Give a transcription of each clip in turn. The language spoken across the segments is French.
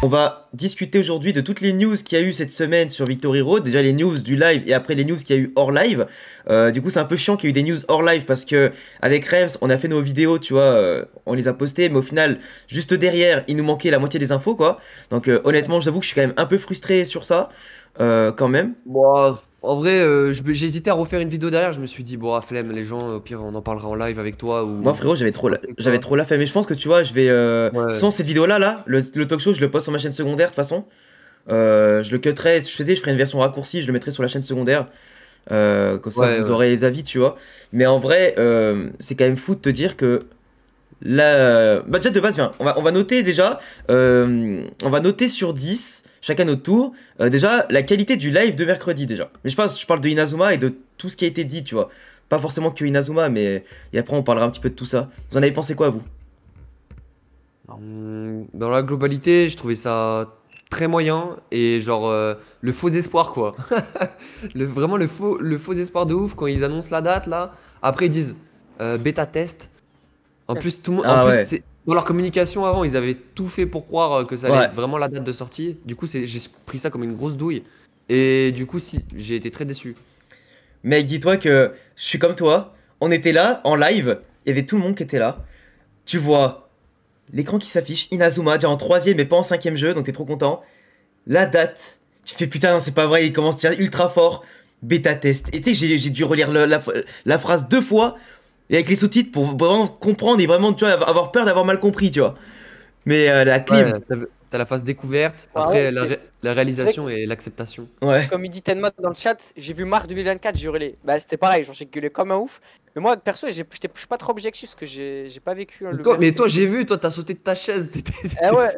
On va discuter aujourd'hui de toutes les news qu'il y a eu cette semaine sur Victory Road. Déjà les news du live et après les news qu'il y a eu hors live. Du coup c'est un peu chiant qu'il y ait eu des news hors live parce que avec Rems on a fait nos vidéos, tu vois, on les a postées, mais au final juste derrière il nous manquait la moitié des infos quoi. Donc honnêtement j'avoue que je suis quand même un peu frustré sur ça quand même. Bon, en vrai, j'ai hésité à refaire une vidéo derrière. Je me suis dit, bon, flemme, les gens, au pire, on en parlera en live avec toi Moi ou. frérot j'avais trop la flemme, mais je pense que tu vois je vais Ouais, sans cette vidéo là, le talk show je le poste sur ma chaîne secondaire de toute façon. Je le cutterai, je ferai une version raccourcie, je le mettrai sur la chaîne secondaire. Comme ça ouais, vous ouais. aurez les avis, tu vois. Mais en vrai, c'est quand même fou de te dire que bah déjà de base, viens, on va noter déjà, on va noter sur 10 chacun notre tour, déjà la qualité du live de mercredi déjà. Mais je parle de Inazuma et de tout ce qui a été dit, tu vois. Pas forcément que Inazuma, mais et après on parlera un petit peu de tout ça. Vous en avez pensé quoi, vous? Dans la globalité, je trouvais ça très moyen et genre le faux espoir, quoi. Vraiment le faux espoir de ouf quand ils annoncent la date là. Après, ils disent bêta test. En plus, en Ah plus, ouais, dans leur communication avant, ils avaient tout fait pour croire que ça allait ouais. être vraiment la date de sortie. Du coup, j'ai pris ça comme une grosse douille. Et du coup, si, j'ai été très déçu. Mec, dis-toi que je suis comme toi. On était là, en live, il y avait tout le monde qui était là. Tu vois l'écran qui s'affiche, Inazuma, déjà en troisième mais pas en cinquième jeu, donc t'es trop content. La date, tu fais putain, non, c'est pas vrai, il commence à tirer ultra fort. Bêta test. Et tu sais, j'ai dû relire la phrase deux fois, et avec les sous-titres pour vraiment comprendre et vraiment, tu vois, avoir peur d'avoir mal compris, tu vois. Mais la clim, Ouais, t'as la phase découverte, Ah ouais, après la c'est vrai que, réalisation et l'acceptation. ouais. comme il dit Tenma dans le chat, j'ai vu mars 2024, j'ai hurlé. Bah, c'était pareil, genre, j'ai gueulé comme un ouf. Mais moi, perso, je suis pas trop objectif parce que j'ai pas vécu hein, le Mais burst toi, que. j'ai vu, toi, t'as sauté de ta chaise. Ah ouais,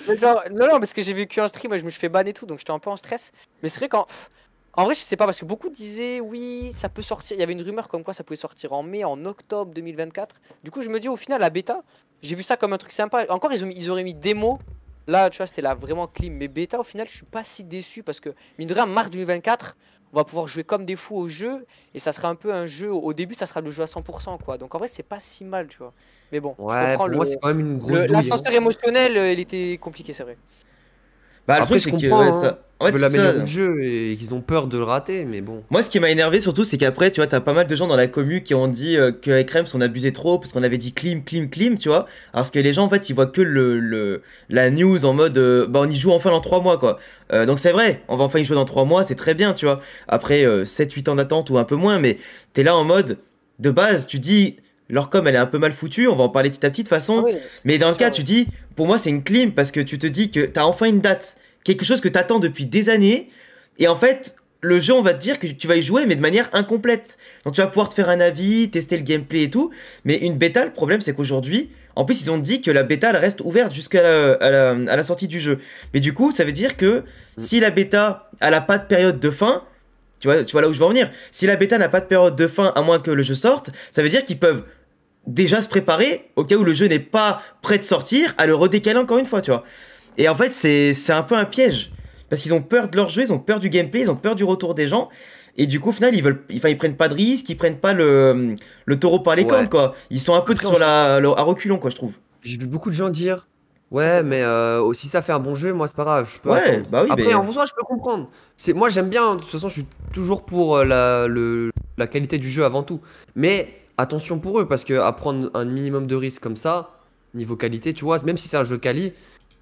mais genre, non, parce que j'ai vécu un stream, moi, je me suis fait ban et tout, donc j'étais un peu en stress. Mais c'est vrai en vrai, je sais pas, parce que beaucoup disaient oui, ça peut sortir. Il y avait une rumeur comme quoi ça pouvait sortir en mai, en octobre 2024. Du coup, je me dis au final, la bêta, j'ai vu ça comme un truc sympa. Encore, ils auraient mis démo. Là, tu vois, c'était là vraiment clean. Mais bêta, au final, je suis pas si déçu parce que, mine de rien, mars 2024, on va pouvoir jouer comme des fous au jeu. Et ça sera un peu un jeu. Au début, ça sera le jeu à 100%, quoi. Donc en vrai, c'est pas si mal, tu vois. Mais bon, je Ouais, comprends pour moi, c'est quand même une grosse douille, hein. l'ascenseur émotionnel, il était compliqué, c'est vrai. Bah, le Après, truc, je c'est que, ouais, comprends, hein. ça. En Ils fait, veulent c'est améliorer ça. le jeu et qu'ils ont peur de le rater, mais bon. Moi, ce qui m'a énervé surtout, c'est qu'après, tu vois, t'as pas mal de gens dans la commu qui ont dit qu'avec Rems, on abusait trop parce qu'on avait dit clim, tu vois. Parce que les gens, en fait, ils voient que la news en mode, bah, on y joue enfin dans 3 mois, quoi. Donc c'est vrai, on va enfin y jouer dans 3 mois, c'est très bien, tu vois. Après 7-8 ans d'attente ou un peu moins, mais t'es là en mode, de base, tu dis, leur com, elle est un peu mal foutue, on va en parler petit à petit de Ah façon. oui, Mais dans c'est le cas, sûr. tu dis, pour moi, c'est une clim parce que tu te dis que t'as enfin une date, quelque chose que t'attends depuis des années. Et en fait, le jeu, on va te dire que tu vas y jouer, mais de manière incomplète. Donc tu vas pouvoir te faire un avis, tester le gameplay et tout. Mais une bêta, le problème, c'est qu'aujourd'hui, en plus, ils ont dit que la bêta, elle reste ouverte jusqu'à à la sortie du jeu. Mais du coup, ça veut dire que Mm. si la bêta, elle a pas de période de fin, tu vois là où je veux en venir. Si la bêta n'a pas de période de fin, à moins que le jeu sorte, ça veut dire qu'ils peuvent déjà se préparer, au cas où le jeu n'est pas prêt de sortir, à le redécaler encore une fois, tu vois. Et en fait, c'est un peu un piège. Parce qu'ils ont peur de leur jeu, ils ont peur du gameplay, ils ont peur du retour des gens. Et du coup, au final, ils prennent pas de risques, ils prennent pas le taureau par les cornes, Ouais. quoi. Ils sont un peu Après, sur à reculons, quoi, je trouve. j'ai vu beaucoup de gens dire, Ça, c'est ouais, vrai. mais si ça fait un bon jeu, moi, c'est pas grave, je peux Ouais, attendre. bah oui, Après, mais. en soi, je peux comprendre. Moi, j'aime bien, de toute façon, je suis toujours pour la qualité du jeu avant tout. Mais attention pour eux, parce que à prendre un minimum de risques comme ça, niveau qualité, tu vois, même si c'est un jeu quali,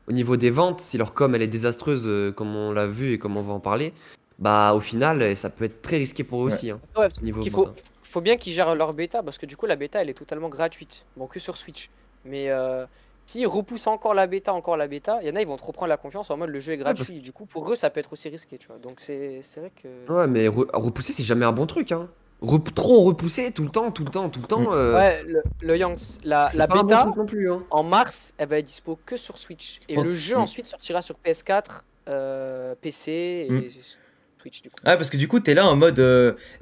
au niveau des ventes, si leur com elle est désastreuse, comme on l'a vu et comme on va en parler, bah au final, ça peut être très risqué pour eux Ouais. aussi, hein, Ouais, parce niveau qu'il vente, hein. faut bien qu'ils gèrent leur bêta parce que du coup la bêta elle est totalement gratuite. Bon que sur Switch. Mais s'ils repoussent encore la bêta, il y en a ils vont te reprendre la confiance en mode le jeu est Ouais, parce gratuit. Du coup pour eux ça peut être aussi risqué, tu vois. Donc c'est vrai que. Ouais, mais repousser, c'est jamais un bon truc, hein. Trop repousser tout le temps, Mm. Ouais, le Yanks, c'est la pas un bon bêta truc non plus, hein. en mars elle va être dispo que sur Switch. Et le jeu Mm. ensuite sortira sur PS4, PC Mm. et Switch du coup. Ah, parce que du coup, t'es là en mode.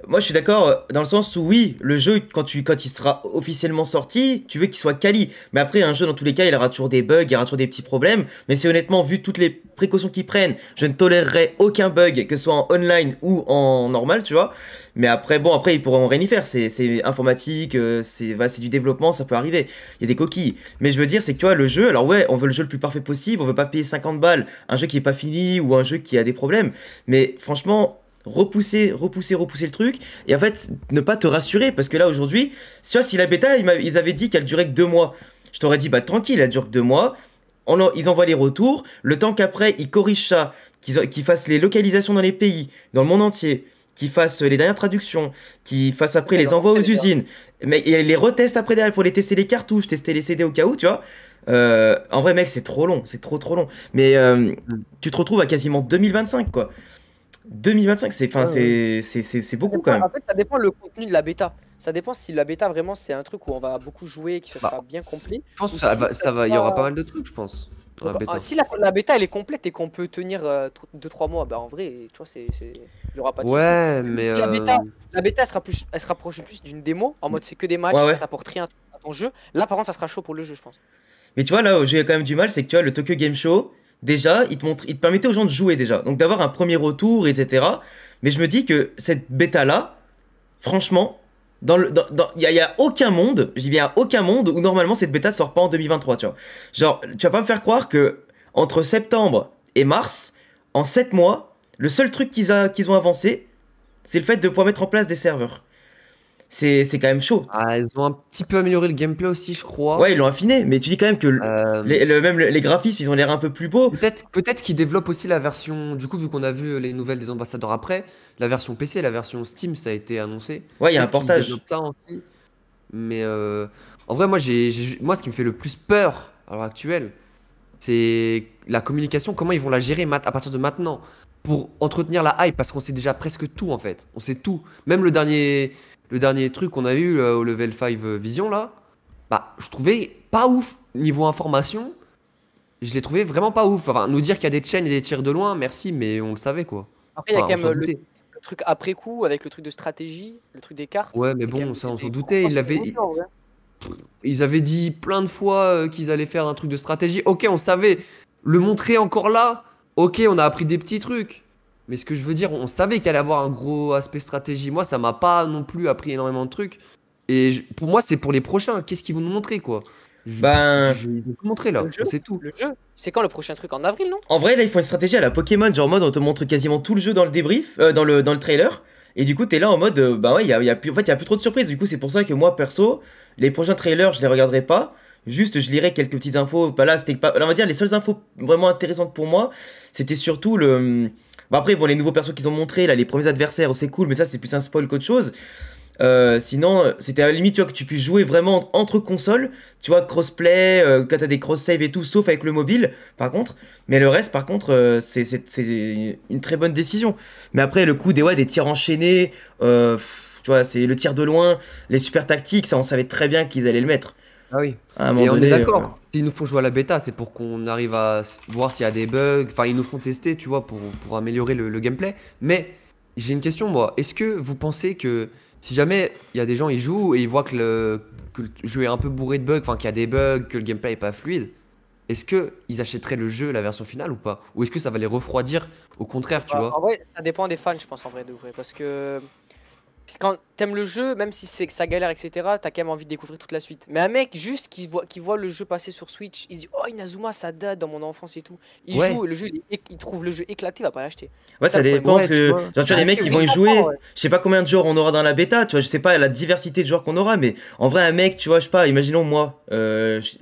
Moi, je suis d'accord dans le sens où, oui, le jeu, quand il sera officiellement sorti, tu veux qu'il soit quali. Mais après, un jeu, dans tous les cas, il aura toujours des bugs, il y aura toujours des petits problèmes. Mais c'est honnêtement, vu toutes les précautions qu'ils prennent, je ne tolérerai aucun bug, que ce soit en online ou en normal, tu vois. Mais après, bon, après, ils pourront rien y faire. C'est informatique, c'est du développement, ça peut arriver. Il y a des coquilles. Mais je veux dire, c'est que tu vois, le jeu, alors ouais, on veut le jeu le plus parfait possible, on veut pas payer 50 balles, un jeu qui est pas fini ou un jeu qui a des problèmes. Mais franchement, repousser le truc et en fait ne pas te rassurer parce que là aujourd'hui, tu vois, si la bêta ils avaient dit qu'elle durait que 2 mois, je t'aurais dit bah tranquille, elle dure que 2 mois. Ils envoient les retours, le temps qu'après ils corrigent ça, qu'ils fassent les localisations dans les pays, dans le monde entier, qu'ils fassent les dernières traductions, qu'ils fassent après Ça les va envois aux remonter, les gars. usines, mais et les retestent après derrière pour les tester les cartouches, tester les CD au cas où, tu vois. En vrai mec, c'est trop long, c'est trop long. Mais tu te retrouves à quasiment 2025 quoi. 2025, c'est enfin, Ouais, ouais. c'est beaucoup quand même. En fait, ça dépend le contenu de la bêta. Ça dépend si la bêta vraiment c'est un truc où on va beaucoup jouer et que ce Bah, sera bien complet. je pense Ou que si ça il y aura pas sera. mal de trucs, je pense, dans la bêta. Si la bêta elle est complète et qu'on peut tenir 2-3 mois, bah en vrai, tu vois, il y aura pas de souci. Ouais, mais Si la bêta elle se rapproche plus d'une démo, en mode c'est que des Ouais, matchs, ça ouais. t'apporte rien à ton jeu. Là par contre, ça sera chaud pour le jeu, je pense. Mais tu vois, là où j'ai quand même du mal, c'est que tu vois, le Tokyo Game Show, déjà, il te permettait aux gens de jouer déjà. Donc d'avoir un premier retour, etc. Mais je me dis que cette bêta-là, franchement, il y a aucun monde, je dis bien aucun monde où normalement cette bêta sort pas en 2023, tu vois. Genre, tu vas pas me faire croire que entre septembre et mars, en 7 mois, le seul truc qu'ils ont avancé, c'est le fait de pouvoir mettre en place des serveurs. C'est quand même chaud. Ah, ils ont un petit peu amélioré le gameplay aussi, je Ouais, crois. ils l'ont affiné, mais tu dis quand même que Euh, même les graphismes, ils ont l'air un peu plus beaux. peut-être qu'ils développent aussi la version. Du coup, vu qu'on a vu les nouvelles des ambassadeurs après, la version PC, la version Steam, ça a été annoncé. Ouais, il y a un Peut-être qu'ils portage. développent ça aussi. Mais en vrai, moi, ce qui me fait le plus peur à l'heure actuelle, c'est la communication. Comment ils vont la gérer à partir de maintenant pour entretenir la hype, parce qu'on sait déjà presque tout en fait. On sait tout. Même le dernier truc qu'on a eu au Level 5 Vision là, bah, je trouvais pas ouf niveau information. Je l'ai trouvé vraiment pas ouf. Enfin, nous dire qu'il y a des chaînes et des tirs de loin, merci, mais on le savait quoi. Après, il y a Enfin, quand on même s'en le doutait. truc après coup avec le truc de stratégie, le truc des cartes. Ouais, mais C'est quand bon, même ça, on s'en des doutait. grosses nouveautés, en vrai. Ils avaient dit plein de fois qu'ils allaient faire un truc de stratégie. Ok, on savait. Le montrer encore là, ok, on a appris des petits trucs. Mais ce que je veux dire, on savait qu'il allait avoir un gros aspect stratégie. Moi, ça m'a pas non plus appris énormément de trucs. Et pour moi, c'est pour les prochains. Qu'est-ce qu'ils vont nous montrer, quoi? Ben, Ils vont tout montrer là, Le jeu, on sait tout. le jeu, c'est quand le prochain truc en avril, non? en vrai, là, ils font une stratégie à la Pokémon, genre en mode on te montre quasiment tout le jeu dans le débrief, dans le trailer. Et du coup, t'es là en mode, bah ouais, il y a plus, en fait, il y a plus trop de surprises. Du coup, c'est pour ça que moi, perso, les prochains trailers, je les regarderai pas. Juste, je lirai quelques petites infos. Bah là, c'était pas, là, on va dire, les seules infos vraiment intéressantes pour moi, c'était surtout le. Bah après, bon, les nouveaux persos qu'ils ont montrés, là, les premiers adversaires, c'est cool, mais ça, c'est plus un spoil qu'autre chose. Sinon, c'était à la limite, tu vois, que tu puisses jouer vraiment entre consoles, tu vois, crossplay, quand t'as des cross-save et tout, sauf avec le mobile, par contre. Mais le reste, par contre, c'est une très bonne décision. Mais après, le coup des tirs enchaînés, tu vois, c'est le tir de loin, les super tactiques, ça, on savait très bien qu'ils allaient le mettre. Ah oui. À un moment Et on est donné, d'accord. S'ils nous font jouer à la bêta, c'est pour qu'on arrive à voir s'il y a des bugs. Enfin, ils nous font tester, tu vois, pour améliorer le gameplay. Mais j'ai une question, moi. Est-ce que vous pensez que si jamais il y a des gens, ils jouent et ils voient que le jeu est un peu bourré de bugs, enfin qu'il y a des bugs, que le gameplay est pas fluide, est-ce que ils achèteraient le jeu, la version finale ou pas? Ou est-ce que ça va les refroidir au contraire, tu En vois? vrai, ça dépend des fans, je pense, en vrai, de vrai. Parce que quand t'aimes le jeu, même si c'est que ça galère, etc., t'as quand même envie de découvrir toute la suite. Mais un mec, juste qui voit le jeu passer sur Switch, il se dit, oh, Inazuma, ça date dans mon enfance et tout. Il Ouais, joue, et le jeu, il trouve le jeu éclaté, il va pas l'acheter. ouais, C'est ça ça le problème dépend, aussi. parce ouais, tu que, vois. genre, tu vois, Ça les reste mecs, que ils vont y 1300, jouer, ouais. je sais pas combien de joueurs on aura dans la bêta, tu vois, je sais pas la diversité de joueurs qu'on aura, mais en vrai, un mec, tu vois, je sais pas, imaginons moi, tu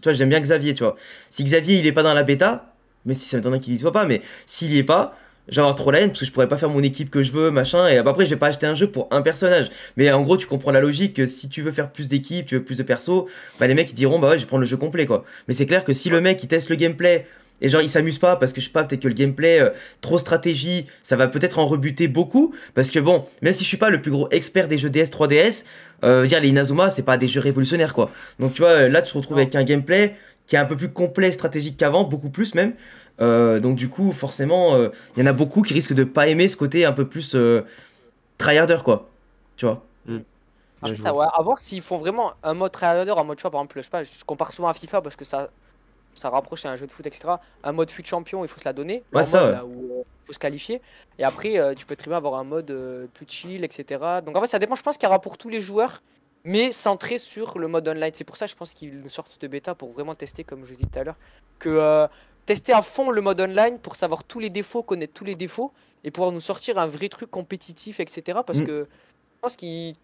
vois, j'aime bien Xavier, tu vois. Si Xavier, il est pas dans la bêta, mais si ça m'étonnerait qu'il y soit pas, mais s'il y est pas, j'ai avoir trop la haine, parce que je pourrais pas faire mon équipe que je veux, machin, et après, je vais pas acheter un jeu pour un personnage. Mais en gros, tu comprends la logique que si tu veux faire plus d'équipes, tu veux plus de persos, bah les mecs, ils diront, bah ouais, je vais prendre le jeu complet, quoi. Mais c'est clair que si le mec, il teste le gameplay, et genre il s'amuse pas parce que je sais pas, peut-être que le gameplay, trop stratégie, ça va peut-être en rebuter beaucoup. Parce que bon, même si je suis pas le plus gros expert des jeux DS 3DS, dire les Inazuma, c'est pas des jeux révolutionnaires quoi. Donc tu vois, là tu te retrouves Non. avec un gameplay qui est un peu plus complet, stratégique qu'avant, beaucoup plus même. Donc du coup, forcément, il y en a beaucoup qui risquent de pas aimer ce côté un peu plus tryharder, quoi. Tu vois. Ah, Je ça, vois. ouais, à voir s'ils font vraiment un mode tryharder, un mode, tu vois, par exemple, je sais pas, je compare souvent à FIFA parce que ça rapproche à un jeu de foot, etc. Un mode fut champion, il faut se la donner, Ouais, leur ça, mode ouais. là où il faut se qualifier. Et après, tu peux très bien avoir un mode plus chill, etc. Donc en fait, ça dépend, je pense qu'il y aura pour tous les joueurs, mais centré sur le mode online. C'est pour ça, je pense qu'ils nous sortent de bêta pour vraiment tester, comme je disais tout à l'heure, que tester à fond le mode online pour savoir tous les défauts, connaître tous les défauts et pouvoir nous sortir un vrai truc compétitif, etc. Parce Mm. que je pense qu'il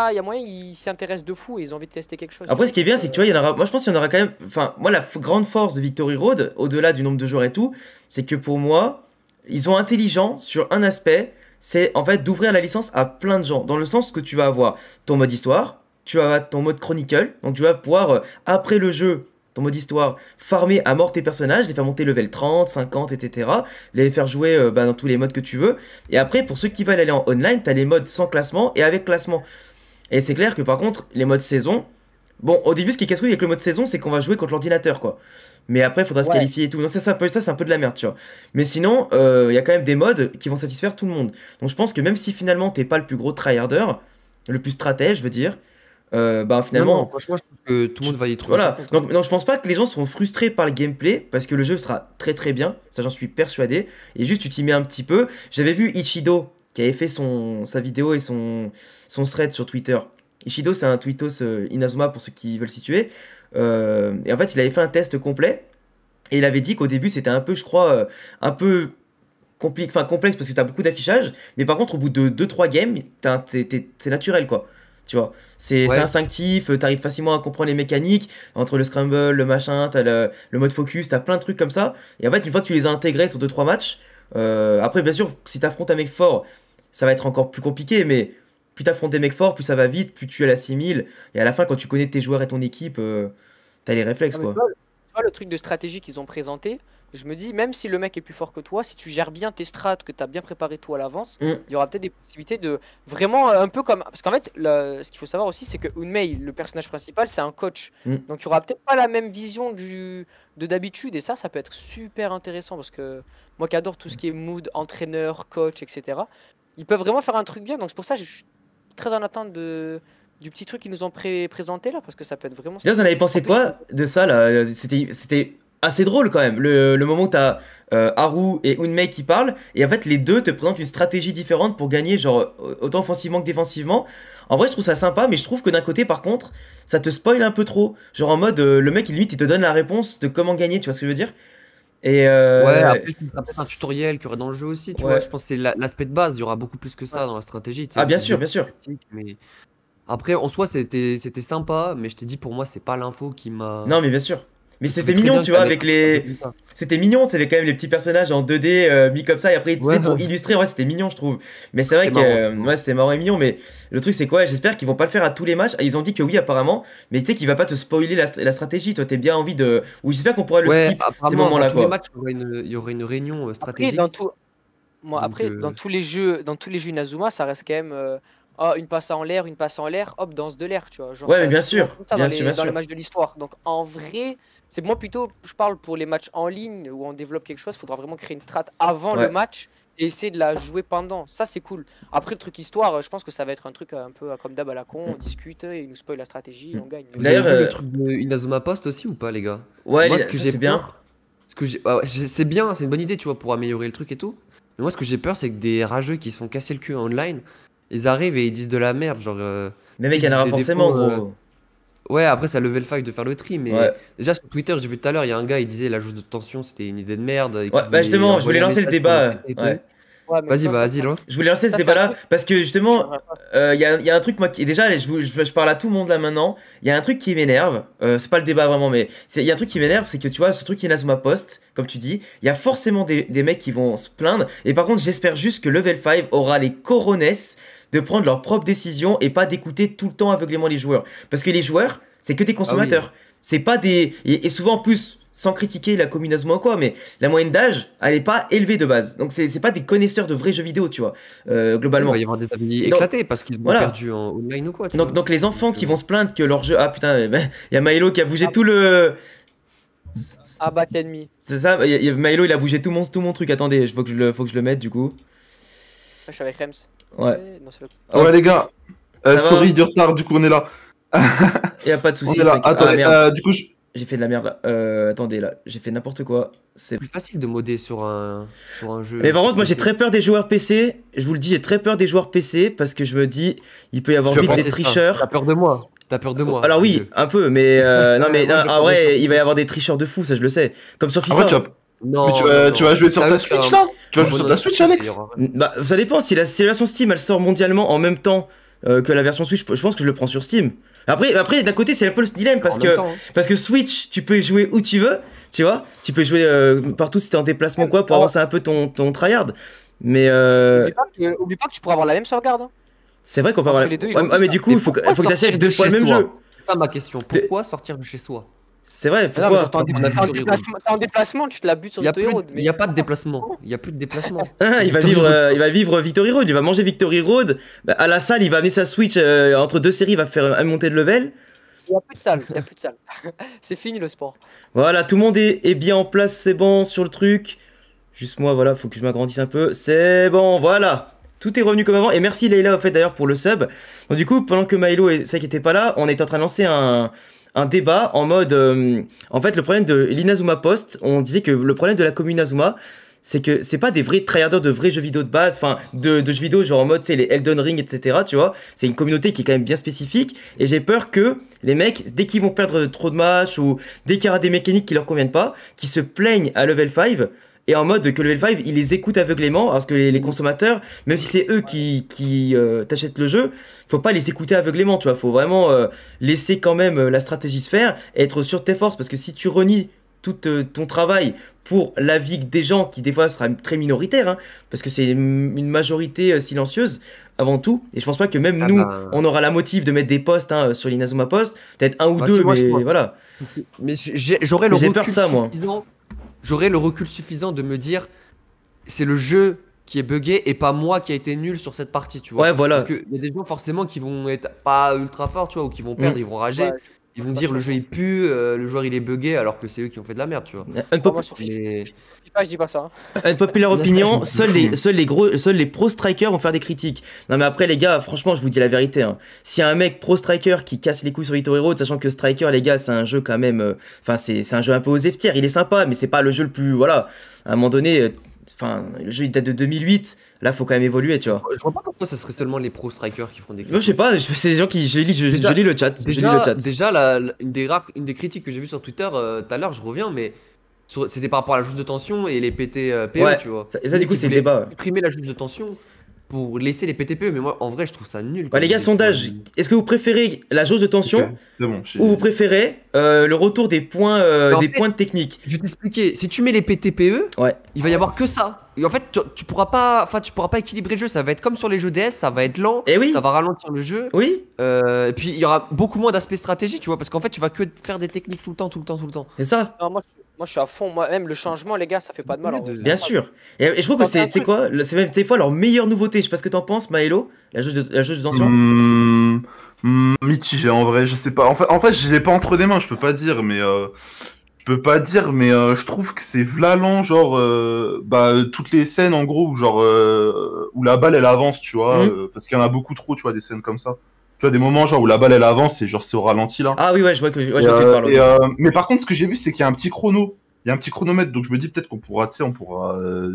il y a moyen, ils s'y intéressent de fou et ils ont envie de tester quelque chose. Tu Après, vois. ce qui est bien, Donc, c'est que tu vois, il y en aura. Moi, je pense qu'il y en aura quand même. Enfin, moi, la grande force de Victory Road, au-delà du nombre de joueurs et tout, c'est que pour moi, ils ont intelligent sur un aspect, c'est en fait d'ouvrir la licence à plein de gens. Dans le sens que tu vas avoir ton mode histoire, tu vas avoir ton mode chronicle, donc tu vas pouvoir, après le jeu, ton mode histoire, farmer à mort tes personnages, les faire monter level 30, 50, etc. Les faire jouer dans tous les modes que tu veux. Et après, pour ceux qui veulent aller en online, t'as les modes sans classement et avec classement. Et c'est clair que par contre, les modes saison, bon, au début, ce qui est casse-couille avec le mode saison, c'est qu'on va jouer contre l'ordinateur, quoi. Mais après, il faudra se ouais. qualifier et tout. Non, ça, c'est un peu de la merde, tu vois. Mais sinon, il y a quand même des modes qui vont satisfaire tout le monde. Donc je pense que même si finalement t'es pas le plus gros tryharder, le plus stratège, je veux dire, bah Non, non, finalement, franchement, je pense que tout le monde va y trouver son voilà. compte, hein. Donc je pense pas que les gens seront frustrés par le gameplay, parce que le jeu sera très très bien, ça j'en suis persuadé. Et juste, tu t'y mets un petit peu. J'avais vu Ichido, qui avait fait sa vidéo et son thread sur Twitter. Ichido, c'est un tweetos Inazuma pour ceux qui veulent situer. Et en fait, il avait fait un test complet. Et il avait dit qu'au début, c'était un peu, je crois, un peu complexe parce que t'as beaucoup d'affichage. Mais par contre, au bout de 2-3 games, c'est naturel, quoi. Tu vois, c'est Ouais, instinctif, t'arrives facilement à comprendre les mécaniques. Entre le scramble, le machin, t'as le mode focus, t'as plein de trucs comme ça. Et en fait, une fois que tu les as intégrés sur 2-3 matchs, après, bien sûr, si t'affrontes un mec fort, ça va être encore plus compliqué. Mais plus t'affrontes des mecs forts, plus ça va vite, plus tu l'assimiles. Et à la fin, quand tu connais tes joueurs et ton équipe, t'as les réflexes, Non, mais quoi. tu vois, le truc de stratégie qu'ils ont présenté, je me dis, même si le mec est plus fort que toi, si tu gères bien tes strats, que tu as bien préparé tout à l'avance, Mm, il y aura peut-être des possibilités de vraiment un peu comme. Parce qu'en fait, ce qu'il faut savoir aussi, c'est que Unmei, le personnage principal, c'est un coach. mm. Donc il y aura peut-être pas la même vision de d'habitude, et ça peut être super intéressant parce que moi qui adore tout ce qui est mood, entraîneur, coach, etc., ils peuvent vraiment faire un truc bien. Donc c'est pour ça que je suis très en attente du petit truc qu'ils nous ont présenté là, parce que ça peut être vraiment D'ailleurs, vous en stylé. avez En pensé plus, quoi de ça là? C'était assez drôle quand même. Le moment où t'as Haru et Unmei qui parlent, et en fait, les deux te présentent une stratégie différente pour gagner, genre autant offensivement que défensivement. En vrai, je trouve ça sympa, mais je trouve que d'un côté, par contre, ça te spoil un peu trop. Genre en mode, le mec, limite, il te donne la réponse de comment gagner, tu vois ce que je veux dire? Et ouais, après, ce sera peut-être un tutoriel qu'il y aura dans le jeu aussi, tu vois. ouais. Je pense que c'est l'aspect de base, il y aura beaucoup plus que ouais. ça dans la stratégie, tu Ah, sais, bien c'est sûr, des bien petites sûr. tactiques, mais après, en soi, c'était sympa, mais je t'ai dit, pour moi, c'est pas l'info Non, mais bien sûr. Mais Je c'était savais très mignon, bien tu que ça vois, allait avec être un peu les. comme ça. C'était mignon, c'était quand même les petits personnages en 2D mis comme ça, et après, tu Ouais, sais, pour illustrer, ouais, c'était mignon, je trouve. Mais c'est vrai c'était que, marrant, c'était marrant. ouais, c'était marrant et mignon, mais le truc, c'est quoi? J'espère qu'ils vont pas le faire à tous les matchs. Ils ont dit que oui, apparemment, mais tu sais qu'il va pas te spoiler la stratégie, toi, t'es bien envie de. Ou j'espère qu'on pourra le Ouais, skip, ces apparemment, dans moments-là, tous les quoi. matchs, il y aurait une réunion Après, stratégique. Donc, dans tous les jeux Inazuma, ça reste quand même une passe en l'air, une passe en l'air, hop, danse de l'air, tu vois. Genre, Ouais, mais ça, bien c'est souvent sûr, comme ça bien sûr, bien dans les sûr. matchs de l'histoire. Donc, en vrai, c'est moi plutôt, je parle pour les matchs en ligne où on développe quelque chose, il faudra vraiment créer une strat avant le Ouais. match et essayer de la jouer pendant. Ça, c'est cool. Après, le truc histoire, je pense que ça va être un truc un peu comme d'hab à la con, on discute et ils nous spoil la stratégie et on gagne. vous avez D'ailleurs, vu le truc de Inazuma Post aussi ou pas, les gars? ouais, Moi, ce que ça, j'ai c'est bien. peur, c'est bien, c'est une bonne idée, tu vois, pour améliorer le truc et tout. Mais moi, ce que j'ai peur, c'est que des rageux qui se font casser le cul en online, ils arrivent et ils disent de la merde, genre, Mais tu sais, mec, ils il y en disent aura des forcément, défauts. gros. Ouais, après, ça level 5 de faire le tri, mais Ouais. déjà sur Twitter, j'ai vu tout à l'heure, il y a un gars, il disait la jauge de tension, c'était une idée de merde, et Ouais, qui bah voulait justement, je voulais envoyer un lancer le message pour le débat. péter et tout. Ouais. Ouais, mais tu Vas-y, vois, vas-y, lance. Je voulais lancer ce ça, c'est un débat-là truc parce que qui justement, changera pas. il y a un truc, moi, qui. Et déjà, allez, je parle à tout le monde là maintenant. Il y a un truc qui m'énerve. C'est pas le débat vraiment, mais il y a un truc qui m'énerve, c'est que tu vois, ce truc Inazuma Post, comme tu dis, il y a forcément des mecs qui vont se plaindre. Et par contre, j'espère juste que Level 5 aura les cojones de prendre leurs propres décisions et pas d'écouter tout le temps aveuglément les joueurs. Parce que les joueurs, c'est que des Ah oui. consommateurs. C'est pas des. Et souvent en plus, sans critiquer la commune Inazuma ou quoi, mais la moyenne d'âge, elle est pas élevée de base. Donc c'est pas des connaisseurs de vrais jeux vidéo, tu vois, Il va globalement. y avoir des avis Donc, éclatés parce qu'ils ont voilà. perdu en online ou quoi, tu Donc, vois. donc les enfants Donc, qui vont se plaindre que leur jeu. Ah putain, il y a Maelo qui a bougé tout le. Abat l'ennemi. C'est ça, Milo il a bougé tout mon truc, attendez, faut que je le mette du coup. Je suis avec Rems. Ouais. Non, c'est le... Oh. Ouais les gars, Ça va sorry du retard, du coup on est là. Y a pas de On soucis. est là. t'inquiète. Attends, Ah, merde. du coup J'ai fait de la merde là. Attendez là, j'ai fait n'importe quoi. C'est plus facile de modder sur un jeu. Mais par contre, moi j'ai PC. très peur des joueurs PC. Je vous le dis, j'ai très peur des joueurs PC parce que je me dis, il peut y avoir Je vite pense des C'est ça. tricheurs. T'as peur de moi. T'as peur de moi. Alors oui, Dieu. un peu, mais non, mais Ouais, non, j'ai en peur vrai, de il va y avoir des tricheurs de fou, ça je le sais. Comme sur Ah FIFA. ouais, Non, mais tu non, vas jouer sur ça ta veut faire Switch un- là? Tu vas un jouer sur bon ta autre Switch, truc, Alex? il y aura- Bah, ça dépend. Si la version Steam elle sort mondialement en même temps que la version Switch, je pense que je le prends sur Steam. Après d'un côté, c'est un peu le dilemme En même temps, hein. parce que Switch, tu peux y jouer où tu veux, tu vois. Tu peux jouer partout si t'es en déplacement ou quoi pour avancer un peu ton tryhard. Mais Oublie pas que tu pourras avoir la même sauvegarde. Hein. c'est vrai qu'on peut Entre avoir. les deux, ils Ouais, l'ont ah, dit, mais ça. du coup, il faut que pourquoi t'achètes sortir deux de fois le chez même soi jeu. C'est ça ma question. Pourquoi sortir de chez soi? C'est vrai, Ah non, mais pourquoi genre, t'es On a en vu déplacement, t'es en déplacement, tu te la butes sur Il y a Victory plus, Road. il y a pas de déplacement. Il y a plus de déplacement. Ah, il va vivre Victory Road, il va manger Victory Road. Bah, à la salle, il va amener sa Switch entre deux séries, il va faire un montée de level. Il y a plus de salle, il y a plus de salle. C'est fini le sport. Voilà, tout le monde est bien en place, c'est bon sur le truc. Juste moi, voilà, faut que je m'agrandisse un peu. C'est bon, voilà. Tout est revenu comme avant. Et merci Leïla, au fait, d'ailleurs, pour le sub. Donc, du coup, pendant que Milo et ça qui était pas là, on est en train de lancer un débat en mode. En fait, le problème de l'Inazuma Post, on disait que le problème de la commune Inazuma, c'est que c'est pas des vrais tryharders de vrais jeux vidéo de base, enfin de jeux vidéo genre en mode, tu sais, les Elden Ring, etc. Tu vois, c'est une communauté qui est quand même bien spécifique. Et j'ai peur que les mecs, dès qu'ils vont perdre trop de matchs ou dès qu'il y aura des mécaniques qui leur conviennent pas, qui se plaignent à Level 5. Et en mode que Level 5, ils les écoutent aveuglément, parce que les consommateurs, même si c'est eux qui t'achètent le jeu, faut pas les écouter aveuglément, tu vois. Faut vraiment laisser quand même la stratégie se faire, et être sûr de tes forces, parce que si tu renies tout ton travail pour l'avis des gens, qui des fois sera très minoritaire, hein, parce que c'est une majorité silencieuse, avant tout, et je pense pas que même Ah nous, bah. on aura la motive de mettre des posts hein, sur l'Inazuma Post, peut-être un ou Bah, deux, si, moi, je mais pense. voilà. Mais j'aurais le Mais j'ai recul peur de ça, moi. suffisant. J'aurais le recul suffisant de me dire c'est le jeu qui est buggé et pas moi qui a été nul sur cette partie, tu vois. Ouais, voilà. Parce qu'il y a des gens forcément qui vont être pas ultra forts, tu vois, ou qui vont perdre, ils vont rager. Ouais, Ils vont dire le jeu il pue, le joueur il est buggé alors que c'est eux qui ont fait de la merde, tu vois. Moi sur Mais- FIFA, je dis pas ça. Hein. Unpopular opinion, seuls les pro strikers vont faire des critiques. Non mais après les gars, franchement je vous dis la vérité. Hein. S'il y a un mec pro striker qui casse les couilles sur Victory Road, sachant que Striker les gars c'est un jeu quand même, enfin c'est un jeu un peu aux F-tier, il est sympa mais c'est pas le jeu le plus, voilà. À un moment donné, enfin le jeu il date de 2008, là faut quand même évoluer tu vois. Je vois pas pourquoi ça serait seulement les pro strikers qui font des Moi je sais pas, c'est des gens qui, je lis le chat, je lis le chat. Déjà une des critiques que j'ai vues sur Twitter tout à l'heure, je reviens, mais c'était par rapport à la jauge de tension et les PTPE, Ouais, tu vois. ça, du coup, c'est le débat, ouais. Supprimer la jauge de tension pour laisser les PTPE, mais moi en vrai je trouve ça nul. Ouais, les gars, sondage, est-ce que vous préférez la jauge de tension Ok, c'est bon. ou vous préférez le retour des points, en des fait- points de technique? Je vais t'expliquer, si tu mets les PTPE, Ouais. il va y avoir que ça. Et en fait, tu pourras pas équilibrer le jeu, ça va être comme sur les jeux DS, ça va être lent, Eh oui. ça va ralentir le jeu. Oui, Et puis il y aura beaucoup moins d'aspect stratégie, tu vois, parce qu'en fait tu vas que faire des techniques tout le temps. c'est ça. Non, moi je suis à fond. Moi même le changement, les gars, ça fait pas de mal. En vrai, c'est Bien pas sûr. Et je trouve que Quand t'as un c'est truc- quoi, c'est même des fois leur meilleure nouveauté. Je sais pas ce que t'en penses, Maëlo, la jauge de tension. Mitigé en vrai, je sais pas. En fait, je l'ai pas entre les mains, je peux pas dire, mais je trouve que c'est vlalant, genre toutes les scènes en gros où où la balle elle avance, tu vois, parce qu'il y en a beaucoup trop, tu vois, des scènes comme ça. Tu vois, des moments genre où la balle elle avance et genre c'est au ralenti là. Ah oui, ouais, je vois que Et, je vois que tu parles. mais par contre, ce que j'ai vu, c'est qu'il y a un petit chrono. Il y a un petit chronomètre, donc je me dis peut-être qu'on pourra, tu sais,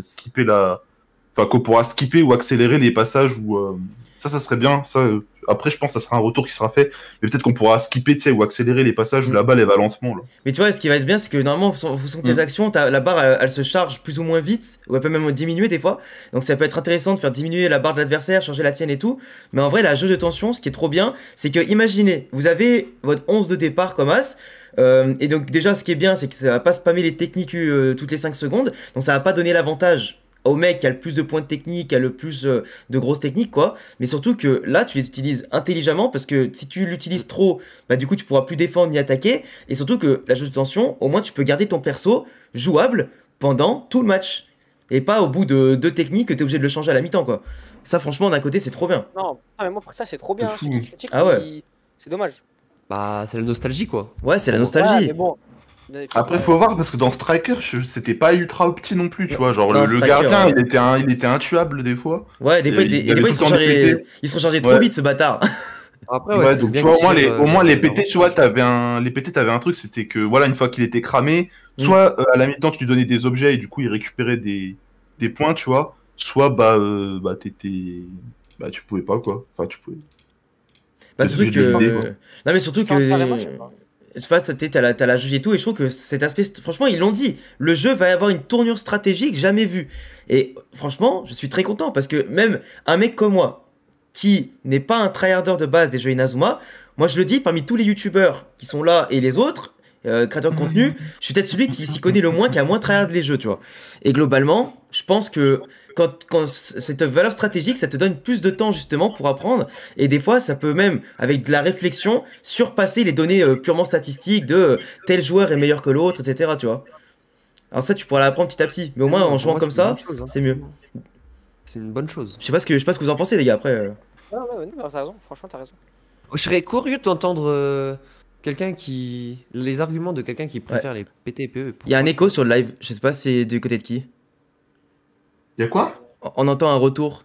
skipper enfin, qu'on pourra skipper ou accélérer les passages où ça serait bien. Ça, après, je pense que ça sera un retour qui sera fait, mais peut-être qu'on pourra skipper, tu sais, ou accélérer les passages où la balle elle va lentement là. Mais tu vois, ce qui va être bien, c'est que normalement, en fonction de tes actions, la barre elle se charge plus ou moins vite, ou elle peut même diminuer des fois. Donc ça peut être intéressant de faire diminuer la barre de l'adversaire, changer la tienne et tout. Mais en vrai, la jauge de tension, ce qui est trop bien, c'est que imaginez, vous avez votre 11 de départ comme as. Et donc déjà ce qui est bien c'est que ça va pas spammer les techniques toutes les 5 secondes, donc ça va pas donner l'avantage au mec qui a le plus de points de technique, qui a le plus de grosses techniques quoi, mais surtout que là tu les utilises intelligemment parce que si tu l'utilises trop, bah du coup tu pourras plus défendre ni attaquer, et surtout que la jauge de tension, au moins tu peux garder ton perso jouable pendant tout le match, et pas au bout de 2 techniques que t'es obligé de le changer à la mi-temps quoi. Ça franchement d'un côté c'est trop bien. Non, mais moi pour ça c'est trop bien. C'est fou. Ceux qui critiquent, Ah ouais. c'est dommage. Bah c'est la nostalgie quoi. Ouais c'est la Ouais, nostalgie. mais bon, Après, faut voir parce que dans Striker, c'était pas ultra opti non plus, tu vois. Genre, Non, le Striker, gardien, ouais. il était intuable des fois. Ouais, des fois, Et des fois, tout le temps des pétés. il se rechargeait trop Ouais. vite, ce bâtard. Après, Ouais, c'est donc bien tu vois, qu'il au moins les tire, PT, tu vois, les PT, t'avais un truc, c'était que, voilà, une fois qu'il était cramé, soit à la mi-temps, tu lui donnais des objets et du coup, il récupérait des points, tu vois, soit, tu pouvais pas, quoi. Enfin, tu pouvais. Bah, T'es surtout obligé de le farmer, quoi. que. Non, mais surtout Enfin, que. carrément, je sais pas. Je sais pas, t'as la juge et tout, et je trouve que cet aspect. Franchement, ils l'ont dit. Le jeu va avoir une tournure stratégique jamais vue. Et franchement, je suis très content parce que même un mec comme moi, qui n'est pas un tryharder de base des jeux Inazuma, moi je le dis, parmi tous les youtubeurs qui sont là et les autres, créateurs de contenu, je suis peut-être celui qui s'y connaît le moins, qui a moins tryhard les jeux, tu vois. Et globalement, je pense que quand cette valeur stratégique, ça te donne plus de temps justement pour apprendre. Et des fois, ça peut même, avec de la réflexion, surpasser les données purement statistiques de tel joueur est meilleur que l'autre, etc. Tu vois. Alors ça, tu pourras l'apprendre petit à petit. Mais au moins, en Pour jouant moi, comme c'est une ça, bonne chose, hein. c'est mieux. C'est une bonne chose. Je sais pas ce que vous en pensez, les gars. Après, Ouais, t'as raison, franchement, t'as raison. Je serais curieux d'entendre quelqu'un qui. Les arguments de quelqu'un qui préfère les PT et PE. il y a un écho sur le live. Je sais pas, c'est du côté de qui. Y'a quoi? On entend un retour.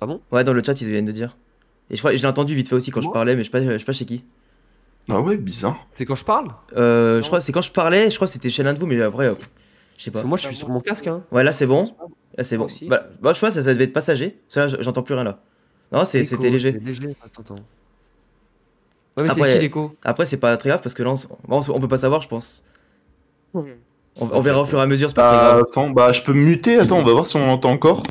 Ah bon? Ouais, dans le chat, ils viennent de dire. Et je crois, je l'ai entendu vite fait aussi quand je Moi parlais, mais je sais pas chez qui. Ah ouais, bizarre. C'est quand je parle? Je crois c'est quand je parlais, je crois que c'était chez l'un de vous, mais après, je sais Parce pas. que moi, je suis sur mon casque, hein. Ouais, là c'est bon. Là c'est Moi bon. aussi. Bah, je sais pas, ça devait être passager. Ça, là, j'entends plus rien là. Non, c'était Écho, léger. c'est léger. Attends. Ouais, mais Après- c'est qui l'écho? Après, c'est pas très grave parce que là, on peut pas savoir, je pense. Hmm. On verra au fur et à mesure, c'est pas très grave. Attends, je peux me muter. Attends, on va voir si on entend encore.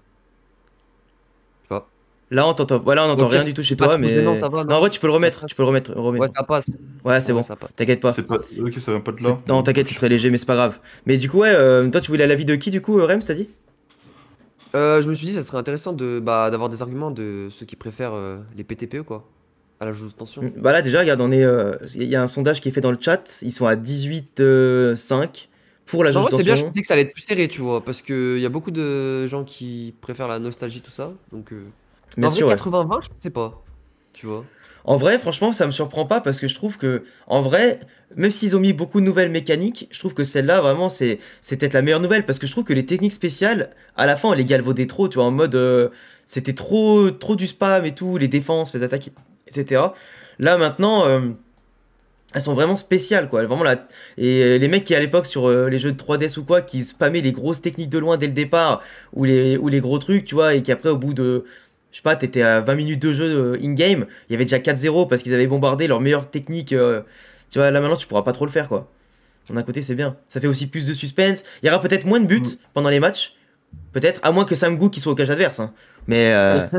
Là, on t'entend. Voilà, on entend Au rien pire, du tout c'est chez pas toi, trop mais. gênant, ça va, non en vrai, tu peux le Ça remettre. passe. Tu peux le remettre. Ouais, ça passe. Ouais, c'est bon. Ça passe. T'inquiète pas. C'est pas... Ok, ça vient pas de là. Non, t'inquiète, c'est très léger, mais c'est pas grave. Mais du coup, ouais, toi, tu voulais l'avis de qui, du coup, Rems, t'as dit? Je me suis dit, ça serait intéressant d'avoir des arguments de ceux qui préfèrent les PTPE, quoi. À la suspension. Bah là, déjà, regarde, il y a un sondage qui est fait dans le chat. Ils sont à 18,5 pour la En vrai, c'est bien, je tension. pensais que ça allait être plus serré, tu vois. Parce qu'il y a beaucoup de gens qui préfèrent la nostalgie, tout ça. Donc, Bien en vrai, sûr, ouais. 80-20, je sais pas. Tu vois. En vrai, franchement, ça me surprend pas parce que je trouve que, en vrai, même s'ils ont mis beaucoup de nouvelles mécaniques, je trouve que celle-là, vraiment, c'est peut-être la meilleure nouvelle parce que je trouve que les techniques spéciales, à la fin, on les galvaudait trop, tu vois, en mode, c'était trop du spam et tout, les défenses, les attaques, etc. Là, maintenant, elles sont vraiment spéciales, quoi. Vraiment, là. Et les mecs qui, à l'époque, sur les jeux de 3DS ou quoi, qui spammaient les grosses techniques de loin dès le départ, ou les gros trucs, tu vois, et qui après, au bout de, je sais pas, t'étais à 20 minutes de jeu in-game, il y avait déjà 4-0 parce qu'ils avaient bombardé leur meilleure technique. Tu vois, là maintenant, tu pourras pas trop le faire, quoi. D'un côté, c'est bien. Ça fait aussi plus de suspense. Il y aura peut-être moins de buts pendant les matchs. Peut-être, à moins que Sam Goo qui soit au cage adverse. Hein. Mais le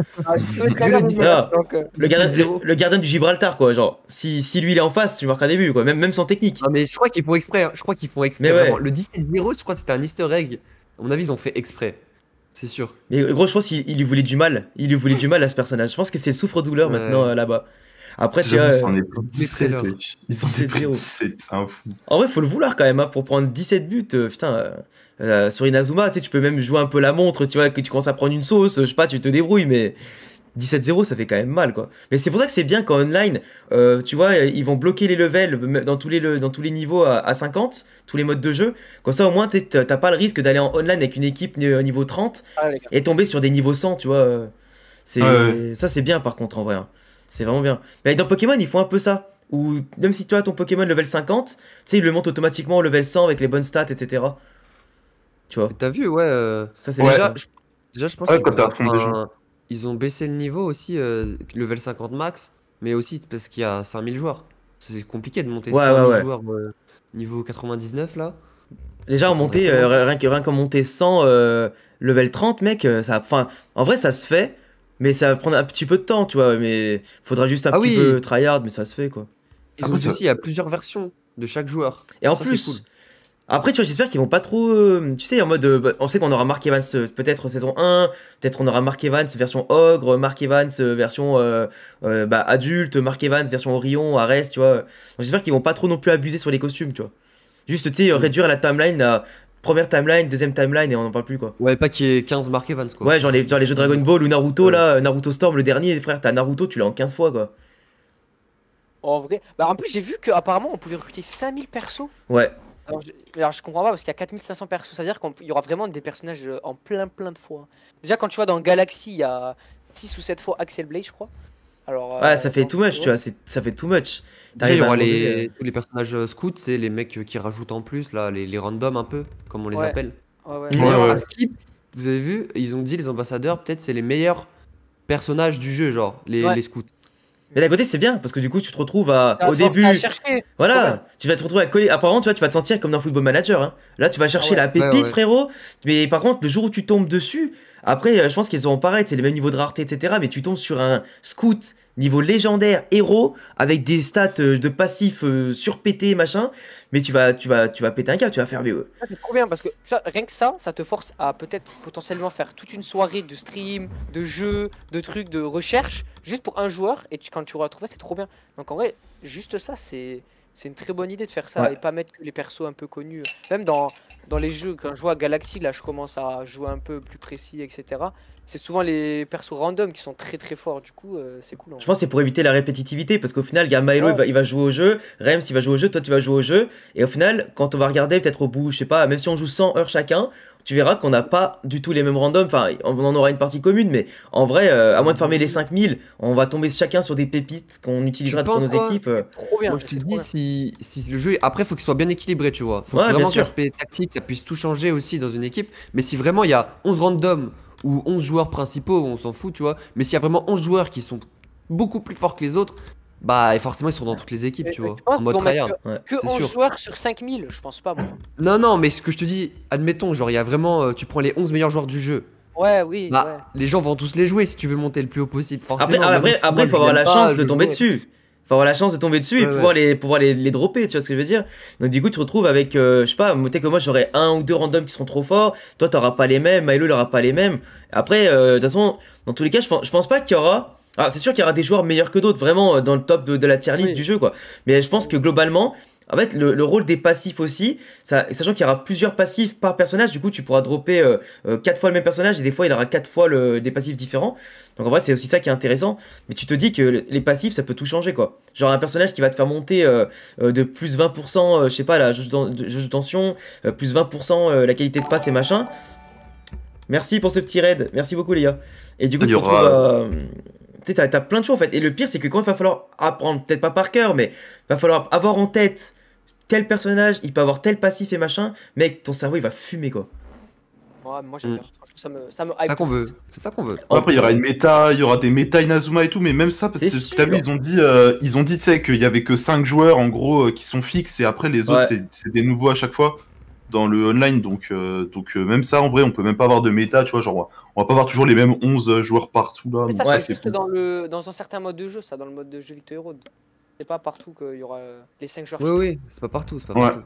gardien du Gibraltar, quoi. Genre, si lui il est en face, tu marqueras des buts, quoi. Même sans technique. Non, mais je crois qu'ils font exprès. Hein. Je crois qu'ils font exprès. Mais ouais. Vraiment. Le 17-0, je crois que c'était un easter egg. À mon avis, ils ont fait exprès. C'est sûr. Mais gros, je pense qu'il lui voulait du mal. Il lui voulait du mal à ce personnage. Je pense que c'est le souffre-douleur Ouais. maintenant là-bas. Après, tu vois. J'avoue, ça en est pris 17, trailers. mec. Ils en ont pris 17-0. 17, c'est un fou. En vrai, faut le vouloir quand même, hein, pour prendre 17 buts. Putain, sur Inazuma, tu sais, tu peux même jouer un peu la montre, tu vois, que tu commences à prendre une sauce, je sais pas, tu te débrouilles, mais 17-0, ça fait quand même mal, quoi. Mais c'est pour ça que c'est bien qu'en online, tu vois, ils vont bloquer les levels dans tous les niveaux à 50, tous les modes de jeu. Comme ça, au moins, t'as pas le risque d'aller en online avec une équipe niveau 30 et tomber sur des niveaux 100, tu vois. Ça, c'est bien, par contre, en vrai. Hein. C'est vraiment bien. Mais dans Pokémon, ils font un peu ça. Ou même si tu as ton Pokémon level 50, tu sais, il le monte automatiquement au level 100 avec les bonnes stats, etc. Tu vois. T'as vu, ouais. Ça, c'est Ouais. bien, ça. Déjà, je pense Ouais, que quand t'as affronté des gens. ils ont baissé le niveau aussi, level 50 max, mais aussi parce qu'il y a 5000 joueurs. C'est compliqué de monter Ouais, 5000 ouais. joueurs niveau 99 là. Déjà, en montée, rien qu'en monter 100 level 30, mec, ça, enfin, en vrai, ça se fait, mais ça va prendre un petit peu de temps, tu vois. Mais faudra juste un Ah petit oui. peu tryhard, mais ça se fait, quoi. Ils Ah, ont ouais, dit ça- aussi, il y a plusieurs versions de chaque joueur. Et en Ça, c'est plus, cool. après, tu vois, j'espère qu'ils vont pas trop. Tu sais, en mode. On sait qu'on aura Mark Evans peut-être saison 1, peut-être on aura Mark Evans version Ogre, Mark Evans version adulte, Mark Evans version Orion, Ares, tu vois. Donc, j'espère qu'ils vont pas trop non plus abuser sur les costumes, tu vois. Juste, tu sais, réduire la timeline à première timeline, deuxième timeline et on en parle plus, quoi. Ouais, pas qu'il y ait 15 Mark Evans quoi. Ouais, genre les jeux Dragon Ball ou Naruto, Ouais. là, Naruto Storm, le dernier, frère, t'as Naruto, tu l'as en 15 fois, quoi. En vrai. Bah, en plus, j'ai vu qu'apparemment, on pouvait recruter 5000 persos. Ouais. Alors, je comprends pas parce qu'il y a 4500 persos. C'est-à-dire qu'il y aura vraiment des personnages en plein de fois. Déjà, quand tu vois dans Galaxy, il y a 6 ou 7 fois Axel Blade, je crois. Alors, Ouais, ça fait donc, too much, ouais. tu vois, ça fait too much. Déjà, il y T'arrives à un aura moment donné, tous les personnages scouts, c'est les mecs qui rajoutent en plus, là, les randoms un peu, comme on les Ouais. appelle. Ouais. Et Ouais, d'ailleurs, ouais. à Skip, vous avez vu, ils ont dit, les ambassadeurs, peut-être c'est les meilleurs personnages du jeu, genre, Ouais. les scouts. Mais d'un côté, c'est bien, parce que du coup, tu te retrouves à. Ça Au va à début. chercher. C'est trop bien. Voilà, tu vas te retrouver à coller. Apparemment, tu vois, tu vas te sentir comme dans Football Manager. Hein. Là, tu vas chercher ouais. la pépite, Ouais, ouais. frérot. Mais par contre, le jour où tu tombes dessus, après, je pense qu'ils auront pareil, c'est les mêmes niveaux de rareté, etc. Mais tu tombes sur un scout niveau légendaire, héros, avec des stats de passifs surpétés, machin. Mais tu vas péter un câble, tu vas faire mieux. Ça, c'est trop bien parce que rien que ça te force à peut-être potentiellement faire toute une soirée de stream, de jeux, de trucs, de recherche, juste pour un joueur. Et quand tu auras trouvé, c'est trop bien. Donc en vrai, juste ça, c'est une très bonne idée de faire ça Ouais. et pas mettre que les persos un peu connus. Même dans les jeux, quand je joue à Galaxy, là, je commence à jouer un peu plus précis, etc. C'est souvent les persos random qui sont très forts. Du coup, c'est cool. En Je vrai. pense que c'est pour éviter la répétitivité, parce qu'au final, gars, Milo, Ouais. il va jouer au jeu, Rems, il va jouer au jeu, toi, tu vas jouer au jeu, et au final, quand on va regarder, peut-être au bout, je sais pas, même si on joue 100 heures chacun, tu verras qu'on n'a pas du tout les mêmes randoms, enfin, on en aura une partie commune, mais en vrai, à moins de farmer les 5000, on va tomber chacun sur des pépites qu'on utilisera Tu pour nos penses, toi équipes. Trop bien. Moi, je te c'est trop dis, bien. si le jeu. Après, faut qu'il soit bien équilibré, tu vois. Faut Ouais, bien vraiment que sûr. l'aspect tactique, ça puisse tout changer aussi dans une équipe. Mais si vraiment il y a 11 randoms ou 11 joueurs principaux, on s'en fout, tu vois. Mais s'il y a vraiment 11 joueurs qui sont beaucoup plus forts que les autres, bah, et forcément, ils sont dans toutes les équipes, Mais tu vois. tu penses En mode qu'ils vont mettre tryhard. Ouais. que c'est 11 sûr. joueurs sur 5000? Je pense pas, moi. Non, non, mais ce que je te dis, admettons, genre, il y a vraiment. Tu prends les 11 meilleurs joueurs du jeu. Ouais, oui, Bah, ouais. les gens vont tous les jouer si tu veux monter le plus haut possible. Après, Forcément, même si moi, il faut je avoir l'aime la pas, chance je de le tomber jouerai. dessus. Faut avoir la chance de tomber dessus et Ouais, pouvoir les dropper, tu vois ce que je veux dire? Donc du coup, tu te retrouves avec, je sais pas, peut-être que moi j'aurai un ou deux randoms qui seront trop forts, toi t'auras pas les mêmes, Milo il aura pas les mêmes. Après, de toute façon, dans tous les cas, je pense pas qu'il y aura. Alors c'est sûr qu'il y aura des joueurs meilleurs que d'autres, vraiment dans le top de la tier list Oui. du jeu, quoi. Mais je pense que globalement, en fait, le rôle des passifs aussi, sachant qu'il y aura plusieurs passifs par personnage, du coup tu pourras dropper 4 fois le même personnage et des fois il aura 4 fois des passifs différents. Donc en vrai c'est aussi ça qui est intéressant. Mais tu te dis que les passifs ça peut tout changer quoi. Genre un personnage qui va te faire monter de plus 20%, je sais pas, la jauge de tension, plus 20% la qualité de passe et machin. Merci pour ce petit raid, merci beaucoup les gars. Et du coup Il y tu te aura- retrouves tu sais, t'as plein de choix en fait. Et le pire c'est que quand il va falloir apprendre, peut-être pas par cœur, mais va falloir avoir en tête tel personnage, il peut avoir tel passif et machin, mec, ton cerveau il va fumer quoi. Ouais, moi j'aime Mm. bien. Franchement, ça me C'est ça hype. qu'on veut. C'est ça qu'on veut. Après, il y aura une méta, il y aura des méta Inazuma et tout, mais même ça, parce que C'est t'as vu, sûr. ils ont dit, tu sais, qu'il y avait que 5 joueurs en gros qui sont fixes et après les autres, Ouais. c'est des nouveaux à chaque fois dans le online. Donc, même ça, en vrai, on peut même pas avoir de méta, tu vois. Genre, on va pas avoir toujours les mêmes 11 joueurs partout là. Mais ça, donc Ouais, c'est c'est juste cool. dans un certain mode de jeu, ça, dans le mode de jeu Victor Hero. C'est pas partout qu'il y aura les 5 joueurs Oui, fixes. oui, c'est pas partout, c'est pas Ouais. partout.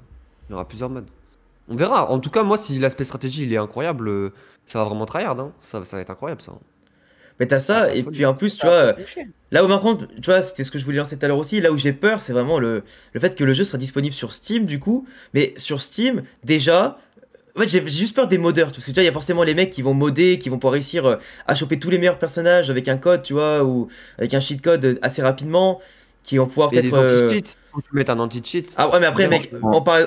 Il y aura plusieurs modes. On verra. En tout cas, moi, si l'aspect stratégie il est incroyable, ça va vraiment tryhard. Hein. Ça va être incroyable ça. Mais t'as ça, Ah, et folie. puis en plus, tu Ça va vois, pas se moucher. là où par contre, tu vois, c'était ce que je voulais lancer tout à l'heure aussi, là où j'ai peur, c'est vraiment le fait que le jeu sera disponible sur Steam du coup, mais sur Steam, déjà, en fait, j'ai juste peur des modeurs, parce que tu vois, il y a forcément les mecs qui vont modder, qui vont pouvoir réussir à choper tous les meilleurs personnages avec un code, tu vois, ou avec un cheat code assez rapidement, qui vont pouvoir Il y a des peut-être... anti-cheats. Faut que tu mettes un anti-cheat. Ah ouais, mais après, Vraiment, mec,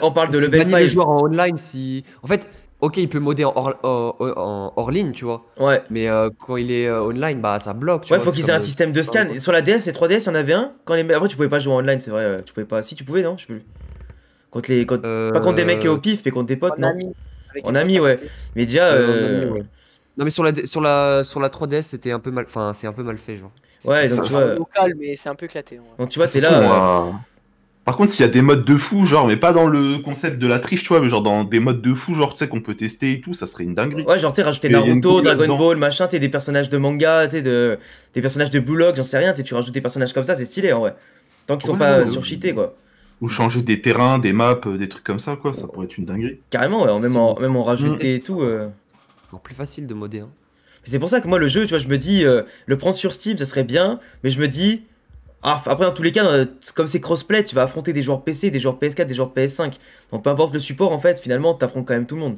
on parle de tu level bannis les 5. joueurs en online si. En fait, ok, il peut modder hors ligne, tu vois. Ouais. Mais quand il est online, bah ça bloque. Tu Ouais, vois, faut c'est qu'ils aient comme un système de scan. ouais. Sur la DS et 3DS, il y en avait un. Après, tu pouvais pas jouer en online, c'est vrai. Tu pouvais pas. Si, tu pouvais, non? Je sais plus. Pas contre des mecs au pif, mais contre des potes, En non? ami. Avec En un ami, pote à ouais. côté. Mais déjà. En ami, ouais. Non mais sur la 3DS c'était un peu mal, enfin c'est un peu mal fait genre. Ouais, Ça, donc tu C'est vois. local, mais c'est un peu éclaté. Ouais. Donc tu vois, Ça t'es se trouve, là. Par contre, s'il y a des modes de fou, genre, mais pas dans le concept de la triche, tu vois, mais genre dans des modes de fou, genre, tu sais, qu'on peut tester et tout, ça serait une dinguerie. Ouais, genre, tu sais, rajouter Il y a une Naruto, couille Dragon là-dedans. Ball, machin, tu sais, des personnages de manga, tu sais, des personnages de Blue Lock, j'en sais rien, tu sais, tu rajoutes des personnages comme ça, c'est stylé en vrai. Tant qu'ils sont Ouais, pas ouais, surcheatés, quoi. Ou changer des terrains, des maps, des trucs comme ça, quoi, ça pourrait être une dinguerie. Carrément, ouais, même en rajouter et tout. Encore plus facile de modder. Hein. C'est pour ça que moi, le jeu, tu vois, je me dis, le prendre sur Steam, ça serait bien, mais je me dis. Après, dans tous les cas, comme c'est crossplay, tu vas affronter des joueurs PC, des joueurs PS4, des joueurs PS5. Donc peu importe le support, en fait, finalement, t'affrontes quand même tout le monde.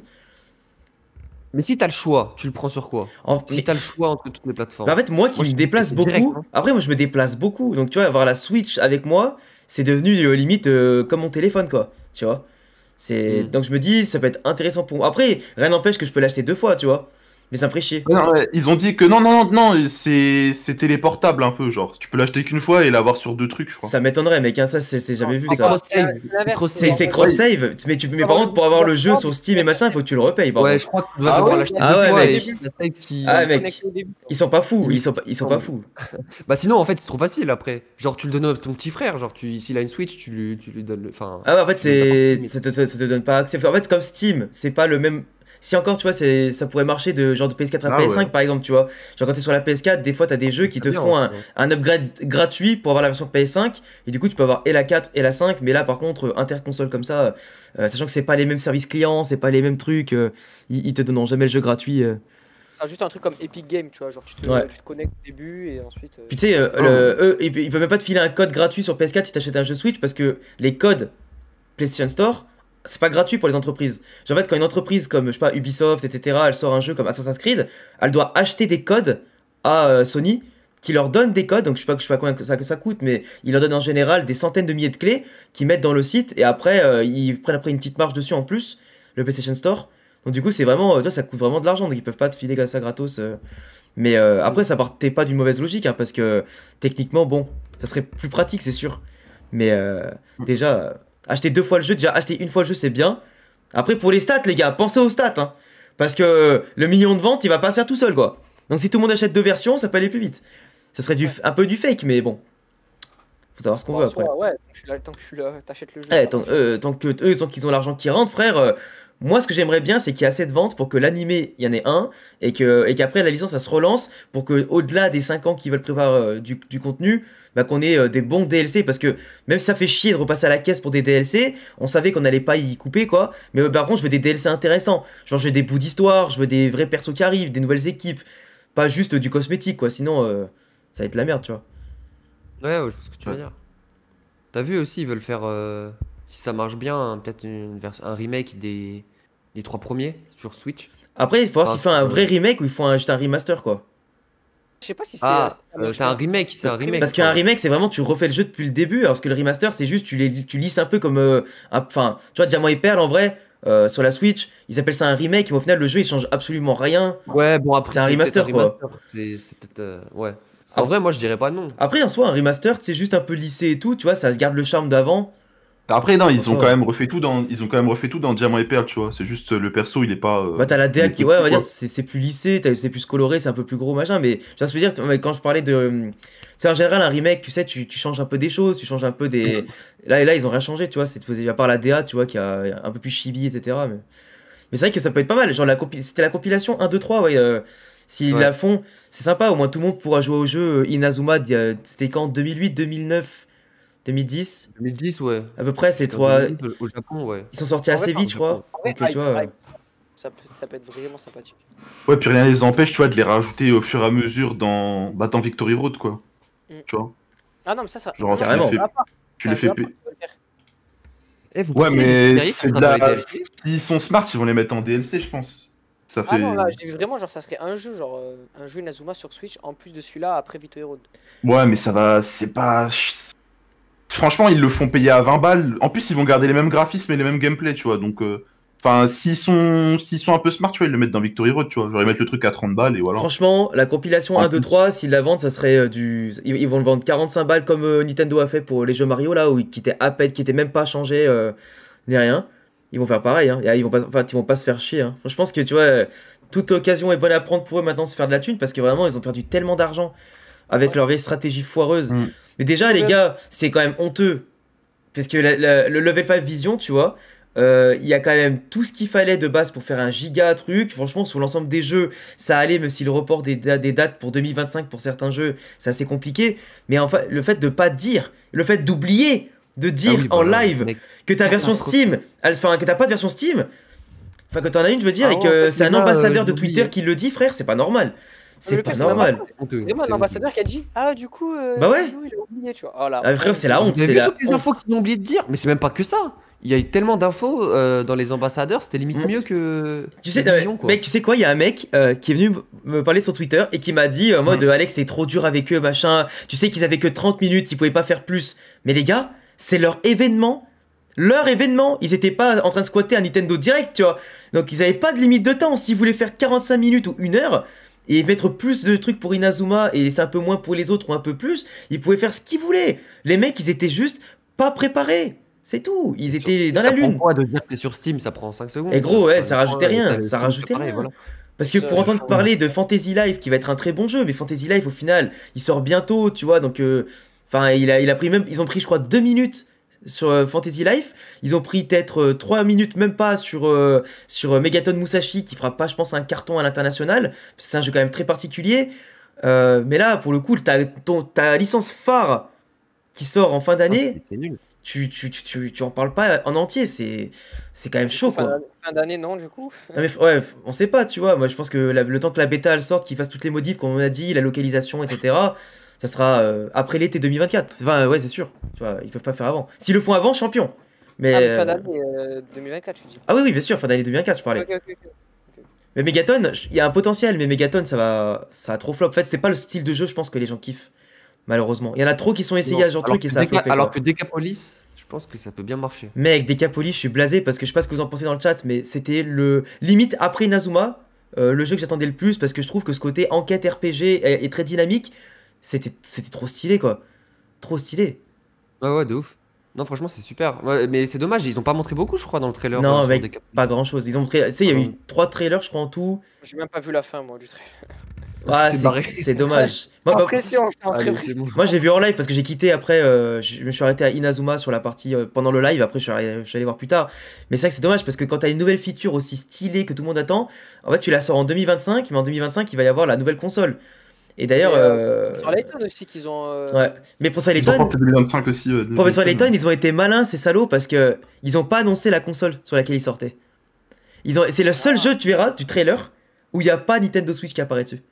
Mais si t'as le choix, tu le prends sur quoi? Si t'as le choix entre toutes les plateformes. Bah, en fait, moi qui Moi, me je déplace trouve que c'est beaucoup, direct, hein. après moi je me déplace beaucoup, donc tu vois, avoir la Switch avec moi, c'est devenu limite comme mon téléphone quoi, tu vois. Donc je me dis, ça peut être intéressant pour moi. Après, rien n'empêche que je peux l'acheter 2 fois, tu vois, mais ça me ferait chier. Non, ouais, ils ont dit que non, c'est téléportable un peu, genre. Tu peux l'acheter qu'une fois et l'avoir sur 2 trucs, je crois. Ça m'étonnerait, mec, hein, ça c'est jamais vu C'est ça. cross-save. C'est l'inverse, C'est cross-save, mais par contre, pour avoir le jeu sur Steam et machin, il faut que tu le repayes, par Ouais, contre. je crois que tu dois Ah devoir ouais l'acheter Ah deux ouais, fois mec. et la save qui. Ah, se mec. connecter au début. Ils sont pas fous, Il ils sont pas fous. Bah sinon en fait c'est trop facile après. Genre tu le donnes à ton petit frère, genre s'il a une Switch, tu lui donnes le. Enfin. Ah ouais, en fait, Mais ça te donne pas accès. En fait, comme Steam, c'est pas le même. Si encore, tu vois, ça pourrait marcher de genre de PS4 à Ah PS5 ouais. par exemple, tu vois. Genre quand t'es sur la PS4, des fois t'as des jeux qui te bien, font ouais. un upgrade gratuit pour avoir la version PS5. Et du coup, tu peux avoir et la 4 et la 5. Mais là, par contre, interconsole comme ça, sachant que c'est pas les mêmes services clients, c'est pas les mêmes trucs, ils te donneront jamais le jeu gratuit. Ah, juste un truc comme Epic Games, tu vois, genre tu te connectes au début et ensuite. Puis tu sais, eux, ils peuvent même pas te filer un code gratuit sur PS4 si t'achètes un jeu Switch parce que les codes PlayStation Store, c'est pas gratuit pour les entreprises. Genre, en fait, quand une entreprise comme, je sais pas, Ubisoft, etc., elle sort un jeu comme Assassin's Creed, elle doit acheter des codes à Sony qui leur donne des codes, donc je sais pas combien que ça coûte, mais ils leur donnent en général des centaines de milliers de clés qu'ils mettent dans le site et après, ils prennent après une petite marge dessus en plus, le PlayStation Store. Donc du coup, c'est vraiment, toi, ça coûte vraiment de l'argent, donc ils peuvent pas te filer ça gratos. Mais après, ça partait pas d'une mauvaise logique, hein, parce que techniquement, bon, ça serait plus pratique, c'est sûr. Mais déjà, acheter 2 fois le jeu, déjà acheter une fois le jeu, c'est bien. Après, pour les stats, les gars, pensez aux stats, hein, parce que le million de ventes, il va pas se faire tout seul, quoi. Donc si tout le monde achète 2 versions, ça peut aller plus vite. Ça serait un peu du fake, mais bon. Faut savoir ce qu'on veut après. Ouais, tant que je suis là, t'achètes le jeu. Eh, tant qu'ils ont l'argent qui rentre, frère. Moi, ce que j'aimerais bien, c'est qu'il y ait assez de ventes pour que l'animé, il y en ait un, et qu'après la licence, ça se relance pour que au-delà des 5 ans qu'ils veulent prévoir du contenu, bah, qu'on ait des bons DLC. Parce que même si ça fait chier de repasser à la caisse pour des DLC, on savait qu'on allait pas y couper, quoi. Mais par contre, je veux des DLC intéressants. Genre, je veux des bouts d'histoire, je veux des vrais persos qui arrivent, des nouvelles équipes. Pas juste du cosmétique, quoi. Sinon, ça va être la merde, tu vois. Ouais, je vois ce que tu veux dire. T'as vu aussi, ils veulent faire, si ça marche bien, peut-être un remake des 3 premiers sur Switch. Après, il faut voir s'ils font un vrai remake ou ils font juste un remaster, quoi. Je sais pas si Ah, c'est. c'est un remake, c'est un remake. Parce qu'un remake, c'est vraiment tu refais le jeu depuis le début, alors que le remaster, c'est juste tu lisses un peu comme. Enfin, tu vois, Diamant et Perle, en vrai, sur la Switch, ils appellent ça un remake, mais au final, le jeu il change absolument rien. Ouais, bon, après, C'est un remaster, peut-être quoi. C'est peut-être. Ouais. En vrai, moi, je dirais pas non. Après, en soi, un remaster, c'est juste un peu lissé et tout, tu vois, ça garde le charme d'avant. Après, non, ils ont Ouais. quand même refait tout dans Diamant et Perle, tu vois. C'est juste le perso, il est pas. Bah, t'as la DA il est qui, plus ouais, on va dire, quoi. c'est plus lissé, c'est plus coloré, c'est un peu plus gros, machin, mais je veux dire, mais quand je parlais de. C'est en général un remake, tu sais, tu changes un peu des choses, tu changes un peu des. Là, ils ont rien changé, tu vois, à part la DA, tu vois, qui a un peu plus chibi, etc. Mais c'est vrai que ça peut être pas mal, genre, c'était la compilation 1, 2, 3, ouais. S'ils Ouais. la font, c'est sympa, au moins tout le monde pourra jouer au jeu. Inazuma, c'était quand 2008, 2009, 2010 2010, ouais. à peu près, c'est trois. 2010, au Japon, ouais. Ils sont sortis En assez vrai, vite, je crois. En vrai, Donc, tu vois. ça peut être vraiment sympathique. Ouais, puis rien les empêche, tu vois, de les rajouter au fur et à mesure dans Victory Road, quoi. Mm. Tu vois. Ah non, mais ça. Genre, Carrément. tu les fais payer. Eh, vous Ouais, pensez mais les séries, ça c'est de sera dans les la. DLC? S'ils sont smart, ils vont les mettre en DLC, je pense. Ça fait. Ah non, là, j'ai vu vraiment, genre, ça serait un jeu, genre, un jeu Inazuma sur Switch en plus de celui-là après Victory Road. Ouais, mais ça va. C'est pas. Franchement, ils le font payer à 20 balles. En plus, ils vont garder les mêmes graphismes et les mêmes gameplays, tu vois. Donc. Enfin, s'ils sont un peu smart, tu vois, ils le mettent dans Victory Road, tu vois. Genre, ils mettent le truc à 30 balles et voilà. Franchement, la compilation En 1, 2, plus. 3, s'ils la vendent, ça serait du. Ils vont le vendre 45 balles comme Nintendo a fait pour les jeux Mario, là, qui étaient à peine, qui étaient même pas changés, ni rien. Ils vont faire pareil, hein. Ils vont pas se faire chier, hein. Je pense que, tu vois, toute occasion est bonne à prendre pour eux maintenant de se faire de la thune parce que vraiment, ils ont perdu tellement d'argent avec leur vieille stratégie foireuse. Mm. Mais déjà, les gars, c'est quand même honteux. Parce que le Level 5 Vision, tu vois, il y a quand même tout ce qu'il fallait de base pour faire un giga truc. Franchement, sur l'ensemble des jeux, ça allait, même si le report des dates pour 2025 pour certains jeux, c'est assez compliqué. Mais enfin, le fait de pas dire, le fait d'oublier de dire Ah oui, en bah, live mec. que ta version Steam, enfin que t'as pas de version Steam, enfin que t'en as une, je veux dire, Ah et ouais, que en fait, c'est un les gars, ambassadeur de j'oublie, Twitter hein. qui le dit, frère, c'est pas normal. C'est le pas pire, c'est même normal. pas- Honteux, Vraiment, c'est un ambassadeur qui a dit ah, du coup, Bah ouais. nous, il a oublié, tu vois. Oh là, Ah, frère, c'est la honte, Vous avez c'est vu la toutes les infos honte. qu'ils ont oublié de dire? Mais c'est même pas que ça. il y a eu tellement d'infos dans les ambassadeurs, c'était limite mieux que Tu sais, Vision, quoi. mec, tu sais quoi, il y a un mec qui est venu me parler sur Twitter et qui m'a dit en mode Alex, c'était trop dur avec eux, machin. Tu sais qu'ils avaient que 30 minutes, ils pouvaient pas faire plus. Mais les gars, c'est leur événement. Leur événement. Ils étaient pas en train de squatter un Nintendo Direct, tu vois. Donc ils avaient pas de limite de temps. S'ils voulaient faire 45 minutes ou 1 heure et mettre plus de trucs pour Inazuma et laisser un peu moins pour les autres ou un peu plus, ils pouvaient faire ce qu'ils voulaient. Les mecs, ils étaient juste pas préparés. C'est tout. Ils étaient dans la Ça prend lune. quoi de dire que t'es sur Steam, ça prend 5 secondes. Et gros, ouais, ça Enfin, rajoutait rien. le Ça Steam rajoutait préparé, rien. voilà. Parce que Ça, pour entendre ça- parler de Fantasy Life qui va être un très bon jeu, mais Fantasy Life au final, il sort bientôt, tu vois, donc enfin il a pris même, ils ont pris je crois 2 minutes sur Fantasy Life, ils ont pris peut-être 3 minutes même pas sur Megaton Musashi qui fera pas je pense un carton à l'international, parce que c'est un jeu quand même très particulier. Mais là pour le coup, ta licence phare qui sort en fin Ah, d'année, c'est nul. tu en parles pas en entier, c'est quand même chaud quoi. Fin d'année, non, du coup. Non mais ouais, on sait pas, tu vois. Moi, je pense que le temps que la bêta elle sorte, qu'ils fassent toutes les modifs, comme on a dit, la localisation, etc. Ça sera après l'été 2024. Enfin, ouais, c'est sûr. Tu vois, ils peuvent pas faire avant. S'ils le font avant, champion. Mais Ah, mais fin d'année 2024, tu dis. ah oui, oui, bien sûr, fin d'année 2024, je parlais. Ok, ok, ok. Mais Megaton, il y a un potentiel, mais Megaton, ça a trop flop. En fait, c'est pas le style de jeu, je pense que les gens kiffent. Malheureusement, il y en a trop qui sont essayés à ce genre de truc et ça a floppé. Alors Quoi. que Decapolis, je pense que ça peut bien marcher. Mec, Decapolis, je suis blasé parce que je sais pas ce que vous en pensez dans le chat, mais c'était le limite après Inazuma, le jeu que j'attendais le plus parce que je trouve que ce côté enquête RPG est très dynamique. C'était trop stylé quoi. Trop stylé. Ouais, de ouf. Non, franchement, c'est super. Ouais, mais c'est dommage, ils ont pas montré beaucoup, je crois, dans le trailer. Non, sur mec, Decapolis. pas grand chose. Ils ont tu sais, il y a eu Ouais. 3 trailers, je crois en tout. J'ai même pas vu la fin, moi, du trailer. Ah, C'est barré. c'est dommage. Moi, En pression, j'étais en très Allez, pression. c'est bon. moi, j'ai vu en live parce que j'ai quitté après. Je me suis arrêté à Inazuma sur la partie pendant le live. Après, je suis allé voir plus tard. Mais c'est vrai que c'est dommage parce que quand t'as une nouvelle feature aussi stylée que tout le monde attend, en fait, tu la sors en 2025. Mais en 2025, il va y avoir la nouvelle console. Et d'ailleurs. Sur Layton aussi qu'ils ont. Ouais. Mais pour ça, Ils ont Layton. porté 2025 aussi. Professeur Layton, ils ont été malins, ces salauds, parce que ils ont pas annoncé la console sur laquelle ils sortaient. C'est le seul jeu, tu verras, du trailer, où il n'y a pas Nintendo Switch qui apparaît dessus.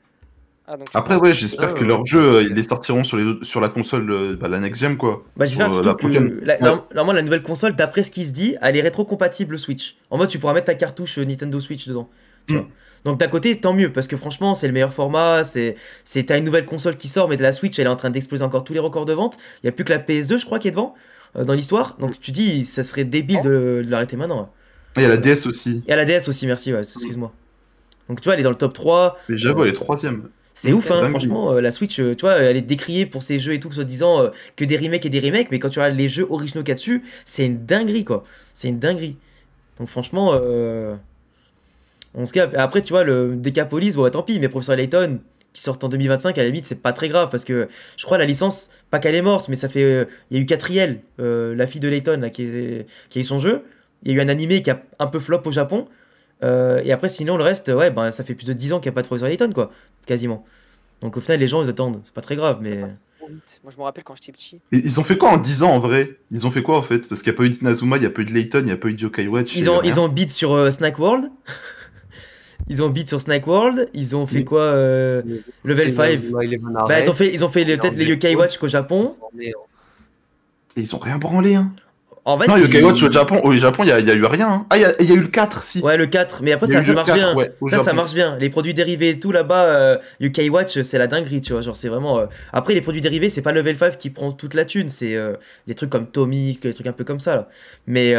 Ah, donc tu Après, penses- ouais, j'espère Ah, que ouais. leur jeu, ils les sortiront sur la console, la next gen, quoi. Bah, j'espère Sur, surtout la que prochaine. Ouais. normalement, la nouvelle console, d'après ce qui se dit, elle est rétro-compatible Switch. En mode, tu pourras mettre ta cartouche Nintendo Switch dedans. Tu Mm. vois. Donc, d'un côté, tant mieux, parce que franchement, c'est le meilleur format. T'as une nouvelle console qui sort, mais de la Switch, elle est en train d'exploser encore tous les records de vente. Il n'y a plus que la PS2, je crois, qui est devant dans l'histoire. Donc, tu dis, ça serait débile de l'arrêter maintenant. Ah, il y a la DS aussi. Et à la DS aussi, merci, ouais, excuse-moi. Donc, tu vois, elle est dans le top 3. Mais j'avoue, elle est troisième. C'est ouf, hein, dingue. franchement, la Switch, tu vois, elle est décriée pour ses jeux et tout, se disant que des remakes et des remakes, mais quand tu regardes les jeux originaux qu'il y a dessus, c'est une dinguerie, quoi. C'est une dinguerie. Donc franchement, on se gave. Après, tu vois, le Decapolis, bon, tant pis, mais Professeur Layton, qui sort en 2025, à la limite, c'est pas très grave, parce que je crois la licence, pas qu'elle est morte, mais ça fait... Il y a eu Catriel, la fille de Layton, là, qui a eu son jeu. Il y a eu un animé qui a un peu flop au Japon. Et après, sinon, le reste, ouais, ben, ça fait plus de 10 ans qu'il n'y a pas de Professeur Layton, quoi. Quasiment. Donc au final, les gens, ils attendent. C'est pas très grave, Ça mais... passe trop vite. Moi, je me rappelle quand j'étais petit. Et ils ont fait quoi en 10 ans en vrai? Ils ont fait quoi en fait? Parce qu'il n'y a pas eu d'Inazuma, il n'y a pas eu de Layton, il n'y a pas eu de Yokai Watch. Ils ont beat sur Snack World. Ils ont beat sur Snack World. Ils ont fait Oui. quoi Level 5. Bah, ils ont fait peut-être les Yokai Watch qu'au Japon. Et ils ont rien branlé, hein. En fait, Non, Yokai Watch au Japon, il y a eu rien. Hein. Ah, il y a eu le 4, si. Ouais, le 4. Mais après, Il y a ça eu le marche 4, bien. ouais, au Ça Japon. marche bien. Les produits dérivés et tout là-bas, Yokai Watch, c'est la dinguerie, tu vois. Genre, c'est vraiment. Après, les produits dérivés, c'est pas Level 5 qui prend toute la thune. C'est les trucs comme Tommy, les trucs un peu comme ça, là. Mais.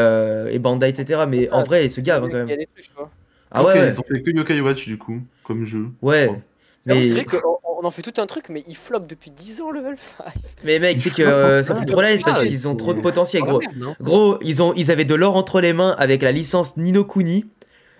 Et Bandai, etc. Mais en vrai, ils se gavent hein, quand Il y a même. des trucs, tu vois. Ah Ok, ouais, ouais. Ils ont fait que Yokai Watch du coup, comme jeu. Ouais. Bon. J'avoue, Mais, c'est vrai qu'on en fait tout un truc, mais il flop depuis 10 ans, level 5. mais mec, tu sais que ça fout trop la haine parce qu'ils ont trop de potentiel, gros. Gros, ils avaient de l'or entre les mains avec la licence Ni no Kuni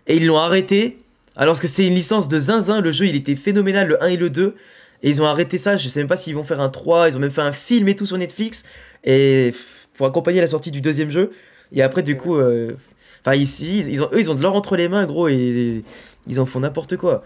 et ils l'ont arrêté alors que c'est une licence de zinzin. Le jeu, il était phénoménal, le 1 et le 2. Et ils ont arrêté ça. Je sais même pas s'ils vont faire un 3. Ils ont même fait un film et tout sur Netflix et pour accompagner la sortie du deuxième jeu. Et après, du coup, enfin, ici, ils ont de l'or entre les mains, gros, et ils en font n'importe quoi.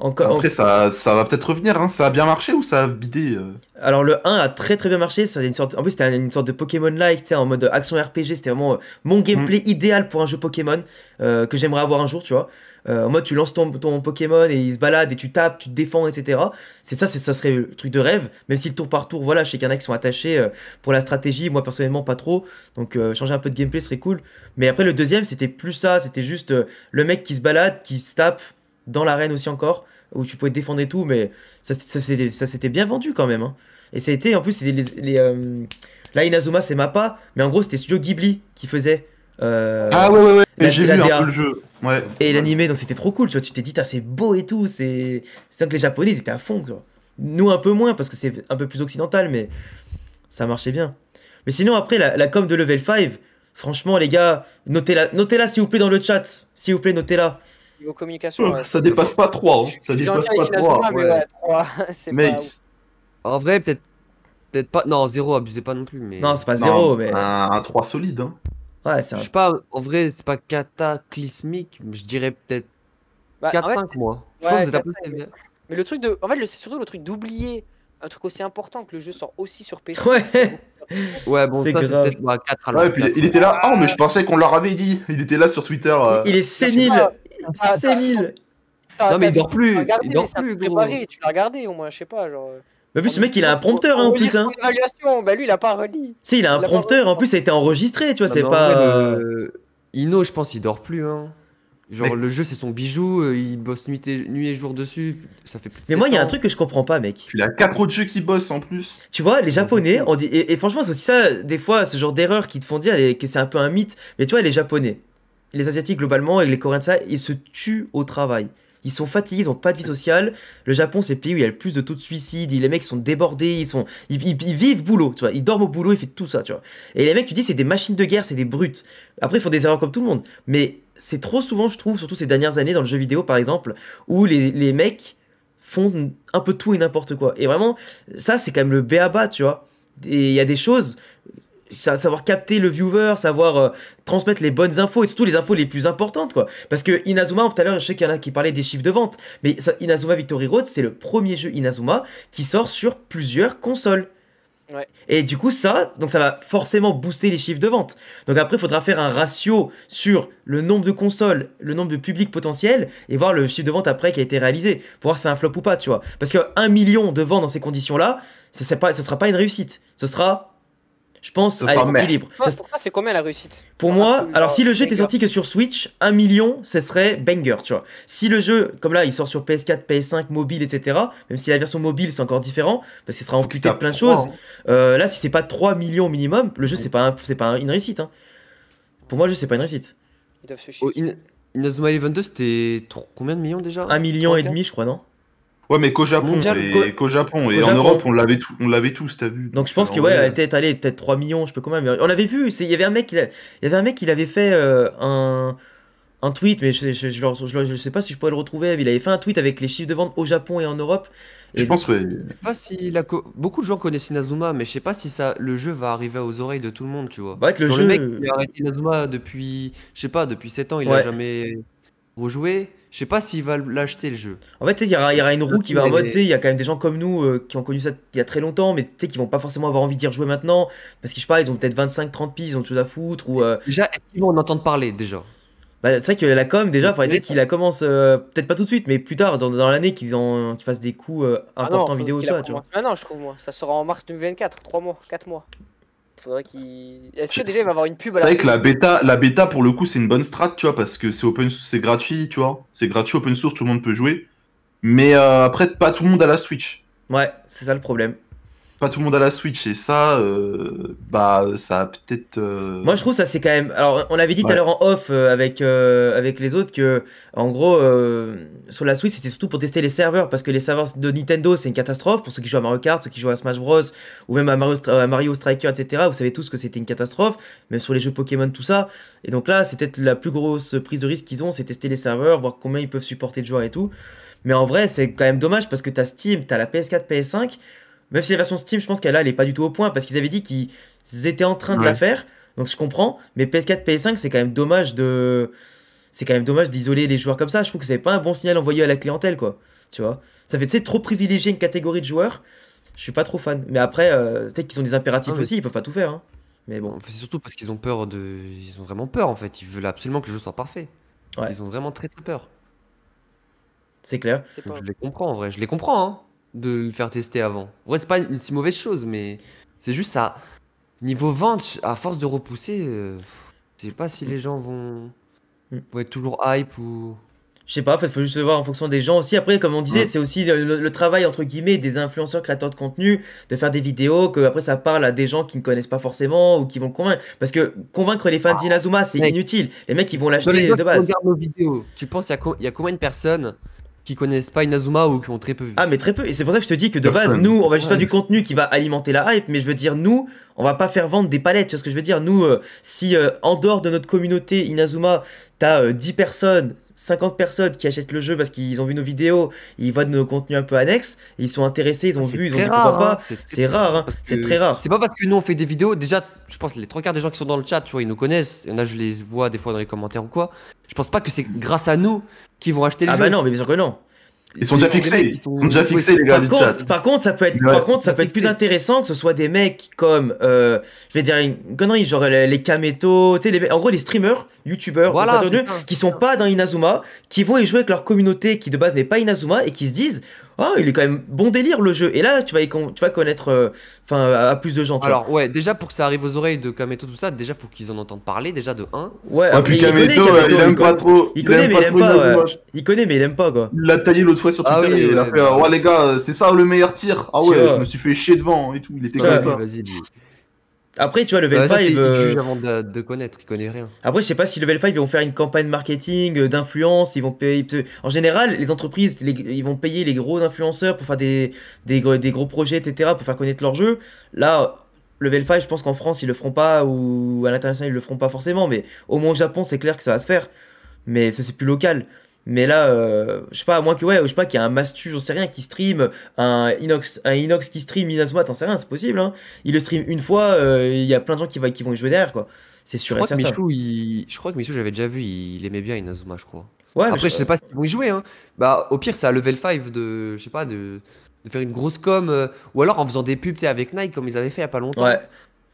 Après, ça va peut-être revenir, hein. Ça a bien marché ou ça a bidé Alors le 1 a très très bien marché, ça a une sorte... en plus c'était une sorte de Pokémon-like, tu sais, en mode action RPG, c'était vraiment mon gameplay idéal pour un jeu Pokémon que j'aimerais avoir un jour, tu vois. En mode tu lances ton Pokémon et il se balade et tu tapes, tu te défends, etc. Ça serait le truc de rêve, même si le tour par tour, voilà, je sais qu'il y en a qui sont attachés pour la stratégie, moi personnellement pas trop, donc changer un peu de gameplay serait cool. Mais après le deuxième c'était plus ça, c'était juste le mec qui se balade, qui se tape dans l'arène aussi encore, où tu pouvais te défendre et tout, mais ça s'était bien vendu quand même, hein. Et ça a été, en plus, c'était là, Inazuma, c'est Mappa, mais en gros, c'était Studio Ghibli qui faisait. Ah ouais, j'ai la vu un DA. peu le jeu. Ouais. Et l'animé, donc c'était trop cool, tu vois. Tu t'es dit, c'est beau et tout. C'est vrai que les Japonais, ils étaient à fond, tu vois. Nous, un peu moins, parce que c'est un peu plus occidental, mais ça marchait bien. Mais sinon, après, la com de Level 5, franchement, les gars, notez-la, s'il vous plaît, dans le chat. S'il vous plaît, notez-la. Niveau communication, ouais, Ça dépasse pas 3, hein. Ça je suis dépasse gentil pas avec 3. Inazuma, mais ouais, 3, c'est Mec. pas ouf. En vrai, peut-être pas. Non, 0, abusez pas non plus. Mais Non, c'est pas Non, zéro, mais. un 3 solide, hein. Ouais, c'est je un. sais pas. En vrai, c'est pas cataclysmique. Je dirais peut-être Bah, en fait, 4-5 moi. Je ouais, pense que c'est un 4, peu 5, bien. mais le truc de. En fait, c'est surtout le truc d'oublier un truc aussi important que le jeu sort aussi sur PC. Ouais. Ouais, bon, C'est ça, c'est grave. peut-être 4 alors. Ouais, et puis 4. il était là. Ah, mais je pensais qu'on leur avait dit. Il était là sur Twitter. Il est sénile. Ah, Sénile. Non, mais il dort plus. Regardez, Il dort c'est un plus, truc gros. préparé, tu l'as regardé au moins, je sais pas, genre. Mais en plus, ce mec, il a un prompteur hein, en plus. Hein. Son évaluation, bah lui, il a pas relis. Si, il a un Il a pas prompteur, en relis. plus, ça a été enregistré, tu vois, Non, c'est mais en pas. vrai, Ino, je pense, il dort plus. Hein. Genre, Mais- le jeu, c'est son bijou. Il bosse nuit et jour dessus. Ça fait plus de Mais moi, il y a 7 un ans. truc que je comprends pas, mec. Puis il a 4 autres jeux qui bossent en plus. Tu vois, les Japonais, on dit, et franchement, c'est aussi ça, des fois, ce genre d'erreur qui te font dire que c'est un peu un mythe. Mais tu vois, les Japonais, les Asiatiques globalement, et les Coréens de ça, ils se tuent au travail. Ils sont fatigués, ils ont pas de vie sociale. Le Japon, c'est le pays où il y a le plus de taux de suicide. Les mecs sont débordés, ils vivent boulot, tu vois. Ils dorment au boulot, ils font tout ça, tu vois. Et les mecs, tu dis, c'est des machines de guerre, c'est des brutes. Après, ils font des erreurs comme tout le monde. Mais c'est trop souvent, je trouve, surtout ces dernières années dans le jeu vidéo, par exemple, où les mecs font un peu tout et n'importe quoi. Et vraiment, ça, c'est quand même le b.a.-ba, tu vois. Et il y a des choses, savoir capter le viewer, savoir transmettre les bonnes infos et surtout les infos les plus importantes, quoi. Parce que Inazuma, tout à l'heure, je sais qu'il y en a qui parlaient des chiffres de vente, mais Inazuma Victory Road, c'est le premier jeu Inazuma qui sort sur plusieurs consoles. Ouais. Et du coup, donc ça va forcément booster les chiffres de vente. Donc après, il faudra faire un ratio sur le nombre de consoles, le nombre de publics potentiels, et voir le chiffre de vente après qui a été réalisé, pour voir si c'est un flop ou pas, tu vois. Parce que 1 million de ventes dans ces conditions-là, ça sera pas une réussite. Ce sera, je pense, Ça à sera l'équilibre. Pour toi, c'est combien la réussite? Pour Genre, moi, absolument, alors si le jeu était banger. sorti que sur Switch, 1 million, ce serait banger, tu vois. Si le jeu, comme là, il sort sur PS4, PS5, mobile, etc., même si la version mobile, c'est encore différent, parce qu'il sera amputé de plein de choses, là, si c'est pas 3 millions minimum, le jeu, c'est pas une réussite. Hein. Pour moi, le jeu, c'est pas une réussite. Ils doivent se chier Oh, dessus. Inazuma Eleven 2, c'était combien de millions déjà 1 million et 3, demi, je crois, non? Ouais, mais qu'au Japon. Mondial, Et qu'au Japon. Et qu'au en Japon. Europe, on l'avait tous, t'as vu. Donc je pense en que ouais, vrai, elle était allée peut-être 3 millions, je peux quand même. On l'avait vu, il y avait un mec qui l'avait fait un tweet, mais je sais pas si je pourrais le retrouver. Mais il avait fait un tweet avec les chiffres de vente au Japon et en Europe. Je pense, ouais. Je sais pas si beaucoup de gens connaissent Inazuma, mais je sais pas si le jeu va arriver aux oreilles de tout le monde, tu vois. Bah, avec le Genre jeu. le mec qui a arrêté Inazuma depuis, je sais pas, depuis 7 ans, il Ouais. a jamais rejoué. Je sais pas s'il va l'acheter le jeu. En fait, tu sais, il y aura une roue qui va en mode, Mais- tu sais, il y a quand même des gens comme nous qui ont connu ça il y a très longtemps, mais tu sais, qui vont pas forcément avoir envie d'y rejouer maintenant, parce que je sais pas, ils ont peut-être 25-30 piges, ils ont de choses à foutre, ou. Déjà, est-ce qu'ils vont en entendre parler déjà? Bah, c'est vrai que la com, déjà, faudrait peut-être qu'il la commence, peut-être pas tout de suite, mais plus tard, dans l'année, qu'ils fassent des coups Ah non, importants faudrait vidéo, qu'il tout la ça, tu vois. commence maintenant, je trouve, moi. Ça sera en mars 2024, 3 mois, 4 mois. Faudrait qu'il. Est-ce que déjà il va avoir une pub à C'est la vrai que la bêta, pour le coup, c'est une bonne strat, tu vois, parce que c'est gratuit, tu vois. C'est gratuit, open source, tout le monde peut jouer. Mais après, pas tout le monde a la Switch. Ouais, c'est ça le problème. Pas tout le monde a la Switch, et ça, bah, ça a peut-être. Moi, je trouve ça, c'est quand même. Alors, on avait dit tout à Ouais. l'heure en off avec les autres que, en gros, sur la Switch, c'était surtout pour tester les serveurs parce que les serveurs de Nintendo, c'est une catastrophe pour ceux qui jouent à Mario Kart, ceux qui jouent à Smash Bros, ou même à Mario Striker, etc. Vous savez tous que c'était une catastrophe, même sur les jeux Pokémon, tout ça. Et donc là, c'est peut-être la plus grosse prise de risque qu'ils ont, c'est tester les serveurs, voir combien ils peuvent supporter de joueurs et tout. Mais en vrai, c'est quand même dommage parce que t'as Steam, t'as la PS4, PS5. Même si la version Steam, je pense qu'elle là, elle est pas du tout au point parce qu'ils avaient dit qu'ils étaient en train de la Ouais. faire. Donc je comprends. Mais PS4, PS5, c'est quand même dommage d'isoler les joueurs comme ça. Je trouve que c'est pas un bon signal envoyé à la clientèle, quoi. tu vois. Ça fait, tu sais, trop privilégier une catégorie de joueurs. Je suis pas trop fan. Mais après, peut-être qu'ils ont des impératifs Ah, mais- aussi, ils peuvent pas tout faire. Hein. Mais bon, C'est surtout parce qu'ils ont peur de. Ils ont vraiment peur en fait. Ils veulent absolument que le jeu soit parfait. Ouais. Ils ont vraiment très très peur. c'est clair. C'est Donc pas. je les comprends en vrai. Je les comprends hein, de le faire tester avant. En vrai, c'est pas une si mauvaise chose, mais c'est juste ça. Niveau vente, à force de repousser, je sais pas si les gens vont être toujours hype ou. Je sais pas, en fait, faut juste voir en fonction des gens aussi. Après, comme on disait, c'est aussi le travail, entre guillemets, des influenceurs créateurs de contenu, de faire des vidéos, que après ça parle à des gens qui ne connaissent pas forcément ou qui vont le convaincre. Parce que convaincre les fans d'Inazuma, c'est Mec. inutile. Les mecs, ils vont Dans les l'acheter gens de qui base. regardent nos vidéos, tu penses il y a combien de personnes qui connaissent pas Inazuma ou qui ont très peu vu? Ah, mais très peu. Et c'est pour ça que je te dis que de base, Personne. nous, on va juste Ouais. faire du contenu qui va alimenter la hype. Mais je veux dire, nous, on va pas faire vendre des palettes. Tu vois ce que je veux dire? Nous, si en dehors de notre communauté Inazuma, t'as 10 personnes, 50 personnes qui achètent le jeu parce qu'ils ont vu nos vidéos, ils voient de nos contenus un peu annexes, et ils sont intéressés, ils ont C'est vu, ils ont très dit rare, pourquoi hein, pas. c'est très C'est rare, hein. Parce C'est que très rare. C'est pas parce que nous on fait des vidéos, déjà, je pense que les trois quarts des gens qui sont dans le chat, tu vois, ils nous connaissent. Il y en a, je les vois des fois dans les commentaires ou quoi. Je pense pas que c'est grâce à nous qu'ils vont acheter le Ah jeu. bah non, mais bien sûr que non. Ils sont déjà C'est des fixés. mecs Ils qui sont déjà fixés, les gars Par du contre, chat. par contre, ça peut être, Ouais. par contre, ça peut être plus Fixé. intéressant que ce soit des mecs comme, je vais dire une connerie, genre les Kameto, tu sais, en gros les streamers, youtubeurs, Voilà, ou c'est ça, qui c'est sont ça. pas dans Inazuma, qui vont y jouer avec leur communauté qui de base n'est pas Inazuma et qui se disent, oh, il est quand même bon délire le jeu. Et là, tu vas connaître, enfin, à plus de gens. Tu vois. Alors, ouais, déjà pour que ça arrive aux oreilles de Kameto, tout ça, déjà faut qu'ils en entendent parler, déjà de 1. Ouais, Ouais, puis il connaît Kameto, il aime pas trop. il connaît, mais il aime trop pas. Inazuma. Il connaît, mais il aime pas quoi. Il l'a taillé l'autre fois sur Ah Twitter oui, et il a ouais, fait bah. ouais les gars c'est ça le meilleur tir. Ah Tu ouais vois. je me suis fait chier devant et tout. Il était Tu vois, comme ça. Vas-y, lui. Après, tu vois, Bah, Level ça, 5. il juge avant de connaître, il connaît rien. Après, je sais pas si Level 5 ils vont faire une campagne marketing, d'influence, ils vont payer. En général, les entreprises, ils vont payer les gros influenceurs pour faire des gros projets, etc., pour faire connaître leur jeu. Là, Level 5, je pense qu'en France, ils le feront pas, ou à l'international, ils le feront pas forcément, mais au moins au Japon, c'est clair que ça va se faire. Mais ça, c'est plus local. Mais là, je sais pas, à moins que, ouais, je sais pas, qu'il y a un Mastu, j'en sais rien, qui stream, un Inox qui stream Inazuma, t'en sais rien, c'est possible, hein. Il le stream une fois, il y a plein de gens qui vont y jouer derrière, quoi. C'est Je sûr et crois que certain. Michou, je crois que Michou, j'avais déjà vu, il aimait bien Inazuma, je crois. Ouais, mais Après, je sais pas s'ils vont y jouer, hein. Bah, au pire, c'est à Level 5 de, je sais pas, de faire une grosse com, ou alors en faisant des pubs, tu sais, avec Nike, comme ils avaient fait il y a pas longtemps. Ouais.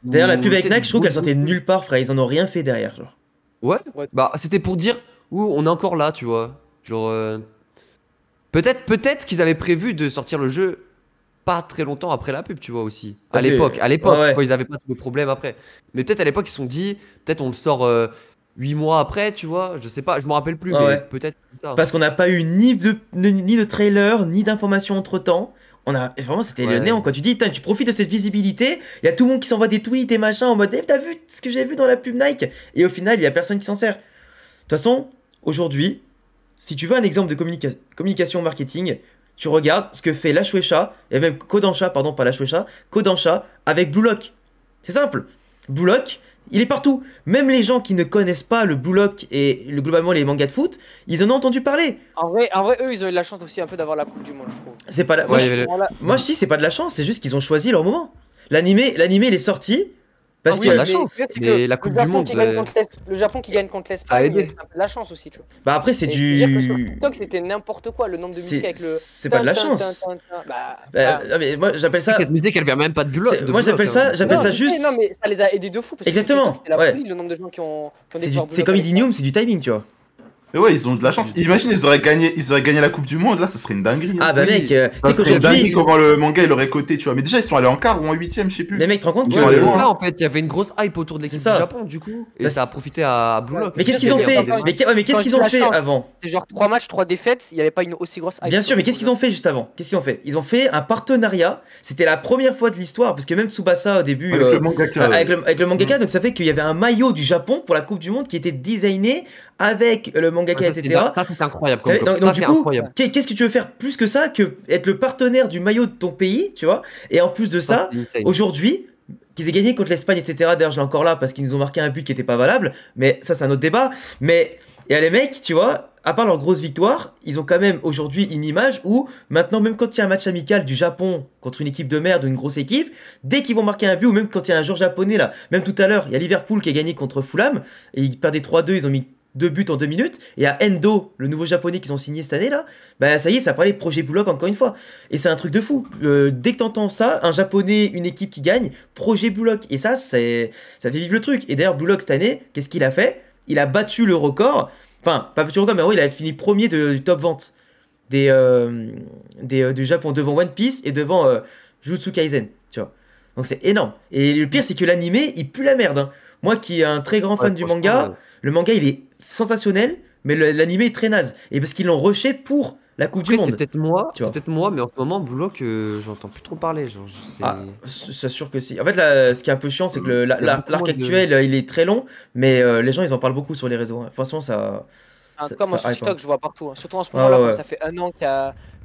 D'ailleurs, la Ou, pub avec tu sais, Nike, je trouve des qu'elle sortait grosses nulle part, frère. Ils en ont rien fait derrière, genre. Ouais, Ouais. bah c'était pour dire où on est encore là, tu vois. Genre peut-être qu'ils avaient prévu de sortir le jeu pas très longtemps après la pub, tu vois aussi. Parce que- À l'époque, ouais, ouais. quand ils avaient pas tous les problèmes après. Mais peut-être à l'époque ils se sont dit, peut-être on le sort 8 mois après, tu vois. Je sais pas, je me rappelle plus, Ouais, mais ouais. peut-être ça. Parce qu'on n'a pas eu ni de trailer, ni d'informations entre temps. Vraiment, c'était le Ouais. néant, quoi. Tu dis, tu profites de cette visibilité. Il y a tout le monde qui s'envoie des tweets et machin en mode, eh, t'as vu ce que j'ai vu dans la pub Nike? Et au final, il y a personne qui s'en sert. De toute façon, aujourd'hui, si tu veux un exemple de communication marketing, tu regardes ce que fait la Shueisha, et même Kodansha, pardon, pas la Shueisha, Kodansha avec Blue Lock. C'est simple. Blue Lock, il est partout. Même les gens qui ne connaissent pas le Blue Lock et globalement les mangas de foot, ils en ont entendu parler. En vrai, eux, ils ont eu la chance aussi un peu d'avoir la Coupe du Monde, je trouve. C'est pas la... Ouais, moi, il y je... avait le- Voilà. moi, je dis c'est pas de la chance, c'est juste qu'ils ont choisi leur moment. L'animé il est sorti parce Ah que oui, de la mais chance. le fait, c'est Mais que la Coupe le du Japon Monde, qui gagne contre le Japon qui gagne contre a l'Espagne, aidé. c'est un peu de la chance aussi, tu vois. bah après c'est Et je veux dire que sur du TikTok, c'était n'importe quoi, le nombre de musiques avec le. c'est pas de la tin, tin, chance. tin, tin, tin. Bah, Non, mais moi j'appelle ça Cette musique, elle vient même pas de bloc. moi j'appelle ça non, je sais, juste Non, mais ça les a aidés de fou. Parce que sur Exactement, TikTok, c'était la ouais. folie, le nombre de gens qui ont c'est découvert Blue c'est Lock comme avec ça. Idinium, c'est du timing, tu vois. Mais ouais ils ont de la chance. Imagine ils auraient gagné la Coupe du Monde là ça serait une dinguerie. Ah bah Oui. mec, tu Ça sais serait une dinguerie qu'aujourd'hui comment le manga il aurait coté tu vois. Mais déjà ils sont allés en quart ou en huitième je sais plus. les mecs te rends compte qu'ils Ouais, sont mais allés c'est loin. ça en fait, il y avait une grosse hype autour de l'équipe du C'est ça. Japon du coup, et Parce- ça a profité à Blue Lock. Mais qu'est-ce Ça, qu'ils ont c'est fait bien. mais qu'est-ce Quand qu'ils je ont dis la fait chance, avant? C'est genre 3 matchs, 3 défaites, il n'y avait pas une aussi grosse hype. Bien sûr, mais qu'est-ce qu'ils ont fait juste avant? Qu'est-ce qu'ils ont fait? Ils ont fait un partenariat. C'était la première fois de l'histoire, parce que même Tsubasa au début, Avec le mangaka. avec le mangaka, donc ça fait qu'il y avait un maillot du Japon pour la Coupe du Monde qui était designé avec le mangaka, Ça, etc. c'est incroyable. Comme Donc, ça, du c'est coup, incroyable. qu'est-ce que tu veux faire plus que ça que être le partenaire du maillot de ton pays, tu vois? Et en plus de ça, c'est insane. aujourd'hui, qu'ils aient gagné contre l'Espagne, etc. D'ailleurs, je l'ai encore là parce qu'ils nous ont marqué un but qui était pas valable, mais ça, c'est un autre débat. Mais, et les mecs, tu vois, à part leur grosse victoire, ils ont quand même aujourd'hui une image où maintenant, même quand il y a un match amical du Japon contre une équipe de merde ou une grosse équipe, dès qu'ils vont marquer un but, ou même quand il y a un joueur japonais là, même tout à l'heure, il y a Liverpool qui a gagné contre Fulham et ils perdaient 3-2, ils ont mis 2 buts en 2 minutes. Et à Endo, le nouveau japonais qu'ils ont signé cette année là, bah ça y est, ça parlait de projet Blue Lock encore une fois. Et c'est un truc de fou. Dès que t'entends ça, un japonais, une équipe qui gagne, projet Blue Lock. Et ça fait vivre le truc. Et d'ailleurs, Blue Lock cette année, qu'est-ce qu'il a fait? Il a battu le record. Enfin, pas battu le record, mais en gros, il a fini premier du top vente du Japon devant One Piece et devant Jujutsu Kaisen, tu vois. Donc c'est énorme. Et le pire, c'est que l'animé, il pue la merde. Hein. Moi qui est un très grand fan du manga, le manga, il est sensationnel, mais l'animé est très naze. Et parce qu'ils l'ont rushé pour la Coupe du Monde. C'est peut-être moi, mais en ce moment, Blue Lock, j'entends plus trop parler. Genre, c'est sûr que si. En fait, là, ce qui est un peu chiant, c'est que l'arc actuel, il est très long, mais les gens, ils en parlent beaucoup sur les réseaux. Hein. Franchement, ça... Comme sur TikTok, je vois partout. Hein. Surtout en ce moment-là, comme ça fait un an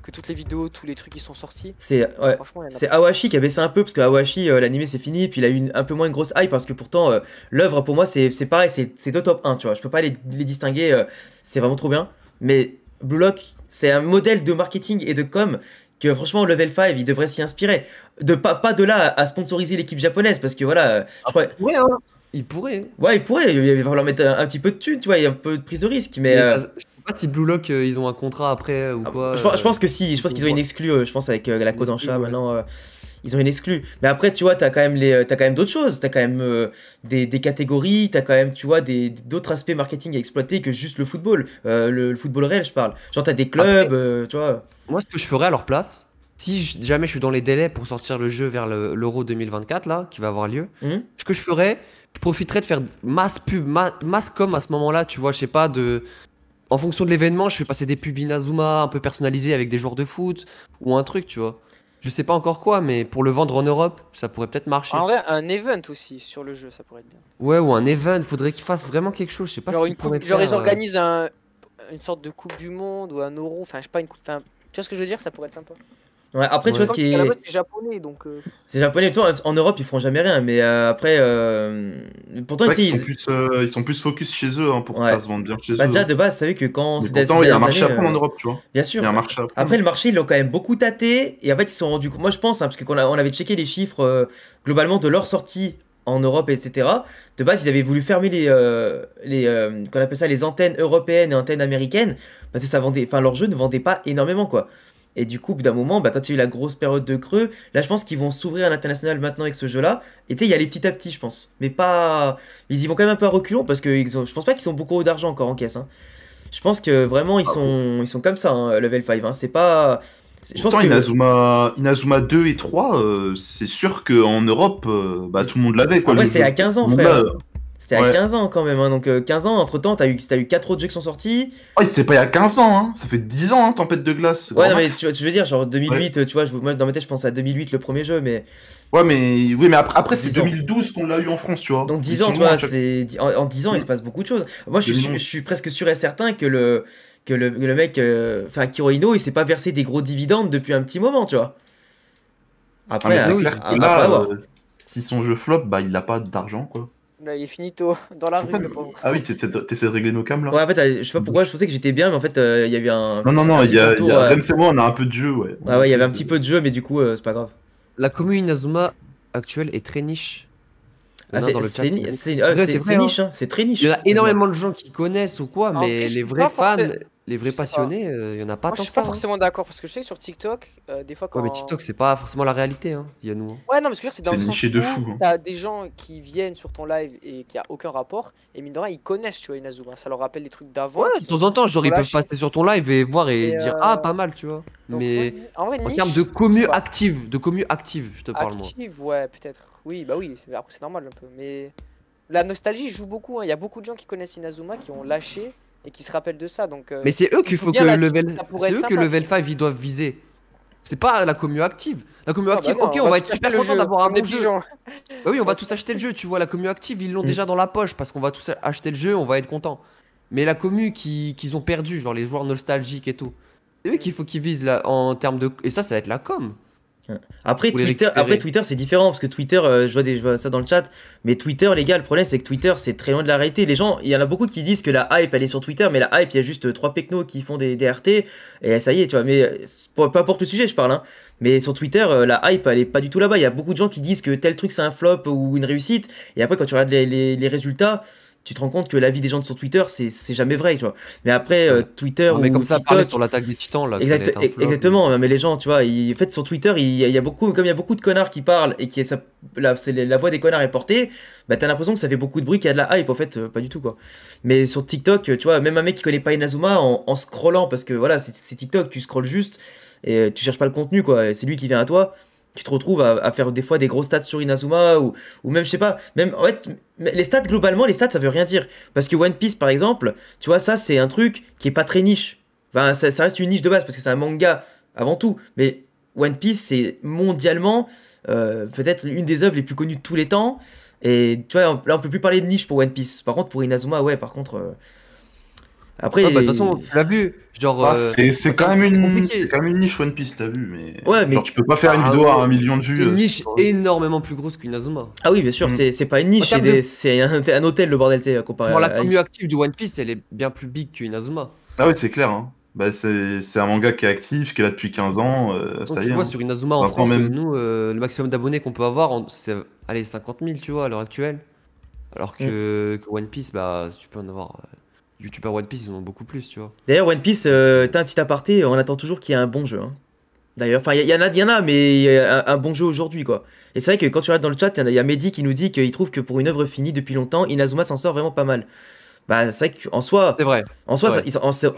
que toutes les vidéos, tous les trucs, ils sont sortis. C'est Awashi qui a baissé un peu, parce que Awashi, l'animé, c'est fini, puis il a eu un peu moins une grosse hype, parce que pourtant, l'œuvre, pour moi, c'est pareil, c'est deux top 1, tu vois. Je peux pas les distinguer, c'est vraiment trop bien. Mais Blue Lock, c'est un modèle de marketing et de com que franchement Level 5 il devrait s'y inspirer. Pas de là à sponsoriser l'équipe japonaise parce que voilà, je crois... Ouais, hein. Il pourrait. Ouais, il pourrait, il va falloir mettre un petit peu de thunes, tu vois, il y a un peu de prise de risque. Mais je sais pas si Blue Lock ils ont un contrat après ou quoi. Je pense que si, je pense qu'ils ont une exclue, je pense avec la Kodansha maintenant. Ils ont une exclue. Mais après, tu vois, t'as quand même d'autres choses. T'as quand même des catégories, t'as quand même, tu vois, d'autres aspects marketing à exploiter que juste le football. Le football réel, je parle. Genre, t'as des clubs, après, tu vois. Moi, ce que je ferais à leur place, si jamais je suis dans les délais pour sortir le jeu vers l'Euro 2024, là, qui va avoir lieu, ce que je ferais, je profiterais de faire masse pub, masse com à ce moment-là, tu vois, je sais pas, en fonction de l'événement, je fais passer des pubs Inazuma un peu personnalisées avec des joueurs de foot ou un truc, tu vois. Je sais pas encore quoi, mais pour le vendre en Europe, ça pourrait peut-être marcher. En vrai, un event aussi sur le jeu, ça pourrait être bien. Ouais, ou un event, faudrait qu'ils fassent vraiment quelque chose. Je sais pas genre ce qu'ils pourraient genre faire. ils organisent une sorte de coupe du monde ou un euro, enfin je sais pas, une coupe. Tu vois ce que je veux dire, ça pourrait être sympa. Ouais, après, tu vois ce qui est. À la base, c'est japonais donc. C'est japonais, tu vois, en Europe ils feront jamais rien, mais après. Pourtant, ils sont plus focus chez eux hein, pour que ça se vende bien chez eux. Déjà, de base, ça veut que quand c'est pourtant, il y a un marché à prendre en Europe, tu vois. Bien sûr. Il y a un marché à prendre. Après, le marché, ils l'ont quand même beaucoup tâté, et en fait, ils se sont rendus. Moi, je pense, hein, parce qu'on avait checké les chiffres globalement de leur sortie en Europe, etc. De base, ils avaient voulu fermer qu'on appelle ça, les antennes européennes et antennes américaines, parce que ça vendait. Enfin, leur jeu ne vendait pas énormément, quoi. Et du coup, au bout d'un moment, quand il y a eu la grosse période de creux, là je pense qu'ils vont s'ouvrir à l'international maintenant avec ce jeu-là. Et tu sais, il y a les petit à petit, je pense. Mais pas. Ils y vont quand même un peu à reculons parce que je pense pas qu'ils ont beaucoup d'argent encore en caisse. Hein. Je pense que vraiment, ils sont comme ça, hein, level 5. Hein. C'est pas. Je pense que Inazuma 2 et 3, c'est sûr qu'en Europe, tout le monde l'avait. Ouais, c'était à 15 ans, frère. C'était à 15 ans quand même, hein. Donc 15 ans, entre temps, t'as eu 4 autres jeux qui sont sortis. Oh, c'est pas il y a 15 ans, hein. Ça fait 10 ans, hein, Tempête de glace. Ouais, non, mais tu veux dire, genre 2008, tu vois, moi dans ma tête, je pense à 2008, le premier jeu, mais. Ouais, mais après c'est 2012 qu'on l'a eu en France, tu vois. Donc 10 ans, tu vois, en 10 ans, il se passe beaucoup de choses. Moi, je suis presque sûr et certain que le mec, enfin, Kirohino, il s'est pas versé des gros dividendes depuis un petit moment, tu vois. Après, c'est clair que là, si son jeu flop, il a pas d'argent, quoi. Là, il est finito dans la rue, le pauvre. Ah oui, t'essaies de régler nos cams là. Ouais, en fait, je sais pas pourquoi, je pensais que j'étais bien, mais en fait, il y avait un. Non, il y a Rems et moi, on a un peu de jeu, ouais. Ouais, il y avait un petit peu de jeu, mais du coup, c'est pas grave. La commune Inazuma actuelle est très niche. C'est niche, hein, c'est très niche. Il y a énormément de gens qui connaissent ou quoi, mais les vrais fans, les vrais passionnés, il y en a pas tant que ça. Je suis pas forcément d'accord parce que je sais que sur TikTok, des fois quand. Ouais, mais TikTok, c'est pas forcément la réalité, hein. Il y a nous. Ouais, non, parce que c'est dans le sens niché de fou. T'as des gens qui viennent sur ton live et qui a aucun rapport, et mine de rien, ils connaissent, tu vois, Inazuma. Ça leur rappelle des trucs d'avant. Ouais, de temps en temps, genre, ils peuvent passer sur ton live et voir et dire ah, pas mal, tu vois. Mais en termes de commu active, je te parle moi. Active, ouais, peut-être. Oui, bah oui, après c'est normal un peu. Mais la nostalgie joue beaucoup, hein. Il y a beaucoup de gens qui connaissent Inazuma qui ont lâché et qui se rappellent de ça. Donc, mais c'est eux qu'il faut que level 5 ils doivent viser. C'est pas la commu active. La commu active, ok, on va être super content d'avoir un bon jeu. Bah oui, on va tous acheter le jeu, tu vois. La commu active, ils l'ont déjà dans la poche parce qu'on va tous acheter le jeu, on va être content. Mais la commu qu'ils ont perdu, genre les joueurs nostalgiques et tout, c'est eux qu'il faut qu'ils visent là en termes de. Et ça va être la com. Après Twitter c'est différent parce que Twitter je vois ça dans le chat, mais Twitter les gars, le problème c'est que Twitter c'est très loin de la réalité. Les gens, il y en a beaucoup qui disent que la hype elle est sur Twitter, mais la hype il y a juste 3 pecnos qui font des RT et ça y est, tu vois. Mais peu importe le sujet, je parle, hein. Mais sur Twitter la hype elle est pas du tout là-bas. Il y a beaucoup de gens qui disent que tel truc c'est un flop ou une réussite, et après quand tu regardes les résultats, tu te rends compte que la vie des gens sur Twitter, c'est jamais vrai, tu vois. Mais après, Twitter Non, mais ou comme ça, parler TikTok. sur l'attaque des Titans, là, que ça allait être un flop. Exactement, mais les gens, tu vois, en fait, sur Twitter, il y a beaucoup, comme il y a beaucoup de connards qui parlent et qui la voix des connards est portée, bah t'as l'impression que ça fait beaucoup de bruit, qu'il y a de la hype, en fait, pas du tout, quoi. Mais sur TikTok, tu vois, même un mec qui connaît pas Inazuma, en scrollant, parce que voilà, c'est TikTok, tu scrolles juste et tu cherches pas le contenu, quoi, et c'est lui qui vient à toi. Tu te retrouves à faire des fois des gros stats sur Inazuma ou même je sais pas, même en fait les stats globalement les stats ça veut rien dire parce que One Piece par exemple, tu vois ça c'est un truc qui est pas très niche. Enfin ça reste une niche de base parce que c'est un manga avant tout, mais One Piece c'est mondialement peut-être une des œuvres les plus connues de tous les temps et tu vois là on peut plus parler de niche pour One Piece. Par contre pour Inazuma ouais par contre après Ah, bah, de toute façon, tu l'as vu. Genre, C'est quand même compliqué. une niche One Piece, t'as vu, mais. Ouais, mais Genre, tu peux pas faire une Ah, vidéo à ouais. 1 million de vues. c'est une niche énormément plus grosse qu'Inazuma. ah oui bien sûr Mm. c'est pas une niche En termes de- c'est un hôtel le bordel c'est comparé Genre, la à commu active de One Piece, elle est bien plus big qu'Inazuma. Ah oui, c'est clair, hein. Bah, c'est un manga qui est actif, qui est là depuis 15 ans, De toute façon, ça y tu est. vois, Hein. sur Inazuma en Enfin, France, même. nous, le maximum d'abonnés qu'on peut avoir, c'est allez, 50 000, tu vois, à l'heure actuelle. Alors que One Piece, bah, tu peux en avoir. YouTubers One Piece, ils en ont beaucoup plus, tu vois. D'ailleurs, One Piece, t'as un petit aparté, on attend toujours qu'il y ait un bon jeu. Hein. D'ailleurs, enfin, il y en a, mais il y a un bon jeu aujourd'hui, quoi. Et c'est vrai que quand tu regardes dans le chat, il y a Mehdi qui nous dit qu'il trouve que pour une œuvre finie depuis longtemps, Inazuma s'en sort vraiment pas mal. Bah, c'est vrai qu'en soi, C'est vrai. en soi, Ouais.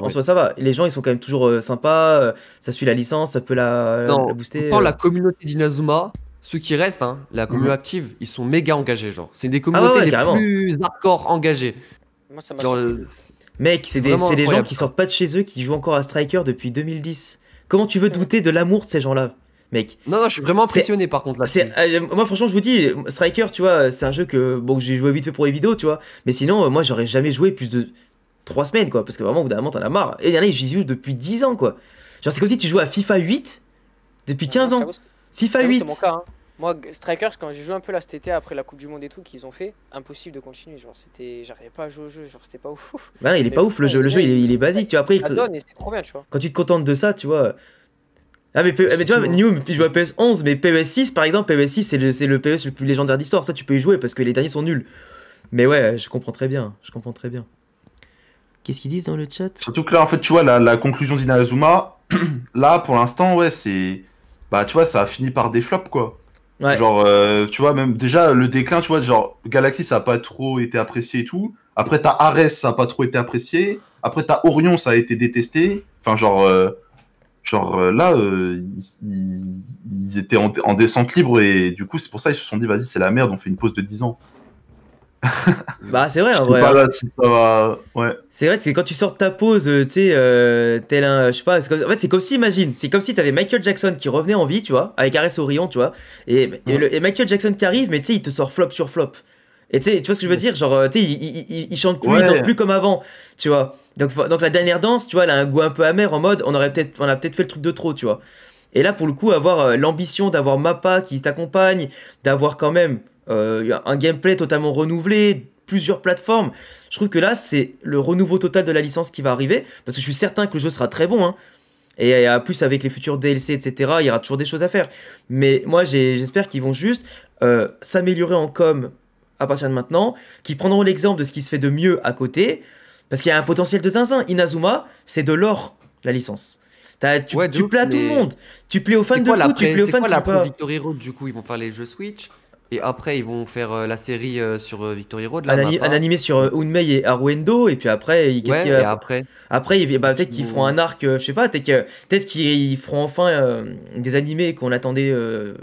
en soi, ça va. Les gens, ils sont quand même toujours sympas, ça suit la licence, ça peut la Non, booster. pourtant, la communauté d'Inazuma, ceux qui restent, hein, la communauté active, ils sont méga engagés, genre. C'est des communautés ouais, les carrément. plus hardcore engagées. Moi, ça m'a Genre, surpris. Mec, c'est des Vraiment gens incroyable, qui ça. sortent pas de chez eux, qui jouent encore à Striker depuis 2010. Comment tu veux douter de l'amour de ces gens-là, mec? non, je suis vraiment C'est- impressionné par contre là-dessus. Moi franchement je vous dis Striker tu vois c'est un jeu que bon j'ai joué vite fait pour les vidéos tu vois mais sinon moi j'aurais jamais joué plus de 3 semaines quoi parce que vraiment au bout d'un moment t'en as marre et dernier j'y joue depuis 10 ans quoi genre c'est comme si tu jouais à FIFA 8 depuis 15 ans J'avoue, FIFA j'avoue, 8 c'est mon cas. Hein. Moi, Strikers, quand j'ai joué un peu là cet été après la Coupe du Monde et tout qu'ils ont fait, impossible de continuer. Genre, j'arrivais pas à jouer au jeu, genre, c'était pas ouf. bah non, il est Mais pas ouf le jeu il est basique tu vois après ça donne et c'est trop bien, tu vois. quand tu te contentes de ça tu vois ah mais tu vois New il joue à PS11 mais PES6 par exemple PES6 c'est le PES le plus légendaire d'histoire ça tu peux y jouer parce que les derniers sont nuls mais ouais je comprends très bien qu'est-ce qu'ils disent dans le chat. Surtout que là, en fait, tu vois, la conclusion d'Inazuma, là, pour l'instant, ouais, c'est. Bah, tu vois, ça a fini par des flops, quoi. Ouais. Genre, tu vois, même déjà, le déclin, tu vois, genre, Galaxy, ça a pas trop été apprécié et tout. Après, t'as Ares, ça a pas trop été apprécié. Après, t'as Orion, ça a été détesté. Enfin, là, ils étaient en descente libre et du coup, c'est pour ça qu'ils se sont dit, vas-y, c'est la merde, on fait une pause de 10 ans. Bah c'est vrai Je en sais vrai pas hein. là si ça va. Ouais. C'est vrai que c'est quand tu sors de ta pause, tu sais, tel un, je sais pas, en fait c'est comme si, imagine, c'est comme si t'avais Michael Jackson qui revenait en vie, tu vois, avec Ares Orion, tu vois, et Michael Jackson qui arrive, mais tu sais, il te sort flop sur flop. Et tu sais, tu vois ce que je veux dire, genre, tu sais, il chante plus, il Ouais. danse plus comme avant, tu vois. Donc la dernière danse, tu vois, elle a un goût un peu amer en mode, on a peut-être fait le truc de trop, tu vois. Et là, pour le coup, avoir l'ambition d'avoir Mappa qui t'accompagne, d'avoir quand même un gameplay totalement renouvelé, plusieurs plateformes, je trouve que là, c'est le renouveau total de la licence qui va arriver, parce que je suis certain que le jeu sera très bon, hein. Et plus avec les futurs DLC, etc., il y aura toujours des choses à faire. Mais moi, j'espère qu'ils vont juste s'améliorer en com à partir de maintenant, qu'ils prendront l'exemple de ce qui se fait de mieux à côté, parce qu'il y a un potentiel de zinzin. Inazuma, c'est de l'or, la licence. Ouais, de Tu ouf, plais à tout le mais monde. Tu plais aux fans C'est de quoi foot, tu plais aux c'est fans quoi qui l'après pas. Victory Road du coup? Ils vont faire les jeux Switch et après ils vont faire la série sur Victory Road là, Un Mappa. animé sur Unmei et Haruendo, et puis après, qu'est-ce Ouais, qu'il et va. après. Après, peut-être qu'ils feront un arc, je sais pas, peut-être qu'ils feront enfin des animés qu'on attendait Alors,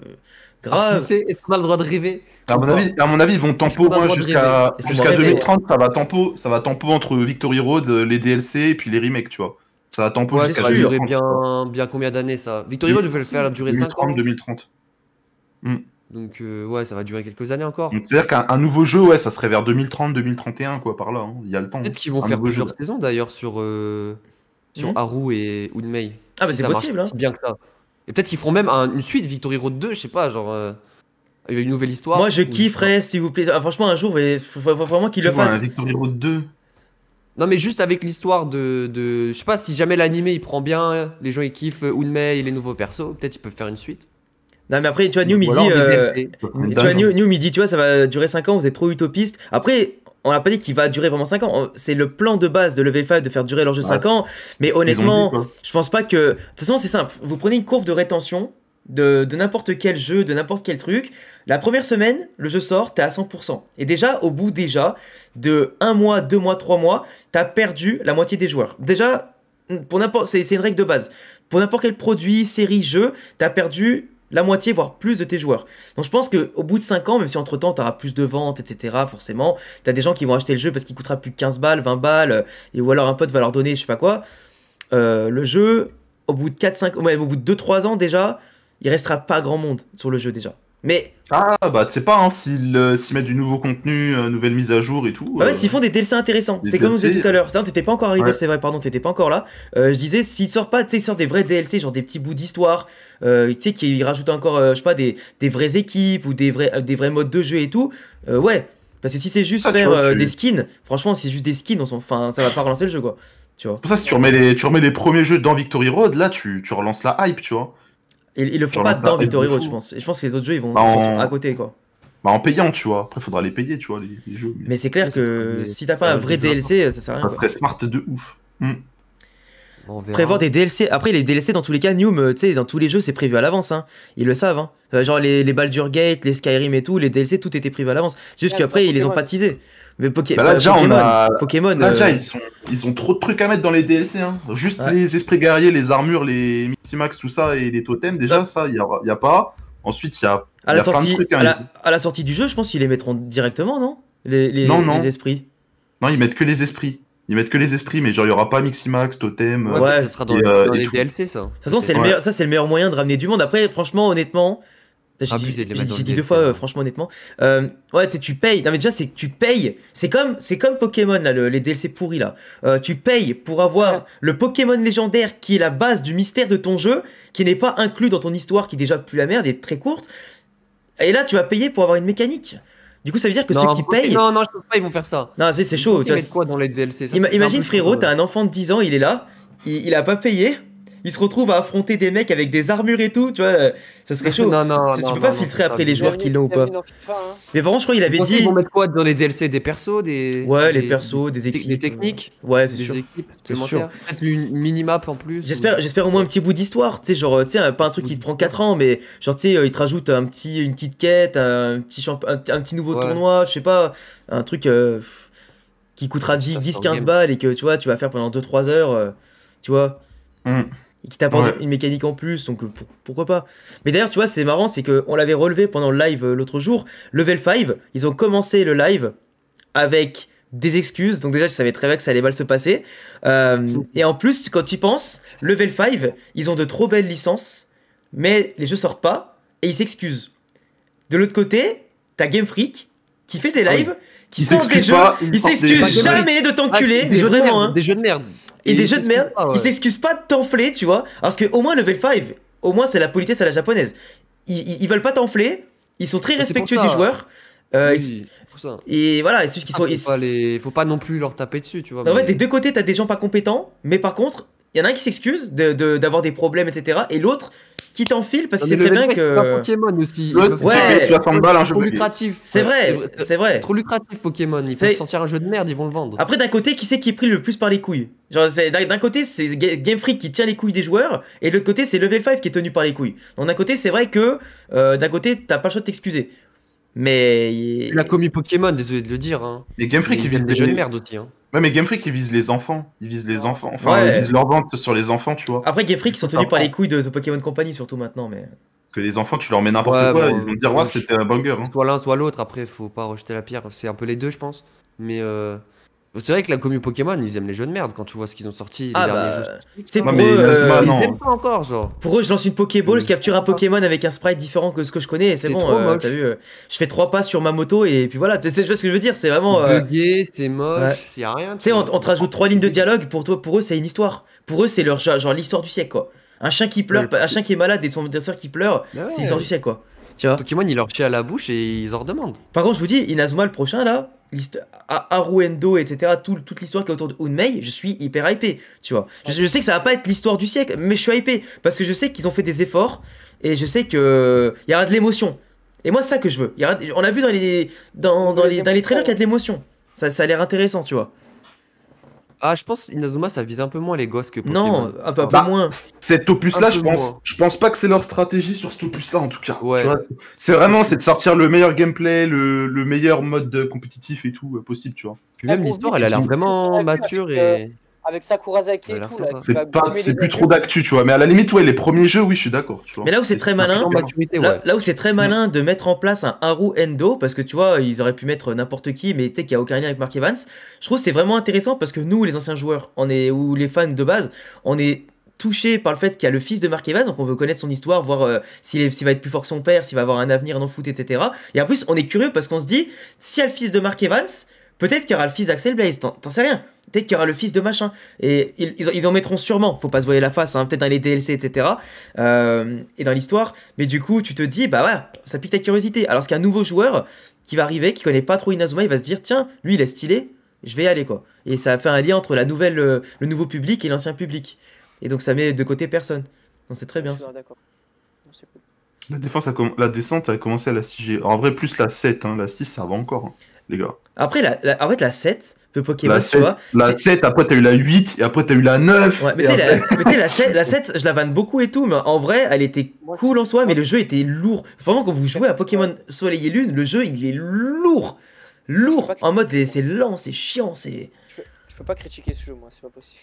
qui grave. sait, est-ce qu'on a le droit de rêver? À mon avis, ils vont Est-ce tempo qu'on a le au moins droit de jusqu'à rêver jusqu'à Laissez-moi 2030, ça va tempo entre Victory Road, les DLC et puis les remakes, tu vois. Ça va tempo Ouais, c'est ça jusqu'à va sûr. durer 2030. tu vois. bien combien d'années ça? Victory Road, ils veulent le faire durer 5 ans. 2030. Donc ouais, ça va durer quelques années encore. Donc c'est-à-dire qu'un nouveau jeu, ouais, ça serait vers 2030-2031, quoi, par là. Hein. Il y a le temps. Peut-être qu'ils vont Un faire nouveau jeu. plusieurs saisons d'ailleurs sur Mhm. Haru et Unmei. Ah, bah, Si c'est ça marche possible, hein. si bien que ça. Et peut-être qu'ils feront même une suite Victory Road 2, je sais pas, genre une nouvelle histoire. Moi, je ou kifferais, s'il vous plaît. Ah, franchement, un jour, il faut vraiment qu'ils Tu le vois, un fassent. Victory Road 2. Non mais juste avec l'histoire je sais pas si jamais l'animé il prend bien, les gens ils kiffent Unmei et les nouveaux persos, peut-être ils peuvent faire une suite. Non, mais après, tu vois, New Ou Midi. alors des DLC. Tu vois, New Midi, tu vois, ça va durer 5 ans, vous êtes trop utopiste. Après, on n'a pas dit qu'il va durer vraiment 5 ans. C'est le plan de base de Level 5 de faire durer leur jeu 5 ans. Mais honnêtement, Ils ont dit, quoi. je pense pas que. De toute façon, c'est simple. Vous prenez une courbe de rétention de n'importe quel jeu, de n'importe quel truc. La première semaine, le jeu sort, t'es à 100%. Et déjà, au bout de 1 mois, 2 mois, 3 mois, t'as perdu la moitié des joueurs. Déjà, c'est une règle de base. Pour n'importe quel produit, série, jeu, t'as perdu la moitié, voire plus de tes joueurs. Donc je pense qu'au bout de 5 ans, même si entre temps t'auras plus de ventes, etc., forcément, t'as des gens qui vont acheter le jeu parce qu'il coûtera plus de 15 balles, 20 balles, et ou alors un pote va leur donner je sais pas quoi. Le jeu, au bout de 4-5, ouais, au bout de 2-3 ans déjà, il restera pas grand monde sur le jeu déjà. Mais Ah, bah, tu sais pas, hein, s'ils mettent du nouveau contenu, nouvelle mise à jour et tout. bah ouais, s'ils font des DLC intéressants, des c'est comme vous DLC, disais tout à l'heure. Ça, t'étais pas encore arrivé, ouais. c'est vrai, pardon, t'étais pas encore là. Je disais, s'ils sortent pas, tu sais, ils sortent des vrais DLC, genre des petits bouts d'histoire, tu sais, qui rajoutent encore, je sais pas, des vraies équipes ou des vrais modes de jeu et tout, ouais. Parce que si c'est juste Ça, tu faire vois, des skins, franchement, si c'est juste des skins, enfin, ça va pas relancer le jeu, quoi. Tu vois. Pour ça, si tu remets les premiers jeux dans Victory Road, là, tu relances la hype, tu vois. Et ils le font Genre pas la dans hype Victory de Road, fou. je pense. Et je pense que les autres jeux, ils vont Bah, sortir en- à côté, quoi. Bah, en payant, tu vois. Après, faudra les payer, tu vois, les jeux. Mais c'est clair Ouais, c'est comme que les- si t'as pas un vrai développeurs. DLC, ça sert à rien, Ça quoi. serait smart de ouf. On verra. Prévoir des DLC. Après, les DLC, dans tous les cas, Noom, tu sais, dans tous les jeux, c'est prévu à l'avance. Hein. Ils le savent. Hein. Genre les Baldur's Gate, les Skyrim et tout, les DLC, tout était prévu à l'avance. C'est juste Ouais, qu'après, dans ils les ont Pokémon. pas teasés. Mais Bah là, déjà, Pokémon. Là, déjà, ils ont trop de trucs à mettre dans les DLC. Hein. Juste Ouais. les esprits guerriers, les armures, les Miximax, tout ça, et les totems, déjà, Ouais. ça, il y a pas. Ensuite, il y a, à il y la a plein de sortie, trucs. Hein. à la sortie du jeu, je pense qu'ils les mettront directement, non Non, non. les esprits. Non, ils mettent que les esprits. Ils mettent que les esprits, mais genre, il y aura pas Miximax, totem. Ouais, Ouais. peut-être ça sera dans, Et, dans et les tout. DLC, ça. De toute façon, c'est le Ouais. meilleur, ça, c'est le meilleur moyen de ramener du monde. Après, franchement, honnêtement. Abusé de les mettre dans J'ai le dit 2 DLC, fois, ouais. franchement, honnêtement. Ouais, tu sais, tu payes. Non, mais déjà, c'est que tu payes. C'est comme Pokémon, là, les DLC pourris, là. Tu payes pour avoir le Pokémon légendaire qui est la base du mystère de ton jeu, qui n'est pas inclus dans ton histoire, qui est déjà plus la merde et très courte. Et là, tu vas payer pour avoir une mécanique. Du coup, ça veut dire que Non, ceux qui payent. Non, je pense pas, ils vont faire ça. Non, c'est chaud. Ils Tu vois, mettent quoi dans les DLC? Ça, c'est un imagine, peu frérot, trop, t'as un enfant de 10 ans, il est là, il a pas payé. Il se retrouve à affronter des mecs avec des armures et tout, tu vois, ça serait chaud. Non, non, Tu non, peux pas non, filtrer non, après les ça, joueurs qui l'ont ou pas. Bienvenue dans FIFA, hein. Mais par contre, je crois qu'il avait Vous pensez dit. qu'ils vont mettre quoi dans les DLC? Des persos, des... Ouais, les des- persos, des équipes. Des techniques? Ouais, c'est Des sûr. équipes C'est supplémentaires? Peut-être une mini-map en plus? J'espère au moins un petit bout d'histoire, tu sais, genre, tu sais, pas un truc qui te prend 4 ans, mais genre, tu sais, il te rajoute une petite quête, un petit nouveau Ouais. tournoi, je sais pas, un truc qui coûtera Ça, c'est un 10-15 game. balles et que, tu vois, tu vas faire pendant 2-3 heures, tu vois. Mm. Et qui t'apporte Ouais. une mécanique en plus, donc pourquoi pas. Mais d'ailleurs, tu vois, c'est marrant, c'est qu'on l'avait relevé pendant le live l'autre jour, Level 5, ils ont commencé le live avec des excuses, donc déjà, je savais très bien que ça allait mal se passer. Et en plus, quand tu y penses, Level 5, ils ont de trop belles licences, mais les jeux sortent pas, et ils s'excusent. De l'autre côté, t'as Game Freak, qui fait des Ah oui. lives, qui Ils sortent des s'excusent jeux, pas, ils sortent des- s'excusent Pas Game jamais de t'enculer, des jeux de vraiment, merde, hein. des jeux de merde. Et des jeux de s'excusent merde, pas, ouais. ils s'excusent pas de t'enfler, tu vois. Parce que au moins Level 5, au moins c'est la politesse à la japonaise. Ils veulent pas t'enfler, ils sont très C'est pour respectueux ça. du joueur. Oui, pour ça. Et voilà, c'est juste qu'ils sont. Faut pas non plus leur taper dessus, tu vois. En fait, mais- des deux côtés, t'as des gens pas compétents, mais par contre, il y en a un qui s'excuse d'avoir des problèmes, etc. Et l'autre qui t'enfile parce Non, qu'il mais sait très le bien mec, c'est pas que. Pokémon aussi. Ouais, Ils peuvent ouais. faire- tu payes 60 balles un C'est jeu trop bugué. lucratif. C'est vrai, c'est vrai. C'est trop lucratif Pokémon. Ils C'est- peuvent sortir un jeu de merde, ils vont le vendre. Après, d'un côté, qui c'est qui est pris le plus par les couilles? Genre, d'un côté, c'est Game Freak qui tient les couilles des joueurs, et de l'autre côté, c'est Level 5 qui est tenu par les couilles. Donc, d'un côté, c'est vrai que d'un côté, t'as pas le choix de t'excuser. Mais. La commu Pokémon, désolé de le dire. Hein. Mais Game Freak, Ils ils viennent visent des jeux de les... merde aussi. Hein. Ouais, mais Game Freak, ils visent les enfants. Ils visent les enfants. Enfin, Ouais. ils visent leur vente sur les enfants, tu vois. Après, Game Freak, ils sont tenus par les couilles de The Pokémon Company, surtout maintenant. Mais. Parce que les enfants, tu leur mets n'importe Ouais, quoi, bon, ils vont te dire, ouais, c'était un banger. Hein. Soit l'un, soit l'autre. Après, faut pas rejeter la pierre. C'est un peu les deux, je pense. Mais c'est vrai que la commu Pokémon, ils aiment les jeux de merde quand tu vois ce qu'ils ont sorti. Les Ah, derniers bah, jeux. tu sais, Ouais, pour mais eux, Inazuma, Ils non. aiment pas encore, genre. pour eux, je lance une Pokéball, je capture un Pokémon avec un sprite différent que ce que je connais, et c'est C'est bon, trop moche. t'as vu, je fais 3 pas sur ma moto, et puis voilà, tu vois ce que je veux dire, c'est vraiment. Bugué, c'est moche, ouais. c'est rien. Tu sais, on te rajoute 3 lignes de dialogue, pour eux, c'est une histoire. Pour eux, c'est leur genre l'histoire du siècle, quoi. Un chien qui pleure, Ouais. un chien qui est malade et son dresseur qui pleure, Bah ouais. c'est l'histoire du siècle, quoi. Tu vois. Pokémon, il leur chie à la bouche et ils en redemandent. Par contre, je vous dis, Inazuma le prochain là, Haruendo, etc., toute l'histoire qui est autour de Unmei, je suis hyper hypé, tu vois. Je sais que ça va pas être l'histoire du siècle, mais je suis hypé parce que je sais qu'ils ont fait des efforts et je sais que il y aura de l'émotion. Et moi, c'est ça que je veux. On a vu dans les trailers qu'il y a de l'émotion. Ça a l'air intéressant, tu vois. Ah, je pense Inazuma, ça vise un peu moins les gosses que Non, Pokémon. un peu Bah, moins. cet opus-là, Un je peu pense, moins. je pense pas que c'est leur stratégie sur cet opus-là, en tout cas. Ouais. Tu vois, c'est vraiment, c'est de sortir le meilleur gameplay, le meilleur mode compétitif et tout possible, tu vois. Puis même Ah, l'histoire, bon, elle a l'air oui, vraiment avec, mature euh, et. Avec Sakurasaki Ça a et l'air tout, sympa. là, qui va C'est pas, gommer c'est les plus adieux. trop d'actu, tu vois. Mais à la limite, ouais, les premiers jeux, oui, je suis d'accord, tu vois. Mais là où c'est très malin, En bien. maturité, Là, ouais. là où c'est très malin de mettre en place un Haru Endo, parce que tu vois, ils auraient pu mettre n'importe qui, mais tu sais qu'il n'y a aucun lien avec Mark Evans. Je trouve que c'est vraiment intéressant parce que nous, les anciens joueurs, ou les fans de base, on est touchés par le fait qu'il y a le fils de Mark Evans, donc on veut connaître son histoire, voir s'il va être plus fort que son père, s'il va avoir un avenir dans le foot, etc. Et en plus, on est curieux parce qu'on se dit, s'il y a le fils de Mark Evans, peut-être qu'il y aura le fils d'Axel Blaze, t'en sais rien. Peut-être qu'il y aura le fils de machin. Et ils en mettront sûrement. Faut pas se voiler la face, hein, peut-être dans les DLC, etc. Et dans l'histoire. Mais du coup, tu te dis, bah ouais, ça pique ta curiosité. Alors qu'il y a un nouveau joueur qui va arriver, qui connaît pas trop Inazuma, il va se dire, tiens, lui il est stylé, je vais y aller quoi. Et ça fait un lien entre le nouveau public et l'ancien public. Et donc ça met de côté personne. Donc c'est très bien. Je suis d'accord. Non, c'est cool. La descente a commencé à la 6G. En vrai, plus la 7, hein. La 6, ça va encore, hein, les gars. Après, en fait, la 7, le Pokémon, La tu 7, vois. la 7, après t'as eu la 8, et après t'as eu la 9. Ouais, mais et tu sais, après- mais tu sais, la 7, je la vanne beaucoup et tout, mais en vrai, elle était Moi, cool en soi, moi- mais le jeu était lourd. Vraiment, quand vous jouez à Pokémon Soleil et Lune, le jeu, il est lourd. Lourd. En mode, c'est lent, c'est chiant, c'est... Je peux pas critiquer ce jeu, moi, c'est pas possible.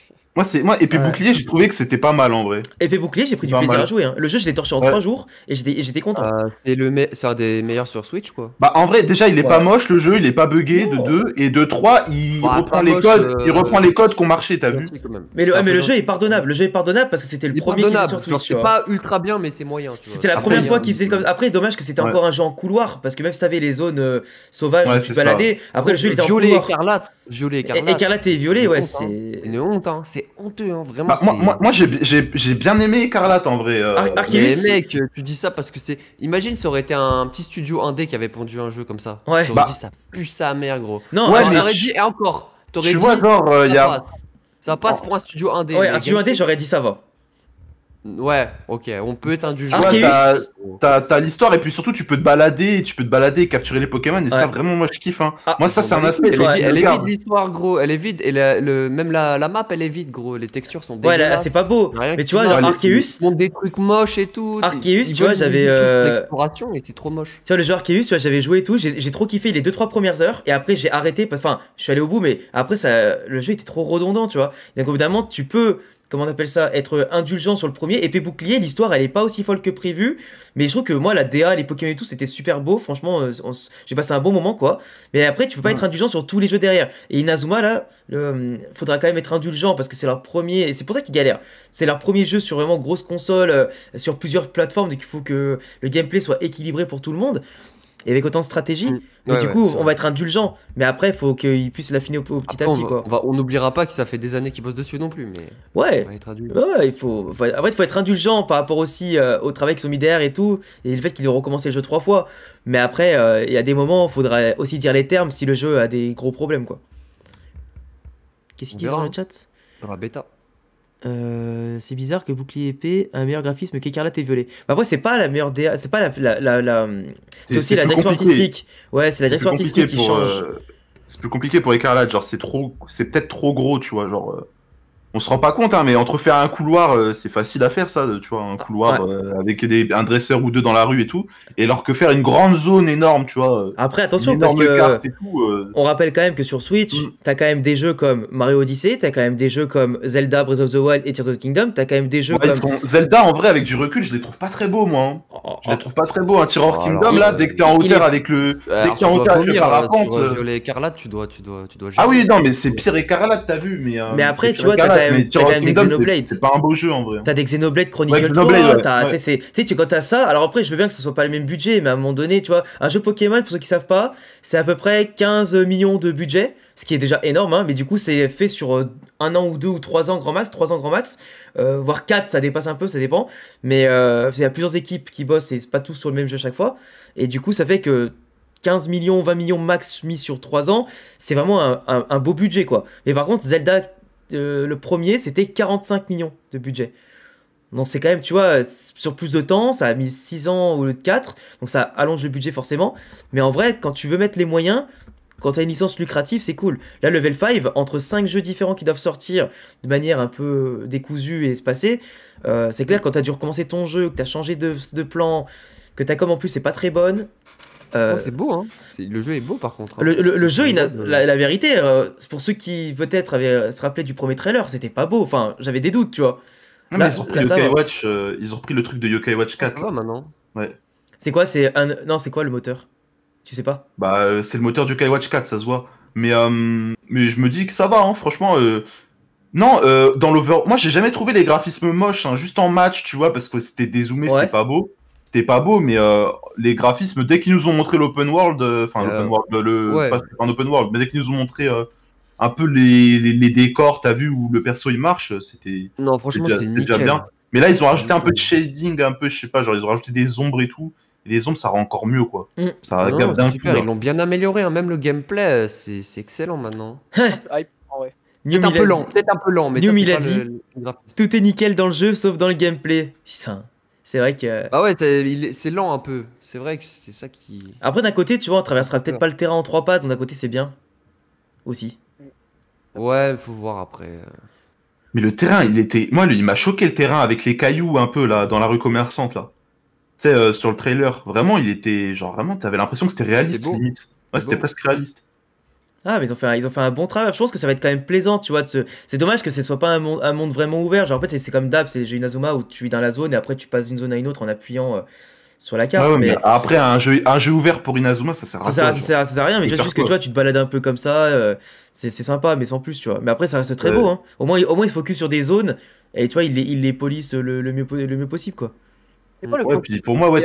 Moi, épée Ouais. bouclier, j'ai trouvé que c'était pas mal en vrai. Épée bouclier, j'ai pris du Pas plaisir mal. à jouer. Hein. Le jeu, je l'ai torché en Ouais. 3 jours, et j'étais content. C'est un des meilleurs sur Switch, quoi. Bah, en vrai, déjà, il est Ouais. pas moche le jeu, il est pas buggé Non. de 2, et de 3, il Bah, reprend pas les moche, codes, il reprend les codes qu'on marchait, t'as vu? Gentil, quand même. Mais le, C'est un mais peu le jeu gentil. est pardonnable. Le jeu est pardonnable parce que c'était le Il est premier qui faisait pardonnable. sur Genre, Twitch, tu c'est vois. pas ultra bien, mais c'est moyen. Tu vois. C'était la Après, première il y a fois un- qu'il faisait comme ça. Après, dommage que c'était Ouais. encore un jeu en couloir, parce que même si t'avais les zones sauvages Ouais, où tu c'est te baladais, après le jeu il était en Violet couloir. écarlate. Violet écarlate. Écarlate et violet, Une ouais, honte, c'est... C'est une honte, hein. C'est honteux, hein. Vraiment. Bah, moi j'ai bien aimé Écarlate en vrai. Arceus. Mais mec, tu dis ça parce que c'est. Imagine, ça aurait été un petit studio indé qui avait pondu un jeu comme ça. Ouais. T'aurais Bah. dit ça pue sa mère, gros. Non, Ouais, alors, mais T'aurais je- dit, et encore. T'aurais Tu dit. vois, genre, il y a. Ça passe pour un studio indé. ouais, mais un studio indé, j'aurais dit ça va. Ouais, ok, on peut être indulgent. Tu vois, Arceus. t'as l'histoire et puis surtout tu peux te balader et capturer les Pokémon et ça Ouais. vraiment moi je kiffe hein. Ah, Moi ça c'est un aspect Elle, Ouais. est, vide- elle est regarde. vide l'histoire, gros. Elle est vide. Et même la map, elle est vide, gros. Les textures sont Ouais, là, dégueulasses. c'est pas beau. Rien Mais qui tu vois, marche. genre les- Arceus, Ils montent des trucs moches et tout. Arceus, Ils tu vois, veulent j'avais, miser tout sur euh, l'exploration et c'est trop moche. tu vois, le jeu Arceus, tu vois, j'avais joué et tout, j'ai trop kiffé les 2-3 premières heures, et après j'ai arrêté, enfin, je suis allé au bout, mais après, le jeu était trop redondant, tu vois. Donc évidemment, tu peux, comment on appelle ça, être indulgent sur le premier, épée bouclier, l'histoire, elle est pas aussi folle que prévu, mais je trouve que moi, la DA, les Pokémon et tout, c'était super beau, franchement, j'ai passé un bon moment, quoi. Mais après, tu peux pas être indulgent sur tous les jeux derrière. Et Inazuma, là, faudra quand même être indulgent, parce que c'est leur premier, et c'est pour ça qu'ils galèrent. C'est leur premier jeu sur vraiment grosse console, sur plusieurs plateformes, donc il faut que le gameplay soit équilibré pour tout le monde. Et avec autant de stratégie, donc Ouais, du ouais, coup, c'est on vrai. va être indulgent. Mais après, il faut qu'ils puissent l'affiner petit à Après, petit, quoi. on n'oubliera pas que ça fait des années qu'ils bossent dessus non plus, mais Ouais. on va être adulte. Ouais, après, il faut être indulgent par rapport aussi au travail qu'ils ont mis derrière et tout, et le fait qu'ils ont recommencé le jeu 3 fois. Mais après, il y a des moments où il faudrait aussi dire les termes si le jeu a des gros problèmes, quoi. Qu'est-ce qu'ils On disent verra, dans le hein. chat? Dans la bêta. C'est bizarre que bouclier épée a un meilleur graphisme qu'écarlate et violet. Bah après, c'est pas la meilleure DA, c'est pas c'est aussi la plus direction compliqué. artistique. Ouais, c'est la C'est direction plus compliqué artistique qui change. c'est plus compliqué pour Écarlate, genre c'est peut-être trop gros, tu vois, genre on se rend pas compte hein, mais entre faire un couloir c'est facile à faire ça, tu vois, un couloir avec un dresseur ou deux dans la rue et tout, et alors que faire une grande zone énorme, tu vois, Après, une attention, parce énorme que carte et tout on rappelle quand même que sur Switch, t'as quand même des jeux comme Mario Odyssey, t'as quand même des jeux comme Zelda, Breath of the Wild et Tears of the Kingdom, t'as quand même des jeux ouais, Zelda en vrai avec du recul je les trouve pas très beaux moi hein. Je les trouve pas très beaux, un Tears of Oh, Kingdom alors, là, dès que t'es en il hauteur est- avec le... Dès Alors, que t'es en hauteur avec le parapente... Sur Violet écarlate, tu dois Ah oui, gérer. non, mais c'est pire Écarlate, t'as vu, Mais après, c'est tu pire vois, t'as Écarlate, quand même- mais Tears t'as of quand même des Kingdom, Xenoblade. c'est pas un beau jeu en vrai. T'as des Xenoblade Chronicle Ouais, 3, Xenoblade, ouais, t'as, ouais. tu sais, quand t'as ça, alors après, je veux bien que ce soit pas le même budget, mais à un moment donné, tu vois, un jeu Pokémon, pour ceux qui savent pas, c'est à peu près 15 millions de budget, ce qui est déjà énorme, hein, mais du coup, c'est fait sur 1 an ou 2 ou 3 ans grand max, 3 ans grand max, voire 4, ça dépasse un peu, ça dépend, mais il y a plusieurs équipes qui bossent et c'est pas tous sur le même jeu chaque fois, et du coup, ça fait que 15 millions, 20 millions max mis sur 3 ans, c'est vraiment un beau budget, quoi. Mais par contre, Zelda, le premier, c'était 45 millions de budget. Donc c'est quand même, tu vois, sur plus de temps, ça a mis 6 ans au lieu de 4, donc ça allonge le budget forcément. Mais en vrai, quand tu veux mettre les moyens, quand t'as une licence lucrative, c'est cool. Là, Level 5, entre 5 jeux différents qui doivent sortir de manière un peu décousue et espacée, c'est clair, quand t'as dû recommencer ton jeu, que t'as changé de plan, que ta com en plus est pas très bonne. C'est beau, hein. Le jeu est beau par contre. Hein. Le jeu, la vérité, c'est pour ceux qui peut-être avaient se rappelaient du premier trailer, c'était pas beau. Enfin, j'avais des doutes, tu vois. Non, Là- mais ils ont là, ça repris va. Yokai Watch, ils ont repris le truc de Yokai Watch 4. Ça va maintenant. Ouais. C'est quoi, non, c'est quoi le moteur? Tu sais pas? Bah, c'est le moteur du Yokai Watch 4, ça se voit. Mais je me dis que ça va, hein, franchement. Non, dans l'over... Moi, j'ai jamais trouvé les graphismes moches, hein, juste en match, tu vois, parce que c'était dézoomé, Ouais. c'était pas beau. C'était pas beau, mais les graphismes, dès qu'ils nous ont montré l'open world, l'open world, ouais. pas un open world, mais dès qu'ils nous ont montré un peu les décors, t'as vu, où le perso il marche, c'était Non, franchement, c'est déjà nickel. bien. Mais là, ils ont rajouté un peu de shading, un peu, je sais pas, genre ils ont rajouté des ombres et tout. Et les ombres, ça rend encore mieux, quoi. Mm. Ça Non, gabe d'un c'est coup. super, là. ils l'ont bien amélioré, hein. Même le gameplay, c'est excellent maintenant. Hype, ouais. New Peut-être un peu Milad- lent, peut-être un peu lent, mais New ça, c'est Milad pas dit. le graphisme. Tout est nickel dans le jeu, sauf dans le gameplay. Putain, c'est vrai que... Ah ouais, c'est lent un peu. C'est vrai que c'est ça qui. Après, d'un côté, tu vois, on traversera peut-être Ouais. pas le terrain en 3 passes, donc d'un côté, c'est bien. Aussi. Ouais, faut voir après. Mais le terrain, il était. Moi, il m'a choqué le terrain avec les cailloux un peu là, dans la rue commerçante là. Tu sais, sur le trailer. Vraiment, il était. Genre, vraiment, t'avais l'impression que c'était réaliste C'est beau. limite. Ouais, C'est c'était beau. presque réaliste. Ah, mais ils ont fait un bon travail. Je pense que ça va être quand même plaisant, tu vois. C'est dommage que ce soit pas un monde vraiment ouvert. Genre, en fait, c'est comme d'hab, c'est les jeux Inazuma où tu es dans la zone et après tu passes d'une zone à une autre en appuyant sur la carte. Ouais, ouais, mais mais après, un jeu ouvert pour Inazuma, ça sert à ça quoi, sert à rien. Mais Et tu vois, faire juste que tu quoi vois, tu te balades un peu comme ça. C'est sympa, mais sans plus, tu vois. Mais après, ça reste très Ouais. beau, hein. Au moins, il se focus sur des zones et tu vois, il les police le mieux possible, quoi. C'est quoi le Ouais, focus puis pour moi, ouais,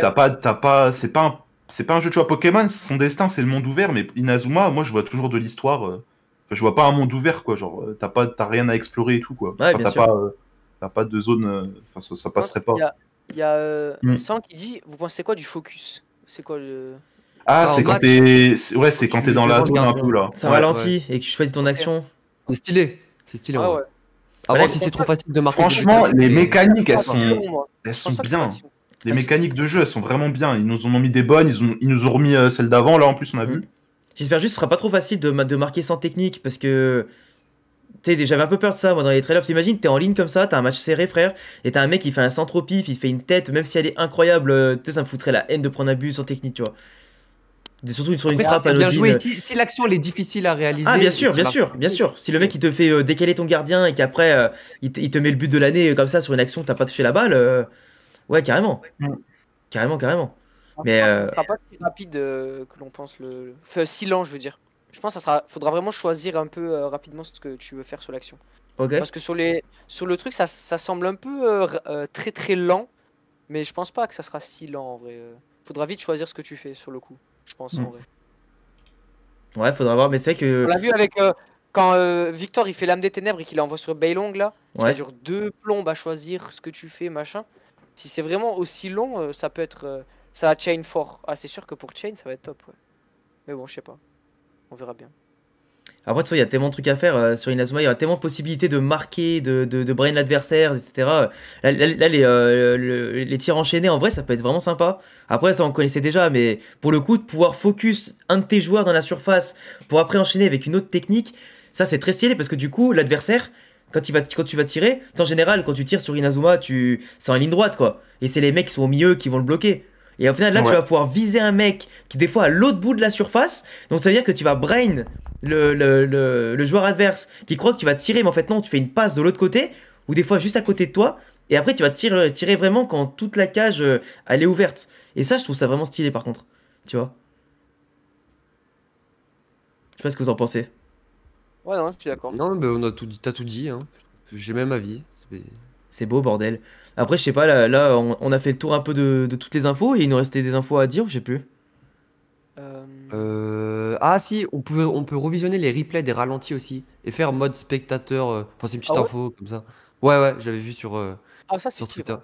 c'est pas un jeu de choix Pokémon, son destin c'est le monde ouvert, mais Inazuma, moi je vois toujours de l'histoire. Je vois pas un monde ouvert, quoi. Genre, t'as rien à explorer et tout, quoi. Ouais, bien sûr. T'as pas de zone. Enfin, ça passerait pas. Il y a Mm. Sang qui dit, vous pensez quoi du focus? C'est quoi le... Ah, Alors, c'est quand match, ouais, c'est quand tu t'es dans la devant le zone un gardien. peu là. Ça Ouais. ralentit et que tu choisis ton action. C'est stylé. C'est stylé. Ah ouais. ouais. À Ouais, voir je si pense c'est trop pas- facile de marquer. Franchement, sur les mais- mécaniques, Ah, elles c'est sont, long, moi. elles Je sont pense pas que bien. c'est facile. Les Ah, mécaniques de jeu, elles sont vraiment bien. Ils nous ont mis des bonnes, ils nous ont remis celles d'avant, là en plus on a Mm. vu. J'espère juste que ce sera pas trop facile de marquer sans technique parce que. Tu sais, j'avais un peu peur de ça, moi, dans les trailers. Parce que imagine, t'es en ligne comme ça, t'as un match serré, frère, et t'as un mec qui fait un centre au pif, il fait une tête, même si elle est incroyable, tu sais, ça me foutrait la haine de prendre un but sans technique, tu vois. Surtout sur une Après, frappe c'est bien anodine. joué. Si l'action elle est difficile à réaliser. Ah, bien et sûr, qu'il bien marque- sûr, bien sûr. Si le mec il te fait décaler ton gardien et qu'après il te met le but de l'année comme ça sur une action que t'as pas touché la balle, ouais, carrément. Mm. Carrément, carrément. Je Mais, pense que ce sera pas si rapide que l'on pense Enfin, si lent, je veux dire. Je pense que faudra vraiment choisir un peu rapidement ce que tu veux faire sur l'action. Ok. Parce que sur le truc, ça semble un peu très très lent, mais je pense pas que ça sera si lent en vrai. Faudra vite choisir ce que tu fais sur le coup, je pense en vrai. Ouais, faudra voir, mais c'est que. On l'a vu avec quand Victor il fait l'âme des ténèbres et qu'il envoie sur Bailong là, ça Ouais. dure 2 plombes à choisir ce que tu fais, machin. Si c'est vraiment aussi long, ça peut être. Ça va chain fort. Ah, c'est sûr que pour chain ça va être top, ouais. Mais bon, je sais pas. On verra bien. Après, tu vois, il y a tellement de trucs à faire sur Inazuma, il y aura tellement de possibilités de marquer, de brain l'adversaire, etc. Là, les tirs enchaînés, en vrai, ça peut être vraiment sympa. Après, ça, on connaissait déjà, mais pour le coup, de pouvoir focus un de tes joueurs dans la surface pour après enchaîner avec une autre technique, ça, c'est très stylé parce que du coup, l'adversaire, quand tu vas tirer, en général, quand tu tires sur Inazuma, c'est en ligne droite, quoi. Et c'est les mecs qui sont au milieu qui vont le bloquer. Et au final, là, tu Ouais. vas pouvoir viser un mec qui, des fois, à l'autre bout de la surface. Donc, ça veut dire que tu vas brain le joueur adverse qui croit que tu vas tirer, mais en fait, non, tu fais une passe de l'autre côté, ou des fois juste à côté de toi. Et après, tu vas tirer vraiment quand toute la cage, elle est ouverte. Et ça, je trouve ça vraiment stylé, par contre. Tu vois? Je sais pas ce que vous en pensez. Ouais, non, je suis d'accord. Non, mais on a tout dit. T'as tout dit. Hein. J'ai même avis. C'est beau, bordel. Après, je sais pas, là on a fait le tour un peu de toutes les infos, et il nous restait des infos à dire, ou je sais plus. Ah si, on peut revisionner les replays des ralentis aussi et faire mode spectateur. Enfin, c'est une petite Ah ouais info comme ça. Ouais, j'avais vu sur Ah, ça c'est sur stylé. Twitter.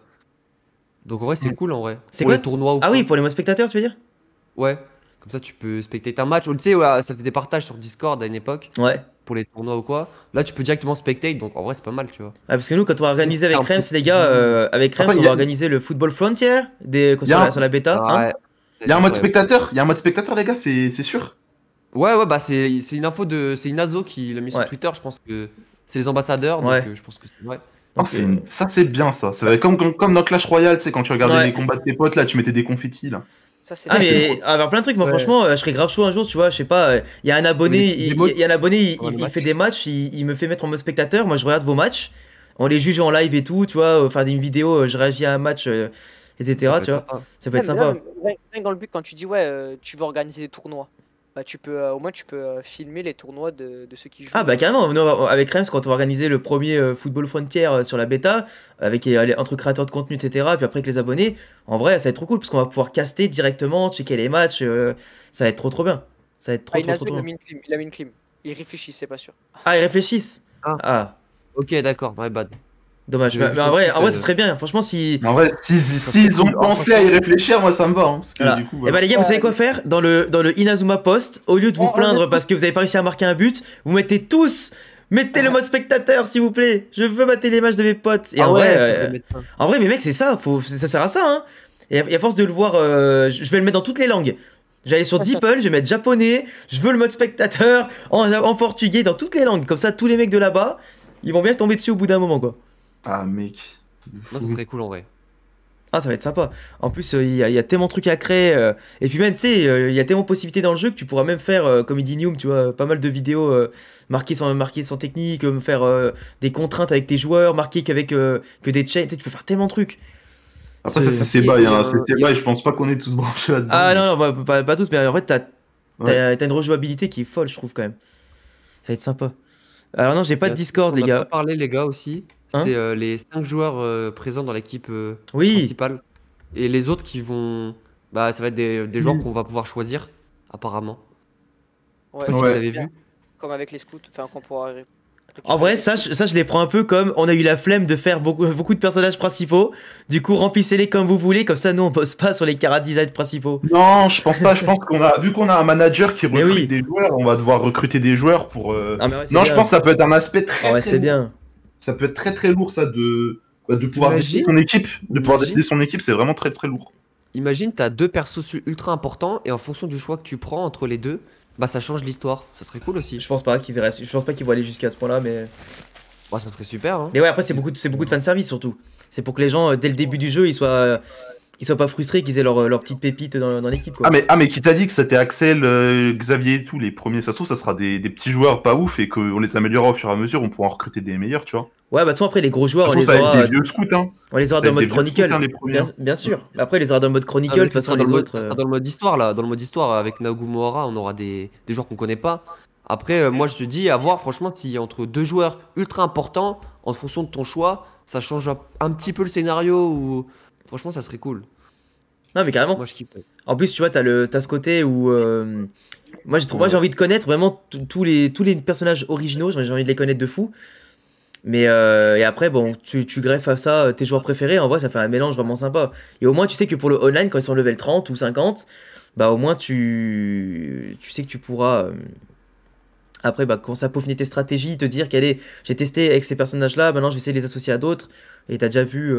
Donc en vrai, c'est cool en vrai. C'est Pour quoi les tournois ou Ah quoi. oui, pour les modes spectateurs, tu veux dire? Ouais. Comme ça, tu peux spectater un match. Tu sais, ouais, ça faisait des partages sur Discord à une époque Ouais. pour les tournois ou quoi. Là, tu peux directement spectate. Donc en vrai, c'est pas mal, tu vois. Ah, parce que nous, quand on va organiser avec Un Rems, peu- les gars, avec Rems, Après, on il y va a- organiser le Football Frontier Il y a un- sur la bêta. Ah, Hein ouais. Il y a un mode Ouais. spectateur, les gars, c'est sûr. Ouais, bah c'est une info de. C'est Inazo qui l'a mis sur Ouais. Twitter. Je pense que c'est les ambassadeurs. Ouais. Donc je pense que c'est vrai. Ah, Donc, ça, c'est bien, ça. C'est comme dans Clash Royale, tu sais, quand tu regardais Ouais. les combats de tes potes, là, tu mettais des confettis, là. Ça, c'est Ah bien. mais avoir plein de trucs, moi Ouais. franchement je serais grave chaud un jour, tu vois, je sais pas, il y a un abonné, Ou des modes il y a un abonné, pendant le il match. fait des matchs, il me fait mettre en mode spectateur, moi je regarde vos matchs, on les juge en live et tout, tu vois, faire des vidéos, je réagis à un match, etc. Ça peut Tu être vois, sympa. ça peut être Même, sympa. rien que dans le but, quand tu dis ouais, tu veux organiser des tournois, bah tu peux au moins tu peux filmer les tournois de ceux qui jouent. Ah bah carrément, nous, avec Rems quand on va organiser le premier Football Frontier sur la bêta, avec entre créateurs de contenu etc, puis après avec les abonnés, en vrai ça va être trop cool parce qu'on va pouvoir caster directement, checker les matchs, ça va être trop bien. Ça va être trop Inazo, trop il a bien. mis une clim. Il a mis une clim. Il réfléchit, c'est pas sûr. Ah ils réfléchissent. Ah. Ah, Ok, d'accord. My bad. dommage. J'avais Mais vu en ton vrai, tweet, en vrai ça serait bien, franchement si... Mais en vrai, s'ils ont cool. pensé à y réfléchir, moi, ça me va. Hein, parce que Voilà. du coup, Et voilà. bah les gars, vous savez quoi faire dans le Inazuma Post, au lieu de vous On plaindre est parce que vous avez pas réussi à marquer un but, vous mettez tous, mettez le mode spectateur s'il vous plaît. Je veux mater les matchs de mes potes. Et Ah en ouais, vrai, faudrait mettre ça. en vrai, mais mec, c'est ça, ça sert à ça, hein. Et à force de le voir, je vais le mettre dans toutes les langues. J'allais sur Deeple, je vais mettre japonais, je veux le mode spectateur, en portugais, dans toutes les langues. Comme ça, tous les mecs de là-bas, ils vont bien tomber dessus au bout d'un moment, quoi. Ah, mec. de Non, fou. ça serait cool en vrai. Ah, ça va être sympa. En plus, il y a tellement de trucs à créer. Et puis même, tu sais, il y a tellement de possibilités dans le jeu que tu pourras même faire, comme il dit Nium, tu vois, pas mal de vidéos marquées sans technique, faire des contraintes avec tes joueurs, marquées que des chains. Tu sais, tu peux faire tellement de trucs. Après, ça, c'est C'est- ses bails. Hein. et, C'est ses et- bails. Je pense pas qu'on est tous branchés là-dedans. Ah non, non, pas tous, mais en fait, t'as Ouais. une rejouabilité qui est folle, je trouve, quand même. Ça va être sympa. Alors non, j'ai pas Il y de a un truc Discord, dont les on n'a gars. pas parlé, les gars, aussi. Hein C'est les 5 joueurs présents dans l'équipe Oui. principale. Et les autres qui vont. Bah, ça va être des joueurs qu'on va pouvoir choisir, apparemment. Ouais, Je sais pas si Ouais. vous avez vu. comme avec les scouts, enfin qu'on pourra En vrai, ça, je les prends un peu comme on a eu la flemme de faire beaucoup de personnages principaux. Du coup, remplissez-les comme vous voulez, comme ça, nous, on bosse pas sur les chara design principaux. Non, je pense pas. Je pense vu qu'on a un manager qui Mais recrute oui. des joueurs, on va devoir recruter des joueurs pour. Ah, mais ouais, c'est Non, je bien. pense que ça peut être un aspect très. Ah ouais, très c'est lourd. bien. Ça peut être très très lourd, ça, de pouvoir décider Imagine- son équipe. De pouvoir imagine- décider son équipe, c'est vraiment très très lourd. Imagine, t'as deux persos ultra importants, et en fonction du choix que tu prends entre les deux, bah ça change l'histoire. Ça serait cool aussi. Je pense pas qu'ils vont aller jusqu'à ce point-là, mais. Ouais, ça serait super, hein. Mais ouais, après, c'est beaucoup de fanservice surtout. C'est pour que les gens, dès le début du jeu, ils soient pas frustrés, qu'ils aient leur petite pépite dans l'équipe, quoi. Ah mais qui t'a dit que c'était Axel, Xavier et tout, les premiers, ça se trouve, ça sera des petits joueurs pas ouf et qu'on les améliorera au fur et à mesure, on pourra en recruter des meilleurs, tu vois. Ouais, bah, de toute façon, après, les gros Ça joueurs, se on trouve, les ça va aura, être des vieux scouts, hein. on les aura ça va dans le être mode des vieux Chronicle. scouts, hein, les premiers. Bien sûr. Après, on les aura dans le mode Ah, Chronicle, mais de toute ça façon, sera dans les le mode, autres. ça sera dans le mode histoire là. Dans le mode histoire, avec Naogu Mohara, on aura des joueurs qu'on connaît pas. Après, moi je te dis, à voir, franchement, si entre deux joueurs ultra importants, en fonction de ton choix, ça change un petit peu le scénario ou. Franchement, ça serait cool. Non, mais carrément. Moi je kiffe. En plus, tu vois, t'as ce côté où. Moi, j'ai envie de connaître vraiment tous les personnages originaux, j'ai envie de les connaître de fou. Mais et après, bon, tu greffes à ça tes joueurs préférés, en vrai, ça fait un mélange vraiment sympa. Et au moins, tu sais que pour le online, quand ils sont level 30 ou 50, bah au moins, tu sais que tu pourras. Après, bah, commencer à peaufiner tes stratégies, te dire qu'allez, j'ai testé avec ces personnages-là, maintenant je vais essayer de les associer à d'autres. Et t'as déjà vu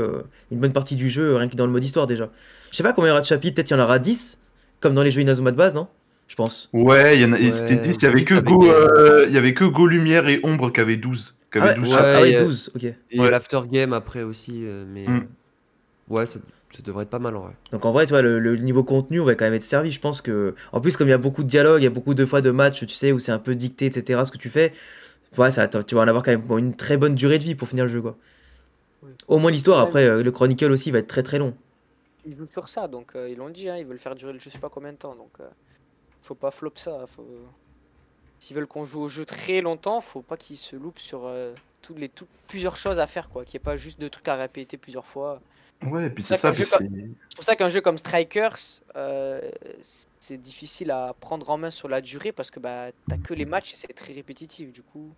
une bonne partie du jeu, rien que dans le mode histoire déjà. Je sais pas combien il y aura de chapitres, peut-être il y en aura 10, comme dans les jeux Inazuma de base, non? Je pense. Ouais, il y en a, Ouais, c'était 10, il y avait 10 que avec Go, il y avait que Go Lumière et Ombre qui avaient 12. Qui Ah avaient ouais, 12 Ouais, ah ouais, il y a- 12, ok. Et Ouais. l'aftergame après aussi, mais. Mm. Ouais, ça devrait être pas mal en vrai. Donc en vrai, tu vois, le niveau contenu, on va quand même être servi. Je pense que. En plus, comme il y a beaucoup de dialogues, il y a beaucoup de fois de matchs, tu sais, où c'est un peu dicté, etc., ce que tu fais. Ouais, tu vas en avoir quand même pour une très bonne durée de vie pour finir le jeu, quoi. Oui. Au moins l'histoire, Ouais. après, le Chronicle aussi va être très très long. Ils jouent sur ça, donc ils l'ont dit, hein, ils veulent faire durer le jeu je sais pas combien de temps, donc faut pas flop ça. S'ils veulent qu'on joue au jeu très longtemps, faut pas qu'ils se loupent sur plusieurs choses à faire, quoi, qu'il n'y ait pas juste de trucs à répéter plusieurs fois. Ouais, et puis Ça, c'est ça, quand puis je- c'est. C'est pour ça qu'un jeu comme Strikers, c'est difficile à prendre en main sur la durée parce que bah, t'as que les matchs et c'est très répétitif, du coup.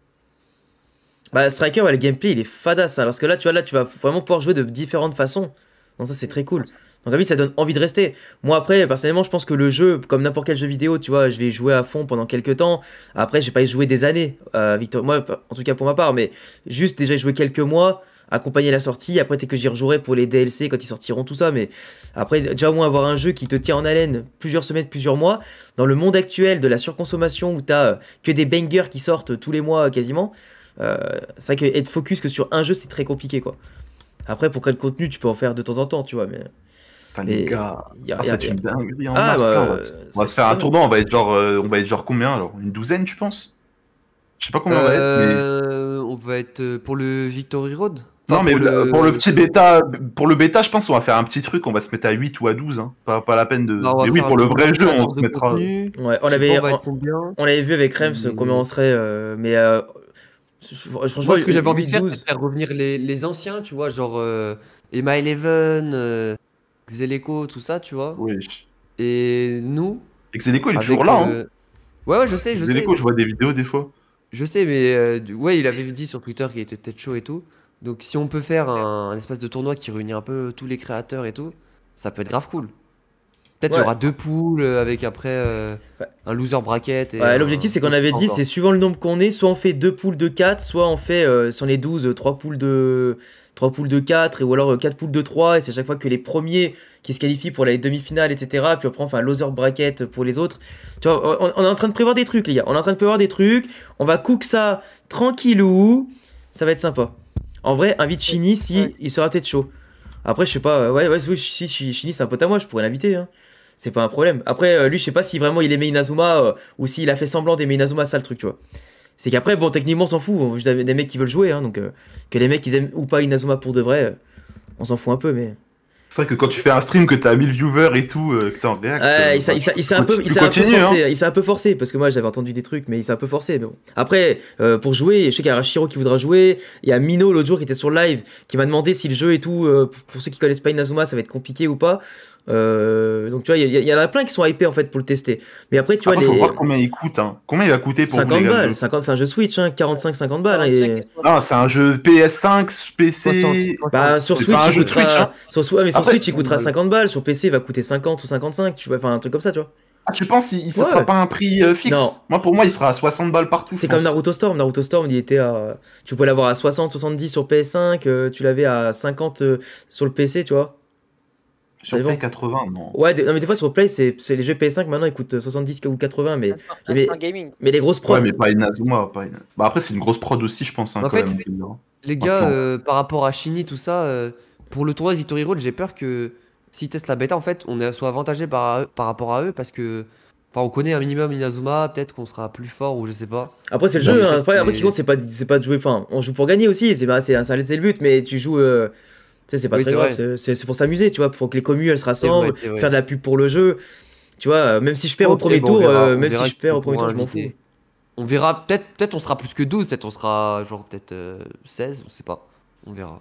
Bah, Striker, ouais, le gameplay, il est fadasse, hein, parce que là, tu vois, là, tu vas vraiment pouvoir jouer de différentes façons. Donc ça, c'est très cool. Donc à lui, ça donne envie de rester. Moi, après, personnellement, je pense que le jeu, comme n'importe quel jeu vidéo, tu vois, je vais y jouer à fond pendant quelques temps. Après, je vais pas y jouer des années, Victor. Moi, en tout cas pour ma part, mais juste déjà y jouer quelques mois. accompagner la sortie. Après, peut-être que j'y rejouerai pour les DLC quand ils sortiront, tout ça. Mais après, déjà au moins avoir un jeu qui te tient en haleine plusieurs semaines, plusieurs mois. Dans le monde actuel de la surconsommation où t'as que des bangers qui sortent tous les mois quasiment, c'est vrai que être focus que sur un jeu, c'est très compliqué, quoi. Après, pour créer le contenu, tu peux en faire de temps en temps, tu vois. Enfin, Mais les gars, c'est une dinguerie en Ah, mars, là, bah, on va se faire un tournoi, on va être genre combien alors? Une douzaine, tu penses? Je sais pas combien on va être, mais. On va être pour le Victory Road. Non, Enfin, mais pour le petit bêta, pour le bêta, je pense qu'on va faire un petit truc, on va se mettre à 8 ou à 12, hein. Pas la peine de. Bah, on va Mais oui, faire pour un le tournoi vrai de jeu, on créateurs se de mettra. contenu. Ouais, Je sais pas, on va être combien? on l'avait vu avec Rems Mais- combien on serait, mais franchement, Moi, ce que j'avais envie de faire, 8-12. c'est de faire revenir les anciens, tu vois, genre Emma Eleven, Xeleco, tout ça, tu vois. Oui. Et nous, Exeleco, il est avec, toujours là, hein. Ouais, je sais, Exeleco, je vois des vidéos des fois. je sais, mais ouais, il avait dit sur Twitter qu'il était peut-être chaud et tout. Donc, si on peut faire un espèce de tournoi qui réunit un peu tous les créateurs et tout, ça peut être grave cool. Peut-être il y Ouais. aura 2 poules avec après Ouais. un loser bracket. Et Ouais, l'objectif, c'est qu'on avait dit, encore. c'est suivant le nombre qu'on est, soit on fait 2 poules de 4, soit on fait, si on est 12, 3 poules de 4, ou alors 4 poules de 3, et c'est à chaque fois que les premiers qui se qualifient pour les demi-finales, etc. Puis après, on fait un loser bracket pour les autres. Tu vois, on est en train de prévoir des trucs, les gars. On est en train de prévoir des trucs. On va cook ça tranquillou. Ça va être sympa. En vrai, invite Shini si il sera peut-être chaud. Après, je sais pas, ouais, si Shini, c'est un pote à moi, je pourrais l'inviter, hein. C'est pas un problème. Après, lui, je sais pas si vraiment il aimait Inazuma ou s'il a fait semblant d'aimer Inazuma, ça le truc, tu vois. C'est qu'après, bon, techniquement, on s'en fout. On a des mecs qui veulent jouer, hein, donc que les mecs ils aiment ou pas Inazuma pour de vrai, on s'en fout un peu, mais. C'est vrai que quand tu fais un stream, que t'as 1000 viewers et tout, que t'es en react. Ouais, il s'est un peu forcé. Il s'est un peu forcé parce que moi j'avais entendu des trucs, mais il s'est un peu forcé. Mais bon. Après, pour jouer, je sais qu'il y a Rashiro qui voudra jouer. Il y a Mino l'autre jour qui était sur live qui m'a demandé si le jeu et tout, pour ceux qui connaissent pas Inazuma, ça va être compliqué ou pas. Donc tu vois, il y en a plein qui sont hypés en fait pour le tester. Mais après, tu vois, Faut voir combien il coûte. Hein. Combien il va coûter pour 50 vous, les gars, balles. 50, c'est un jeu Switch, hein, 45-50 balles. Hein, et... Non, c'est un jeu PS5, PC. Bah, sur C'est Switch, pas un il jeu coûtera. Switch, hein. Mais sur Après, Switch, il coûtera 50 balles. Sur PC, il va coûter 50 ou 55. Tu vois, enfin, un truc comme ça, tu vois. Ah, tu penses ça Ouais. sera pas un prix fixe? Non. Moi, pour moi, il sera à 60 balles partout. C'est je comme pense. Naruto Storm. Naruto Storm, il était à. Tu pouvais l'avoir à 60, 70 sur PS5. Tu l'avais à 50 sur le PC, tu vois. Sur c'est Play bon. 80, non. Ouais, non, mais des fois sur Play, c'est les jeux PS5 maintenant ils coûtent 70 ou 80, mais Instant gaming. les grosses prods. Ouais, mais pas Inazuma. Bah, après, c'est une grosse prod aussi, je pense. Hein, En quand fait, même, on peut le dire. Les gars, Franchement. par rapport à Shini, tout ça, pour le tournoi de Victory Road, j'ai peur que s'ils testent la bêta, en fait, soit avantagé par rapport à eux parce que. Enfin, on connaît un minimum Inazuma, peut-être qu'on sera plus fort ou je sais pas. Après c'est le Non, jeu, mais hein. c'est- Après ce qui compte c'est pas de jouer. Enfin, on joue pour gagner aussi. C'est le but, mais tu joues. Tu sais, c'est pas Oui, très c'est grave. vrai. C'est pour s'amuser, tu vois, pour que les communes elles se rassemblent, c'est vrai. faire de la pub pour le jeu. Tu vois, même si je perds au Ok, premier bon, on tour, verra- on même verra si je qui perds on au premier tour, pourra je m'en fous. inviter. On verra, peut-être on sera plus que 12, peut-être on sera genre peut-être 16, on sait pas. On verra.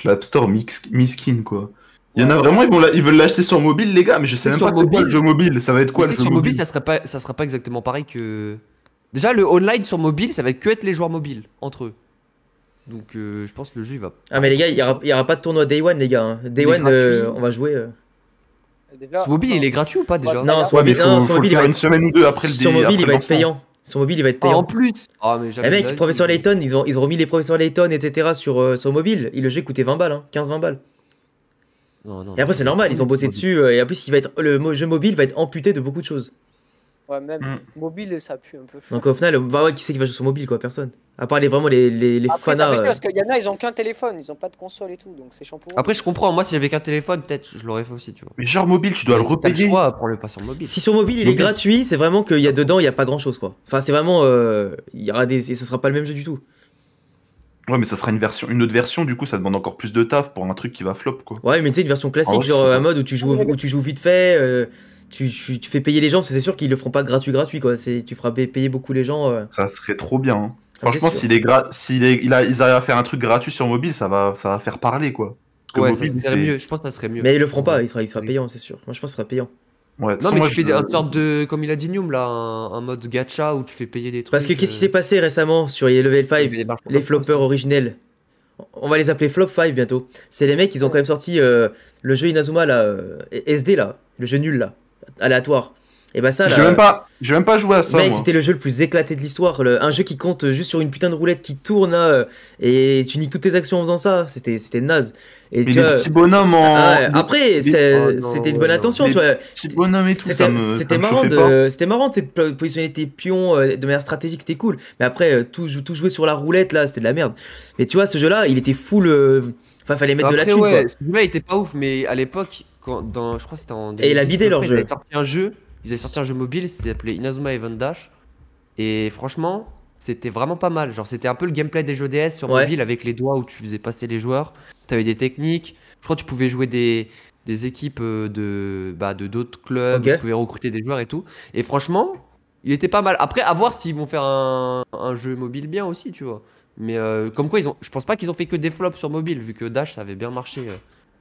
L'App Store miskin, quoi. Il y en a vraiment, ils veulent l'acheter sur mobile, les gars, mais je sais même Sur pas c'est quoi mobile. le jeu mobile. Ça va être quoi Mais le tu sais jeu que sur mobile, mobile? ça sera pas exactement pareil que. Déjà, le online sur mobile, ça va que être les joueurs mobiles entre eux. Donc, je pense que le jeu il va. Ah mais les gars, il y aura pas de tournoi Day One, les gars, hein. Day Il est One, gratuit. on va jouer. Déjà, Sur mobile, il est gratuit ou pas déjà? Non, sur Ouais, mais mobile, non, faut sur le mobile, il faire va une être. semaine ou deux après le Sur mobile, après il le va être lancement. payant. Sur mobile, il va être Ah, en payant. plus! Ah, mais Les jamais. mecs, de la Professeur vie. Layton, ils ont remis les Professeurs Layton, etc. sur mobile. Et le jeu coûtait 20 balles, hein, 15-20 balles. Non, Et après, c'est normal, ils ont bossé mobile. dessus. Et en plus, le jeu mobile va être amputé de beaucoup de choses. Ouais, même Mm. mobile, ça pue un peu. Donc au final, bah ouais, qui c'est qui va jouer sur mobile, quoi? Personne. À part vraiment les Après, ça fanas. fait chier parce qu'il y en a, ils ont qu'un téléphone, ils ont pas de console et tout, donc c'est chiant pour eux. Après, je comprends. Moi, si j'avais qu'un téléphone, peut-être je l'aurais fait aussi, tu vois. Mais genre mobile, tu dois Mais le si t'as repayer. choix, prends-le pas sur mobile. Si sur mobile il est Mobile. gratuit, c'est vraiment qu'il y a dedans, il y a pas grand chose, quoi. Enfin, c'est vraiment. Il y aura des. Et ça sera pas le même jeu du tout. Ouais, mais ça sera une autre version, du coup, ça demande encore plus de taf pour un truc qui va flop, quoi. Ouais, mais tu sais, une version classique, Oh, genre c'est un mode où tu joues vite fait. Tu fais payer les gens, parce que c'est sûr qu'ils le feront pas gratuit, quoi. Tu feras payer beaucoup les gens. Ça serait trop bien. Hein. Ah, c'est Franchement, sûr. ils arrivent à faire un truc gratuit sur mobile, ça va faire parler, quoi. Parce que Ouais, mobile, ça serait c'est- mieux. Je pense que ça serait mieux. Mais ils le feront pas, il sera Oui. payant, c'est sûr. Moi, je pense que ça sera payant. Ouais, Non, sans mais moi, tu fais je- une sorte de. Comme il a dit Noom, là, un mode gacha où tu fais payer des trucs. Parce que qu'est-ce qui s'est passé récemment sur les Level 5, mais marche pas les comme ça floppers aussi. originels? On va les appeler Flop 5 bientôt. C'est les mecs, ils ont quand même sorti le jeu Inazuma, là, SD, là, le jeu nul, là, aléatoire. Et bah ça, J'ai là, même pas joué à ça, mec, moi. c'était le jeu le plus éclaté de l'histoire. Un jeu qui compte juste sur une putain de roulette qui tourne là, et tu niques toutes tes actions en faisant ça. C'était naze. Et Mais tu les vois, petits bonhommes en. ah ouais, après, Oh non, c'était une ouais, bonne non. intention, Les tu vois. petits bonhommes et tout, C'était ça me marrant chauffait pas. c'était marrant de positionner tes pions de manière stratégique, c'était cool. Mais après, tout jouer sur la roulette là, c'était de la merde. Mais tu vois, ce jeu-là, il était full. Enfin, fallait mettre de la Après, thune, quoi. ouais, ce jeu-là il était pas ouf, mais à l'époque, je crois que c'était en Et il a 2010 bidé à peu leur près, jeu. Ils avaient sorti un jeu mobile, ça s'appelait Inazuma Eleven Dash. Et franchement, c'était vraiment pas mal. Genre, c'était un peu le gameplay des jeux DS sur Ouais. mobile avec les doigts où tu faisais passer les joueurs. T'avais des techniques. Je crois que tu pouvais jouer des équipes de d'autres clubs. Ok. Tu pouvais recruter des joueurs et tout. Et franchement, il était pas mal. Après, à voir s'ils vont faire un jeu mobile bien aussi, tu vois. Mais comme quoi, je pense pas qu'ils ont fait que des flops sur mobile, vu que Dash ça avait bien marché.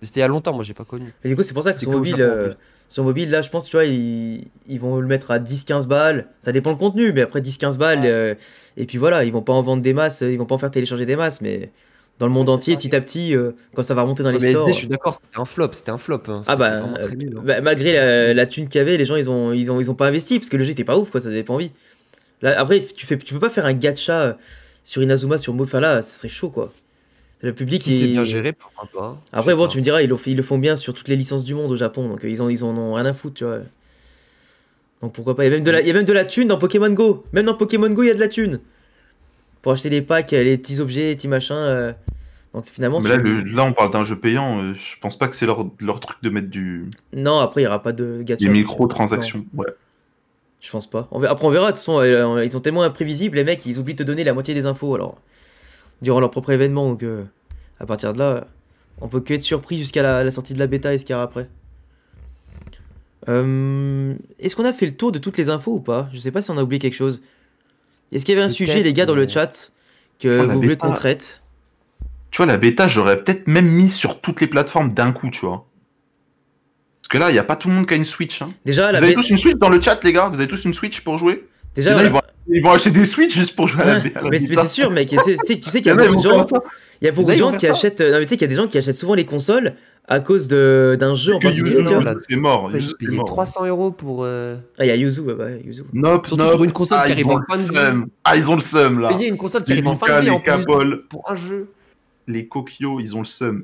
C'était il y a longtemps, moi j'ai pas connu. Et du coup, c'est pour ça que C'est qu'au Japon, en plus. sur mobile, là, je pense, tu vois, ils vont le mettre à 10-15 balles. Ça dépend le contenu, mais après 10-15 balles. Et puis voilà, ils vont pas en vendre des masses, ils vont pas en faire télécharger des masses, mais dans le monde Ouais, c'est entier, ça, petit à petit, quand ça va remonter dans les Mais stores. SD, je suis d'accord, c'était un flop, hein. Ah C'était bah, vraiment très nul, hein. malgré la thune qu'il y avait, les gens ils ont pas investi parce que le jeu était pas ouf, quoi, ça avait pas envie. Là, après, tu peux pas faire un gacha sur Inazuma sur mobile, enfin là, ça serait chaud, quoi. Le public, Si c'est bien géré, pourquoi pas. Je Après, sais bon, pas. tu me diras, ils le font bien sur toutes les licences du monde au Japon, donc ils en ont rien à foutre, tu vois. Donc pourquoi pas. Il y a même de la thune dans Pokémon Go. Même dans Pokémon Go, il y a de la thune. Pour acheter les packs, les petits objets, les petits machins. Donc finalement, Mais là, on parle d'un jeu payant. Je pense pas que c'est leur truc de mettre non, après, il y aura pas de gacha. des c'est sûr. microtransactions. Ouais. Je pense pas. Après, on verra. De toute façon, ils sont tellement imprévisibles, les mecs, ils oublient de te donner la moitié des infos, alors. Durant leur propre événement, donc à partir de là, on peut que être surpris jusqu'à la sortie de la bêta et ce qu'il y aura après. Est-ce qu'on a fait le tour de toutes les infos ou pas? Je sais pas si on a oublié quelque chose. Est-ce qu'il y avait un Peut-être, sujet, les gars, dans le mais- chat que Oh, la vous voulez bêta. qu'on traite? Tu vois, la bêta, j'aurais peut-être même mis sur toutes les plateformes d'un coup, tu vois. Parce que là, il n'y a pas tout le monde qui a une Switch. Hein. Déjà, Vous la avez bêta. tous une Switch dans le chat, les gars? Vous avez tous une Switch pour jouer? Déjà, Il y en a, voilà. ils vont acheter des Switch juste pour jouer à la bêta. mais c'est sûr, mec. Tu sais qu'il y Il y a en a, ils beaucoup de vont gens. faire ça. Il y a beaucoup Là, de ils vont gens faire qui ça. achètent. Non, mais tu sais qu'il y a des gens qui achètent souvent les consoles à cause d'un jeu en Que particulier, Yuzu, tu vois. là. c'est mort. J'ai Yuzu, c'est payé mort. 300 € pour Ah, il y a Yuzu, ouais, Yuzu. Nope, Surtout nope. sur une console qui ils arrive ont en le fin de vie. seum. Ah, ils ont le seum, là. payer une console qui Les arrive en fin Lucas, de vie en les plus Capol, pour un jeu. les Kokyo, ils ont le seum.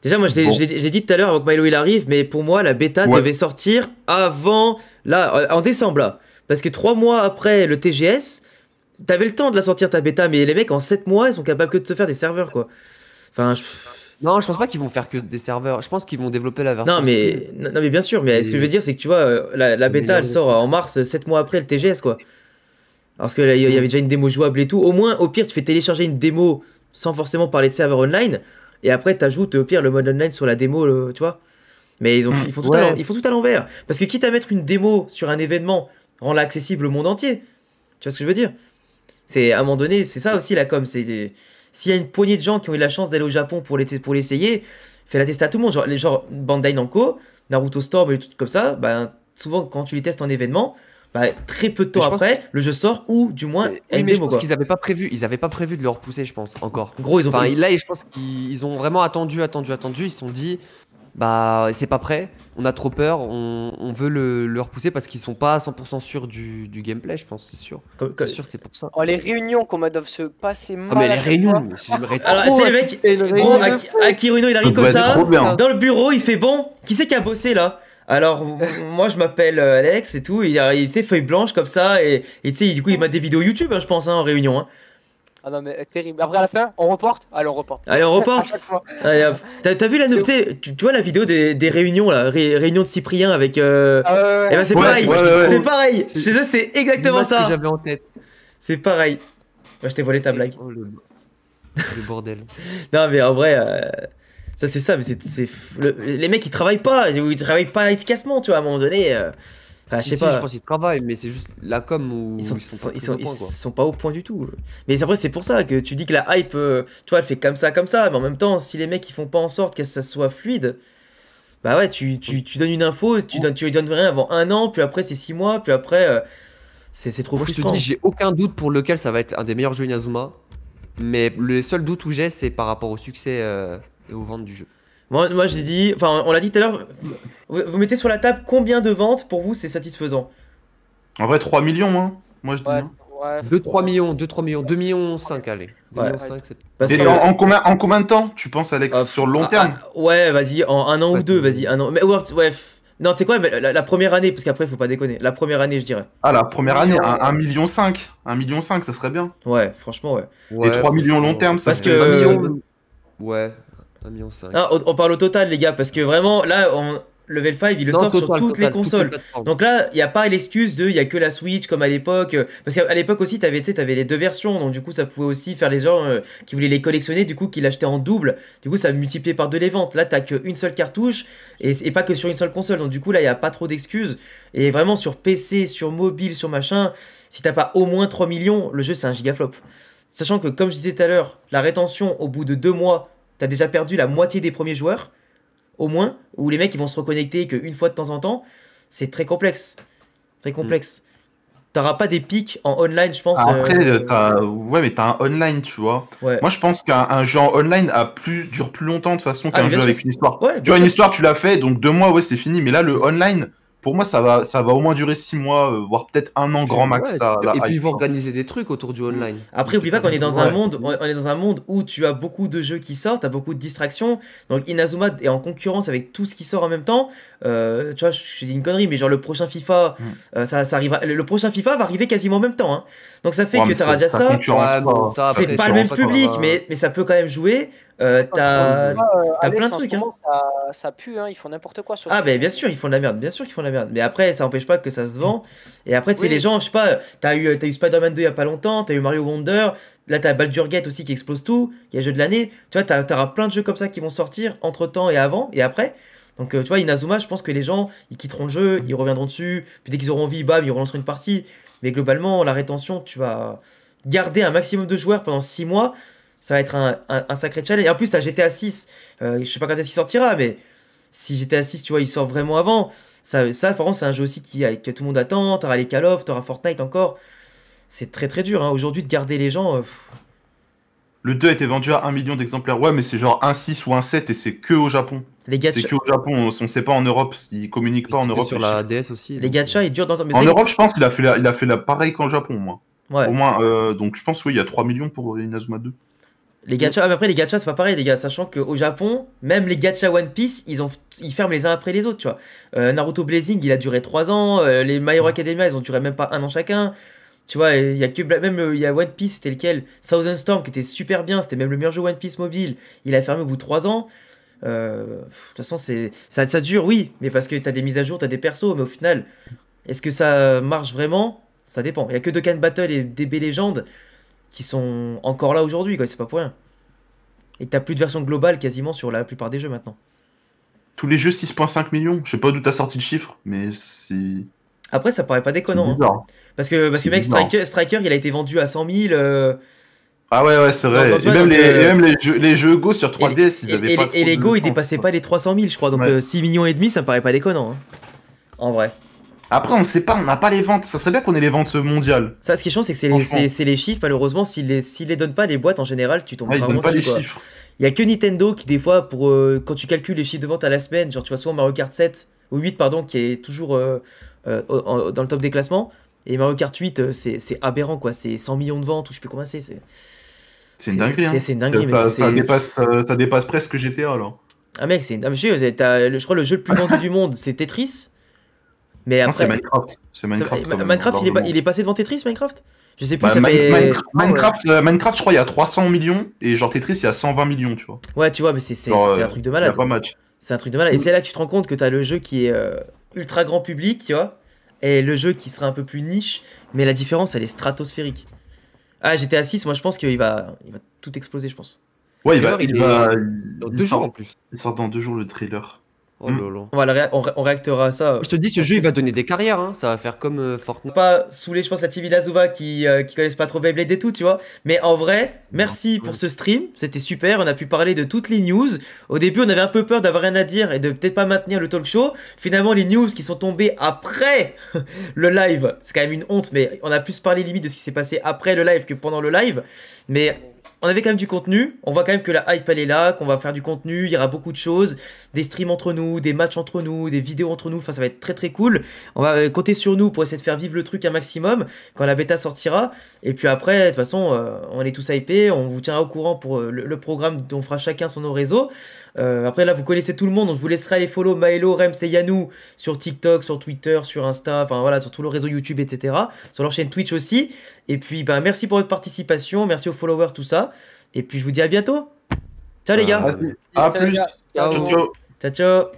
Déjà, moi, je Bon. l'ai dit tout à l'heure avant que Milo il arrive, mais pour moi, la bêta Ouais. devait sortir avant, là, en décembre, là. Parce que 3 mois après le TGS, t'avais le temps de la sortir ta bêta, mais les mecs, en 7 mois, ils sont capables que de se faire des serveurs, quoi. Enfin, Non, je pense pas qu'ils vont faire que des serveurs. Je pense qu'ils vont développer la version non, Steam. mais bien sûr, mais ce que je veux dire, c'est que tu vois, la bêta, meilleur elle sort développeur. en mars, 7 mois après le TGS, quoi. Parce que là, il y avait déjà une démo jouable et tout. Au moins, au pire, tu fais télécharger une démo sans forcément parler de serveur online. Et après, t'ajoutes au pire le mode online sur la démo, tu vois. Mais ils font tout Ouais. ils font tout à l'envers. Parce que quitte à mettre une démo sur un événement, rend-la accessible au monde entier. Tu vois ce que je veux dire? C'est à un moment donné, c'est ça aussi la com. C'est s'il y a une poignée de gens qui ont eu la chance d'aller au Japon pour l'essayer, fais-la tester à tout le monde. Genre Bandai Namco, Naruto Storm et des trucs comme ça, ben, souvent quand tu les testes en événement, bah, très peu de temps Mais je pense après, le jeu sort ou du moins Oui, une mais je démo, pense quoi. qu'ils avaient pas prévu. Ils avaient pas prévu de le repousser, je pense, encore. Gros, ils ont Enfin, pas- là, je pense qu'ils ont vraiment attendu. Ils se sont dit, bah, c'est pas prêt. On a trop peur. On veut le repousser parce qu'ils sont pas à 100% sûrs du gameplay, je pense, c'est sûr. C'est sûr, c'est pour ça. Oh, les réunions comment elles doivent se passer mal. Ah, mais à les chaque réunions, fois. mais j'aimerais Alors, trop tu sais, le mec, assister à une gros, réunion de fou. Akirino, il arrive Ça comme doit être ça, trop bien. dans le bureau, il fait bon, qui c'est qui a bossé là? Alors, moi je m'appelle Alex et tout, il fait feuille blanche comme ça, et tu sais, du coup, il m'a des vidéos YouTube, hein, je pense, hein, en réunion. Hein. Ah non, mais terrible. Après, à la fin, on reporte. Allez, on reporte. Allez, on À reporte. chaque fois. Allez, hop. T'as vu la C'est tu sais, tu vois la vidéo des réunions là, réunion de Cyprien avec. Ah Eh ben c'est Ouais, pareil, ouais. c'est pareil. C'est- Chez eux c'est exactement L'image que ça. j'avais en tête. C'est pareil. Moi je t'ai volé ta blague. Oh, le bordel. Non mais en vrai, ça c'est ça, mais les mecs ils travaillent pas, ils travaillent pas efficacement, tu vois à un moment donné. Enfin, je sais Si, pas. je pense qu'ils travaillent, mais c'est juste la com où Ils sont, pas ils très sont, au ils point, quoi. sont pas au point du tout. Mais après, c'est pour ça que tu dis que la hype, tu vois, elle fait comme ça. Mais en même temps, si les mecs ils font pas en sorte que ça soit fluide, bah ouais, tu donnes une info, tu lui donnes rien avant 1 an, puis après c'est 6 mois, puis après c'est trop Moi, je te frustrant. dis, j'ai aucun doute pour lequel ça va être un des meilleurs jeux Inazuma. Mais le seul doute où j'ai, c'est par rapport au succès et aux ventes du jeu. Moi j'ai dit, enfin on l'a dit tout à l'heure, vous mettez sur la table combien de ventes pour vous c'est satisfaisant? En vrai, 3 millions, hein. Moi, je dis. Ouais, Hein. ouais. 2-3 millions, 2-3 millions, 2 millions 5, allez. 2 Ouais. millions 5, c'est... Parce Et que- en combien de temps, tu penses, Alex? Ah, Sur le long terme? ouais, vas-y, en un an Ouais, ou deux, tu- vas-y, un an. Mais ouais, non, tu sais quoi, mais la première année, parce qu'après faut pas déconner, la première année je dirais. Ah, la première million, année, ouais. 1,5 million. 1,5 million, ça serait bien. Ouais, franchement, ouais. Ouais, 3 millions long franchement, terme, ça Parce serait. que- 1 million... Ouais, 1 million 5. Ah, on parle au total, les gars, parce que vraiment, là, Level 5, il le Non, sort sur total, toutes les total, consoles. plateformes. Donc là, il n'y a pas l'excuse de, il y a que la Switch comme à l'époque. Parce qu'à l'époque aussi, tu avais les deux versions. Donc du coup, ça pouvait aussi faire les gens qui voulaient les collectionner, du coup, qui l'achetaient en double. Du coup, ça multipliait par deux les ventes. Là, t'as qu'une seule cartouche et pas que sur une seule console. Donc du coup, là, il n'y a pas trop d'excuses. Et vraiment, sur PC, sur mobile, sur machin, si t'as pas au moins 3 millions, le jeu, c'est un gigaflop. Sachant que, comme je disais tout à l'heure, la rétention, au bout de 2 mois, t'as déjà perdu la moitié des premiers joueurs. Au moins, où les mecs ils vont se reconnecter qu'une fois de temps en temps, c'est très complexe. Très complexe. T'auras pas des pics en online, je pense. Après, ouais, mais t'as un online, tu vois. Ouais. Moi, je pense qu'un jeu en online dure plus longtemps de toute façon Ah, qu'un mais bien jeu sûr. avec une histoire. Ouais, Tu bien vois, une sûr. histoire, tu l'as fait, donc 2 mois, ouais, c'est fini. Mais là, le online, pour moi, ça va au moins durer 6 mois, voire peut-être 1 an grand max. Ouais, la et puis ils hype, vont quoi. organiser des trucs autour du online. Après, oublie pas qu'on est dans un Ouais. monde, on est dans un monde où tu as beaucoup de jeux qui sortent, t'as beaucoup de distractions. Donc Inazuma est en concurrence avec tout ce qui sort en même temps. Tu vois, je dis une connerie, mais genre le prochain FIFA, ça arrivera. Le prochain FIFA va arriver quasiment en même temps. Hein. Donc ça fait Ouais, que mais t'auras déjà ça. concurrence Ouais, bon, pas. ça, après, C'est tu pas le rends même pas compte, public, hein. mais ça peut quand même jouer. T'as Alex, plein de en ce trucs. Hein. moment, ça pue, hein, ils font n'importe quoi sur Ah, ce ben jeu. bien sûr, ils font de la merde, bien sûr qu'ils font de la merde. Mais après, ça empêche pas que ça se vend. Et après, tu sais, Oui. les gens, je sais pas, t'as eu Spider-Man 2 il y a pas longtemps, t'as eu Mario Wonder, là t'as Baldur's Gate aussi qui explose tout, qui est le jeu de l'année. Tu vois, t'auras plein de jeux comme ça qui vont sortir entre temps et avant et après. Donc, tu vois, Inazuma, je pense que les gens, ils quitteront le jeu, ils reviendront dessus, puis dès qu'ils auront envie, bam, ils relanceront une partie. Mais globalement, la rétention, tu vas garder un maximum de joueurs pendant 6 mois. Ça va être un sacré challenge. Et en plus, t'as GTA 6. Je sais pas quand est-ce qu'il sortira, mais si GTA 6, tu vois, il sort vraiment avant. Ça par contre, c'est un jeu aussi que tout le monde attend. T'auras les Call of, t'auras Fortnite encore. C'est très très dur. Hein. Aujourd'hui, de garder les gens. Le 2 a été vendu à 1 million d'exemplaires. Ouais, mais c'est genre 1,6 ou 1,7 et c'est que au Japon. Les C'est gachas, que au Japon. On sait pas en Europe. Ils communiquent pas en Europe. Sur les la chiffres. DS aussi. les donc, gachas, ils durent dans le temps. Mais En c'est- Europe, je pense qu'il a fait la pareil qu'en Japon, moi. ouais. Au moins, donc je pense, oui, il y a 3 millions pour Inazuma 2. Les gachas, mais après les gachas c'est pas pareil les gars, sachant qu'au Japon, même les gachas One Piece, ils ferment les uns après les autres, tu vois. Naruto Blazing, il a duré 3 ans, les My Hero Academia, ils ont duré même pas 1 an chacun. Tu vois, il y a que même il y a One Piece, c'était lequel? Thousand Storm qui était super bien, c'était même le meilleur jeu One Piece mobile. Il a fermé au bout de 3 ans. De toute façon, ça dure, oui, mais parce que t'as des mises à jour, t'as des persos, mais au final, est-ce que ça marche vraiment? Ça dépend. Il y a que Dokkan Battle et DB Legend qui sont encore là aujourd'hui, quoi, c'est pas pour rien. Et t'as plus de version globale quasiment sur la plupart des jeux maintenant. Tous les jeux 6,5 millions. Je sais pas d'où t'as sorti le chiffre, mais c'est Après, ça paraît pas déconnant. Hein. bizarre. Parce que C'est mec, bizarre. Striker, il a été vendu à 100 000. Ah ouais, c'est vrai. Donc, tu et vois, même, donc, et même les jeux Go sur 3DS, ils avaient pas et les Go, ils de dépassaient pas les 300 000, je crois. Donc Ouais. 6 millions et demi, ça me paraît pas déconnant. Hein. En vrai. Après, on sait pas, on n'a pas les ventes. Ça serait bien qu'on ait les ventes mondiales. Ça, ce qui est chiant, c'est que Franchement. c'est les chiffres, malheureusement. S'ils les donnent pas, les boîtes en général, tu tombes Ouais, ils vraiment donnent pas les dessus, quoi. chiffres. Il y a que Nintendo qui, des fois, quand tu calcules les chiffres de vente à la semaine, genre tu vois souvent Mario Kart 7 ou 8, pardon, qui est toujours dans le top des classements. Et Mario Kart 8, c'est aberrant, quoi. C'est 100 millions de ventes, ou je sais plus comment c'est. C'est une dinguerie. Hein. C'est une dinguerie, Ça, mec. ça dépasse presque GTA là. Ah, mec, c'est. Ah, monsieur, je crois le jeu le plus vendu du monde, c'est Tetris. Mais Non, c'est après. Minecraft. C'est Minecraft. quand même, Minecraft, largement. il est passé devant Tetris, Minecraft? Je sais plus, Bah, ça fait. Minecraft, je crois, il y a 300 millions et genre Tetris, il y a 120 millions, tu vois. Ouais, tu vois, mais c'est Genre, un truc de Il y a malade. pas match. C'est un truc de malade. Et c'est là que tu te rends compte que t'as le jeu qui est ultra grand public, tu vois, et le jeu qui sera un peu plus niche, mais la différence, elle est stratosphérique. Ah, GTA 6, moi je pense qu'il va tout exploser, je pense. Ouais, Trailer, Dans 2 jours en plus. il sort dans 2 jours le trailer. Oh là là. On réactera à ça. Je te dis, ce jeu il va donner des carrières, hein. Ça va faire comme Fortnite. Pas saouler, je pense, la TV Lazuba qui connaissent pas trop Beyblade et tout, tu vois. Mais en vrai, merci pour ce stream, c'était super. On a pu parler de toutes les news. Au début, on avait un peu peur d'avoir rien à dire et de peut-être pas maintenir le talk show. Finalement, les news qui sont tombées après le live, c'est quand même une honte, mais on a plus parlé limite de ce qui s'est passé après le live que pendant le live. Mais on avait quand même du contenu. On voit quand même que la hype elle est là, qu'on va faire du contenu. Il y aura beaucoup de choses, des streams entre nous, des matchs entre nous, des vidéos entre nous. Enfin, ça va être très très cool. On va compter sur nous pour essayer de faire vivre le truc un maximum quand la bêta sortira. Et puis après, de toute façon, on est tous hypés. On vous tiendra au courant pour le programme dont on fera chacun sur nos réseaux. Après, là, vous connaissez tout le monde. Donc, je vous laisserai aller follow Maelo, Rems et Yanou sur TikTok, sur Twitter, sur Insta, enfin voilà, sur tous les réseaux YouTube, etc. Sur leur chaîne Twitch aussi. Et puis, ben, merci pour votre participation. Merci aux followers, tout ça. Et puis, je vous dis à bientôt. Ciao, les gars. Vas-y, à Salut, les plus. gars. Ciao. Ciao, ciao. Ciao, ciao.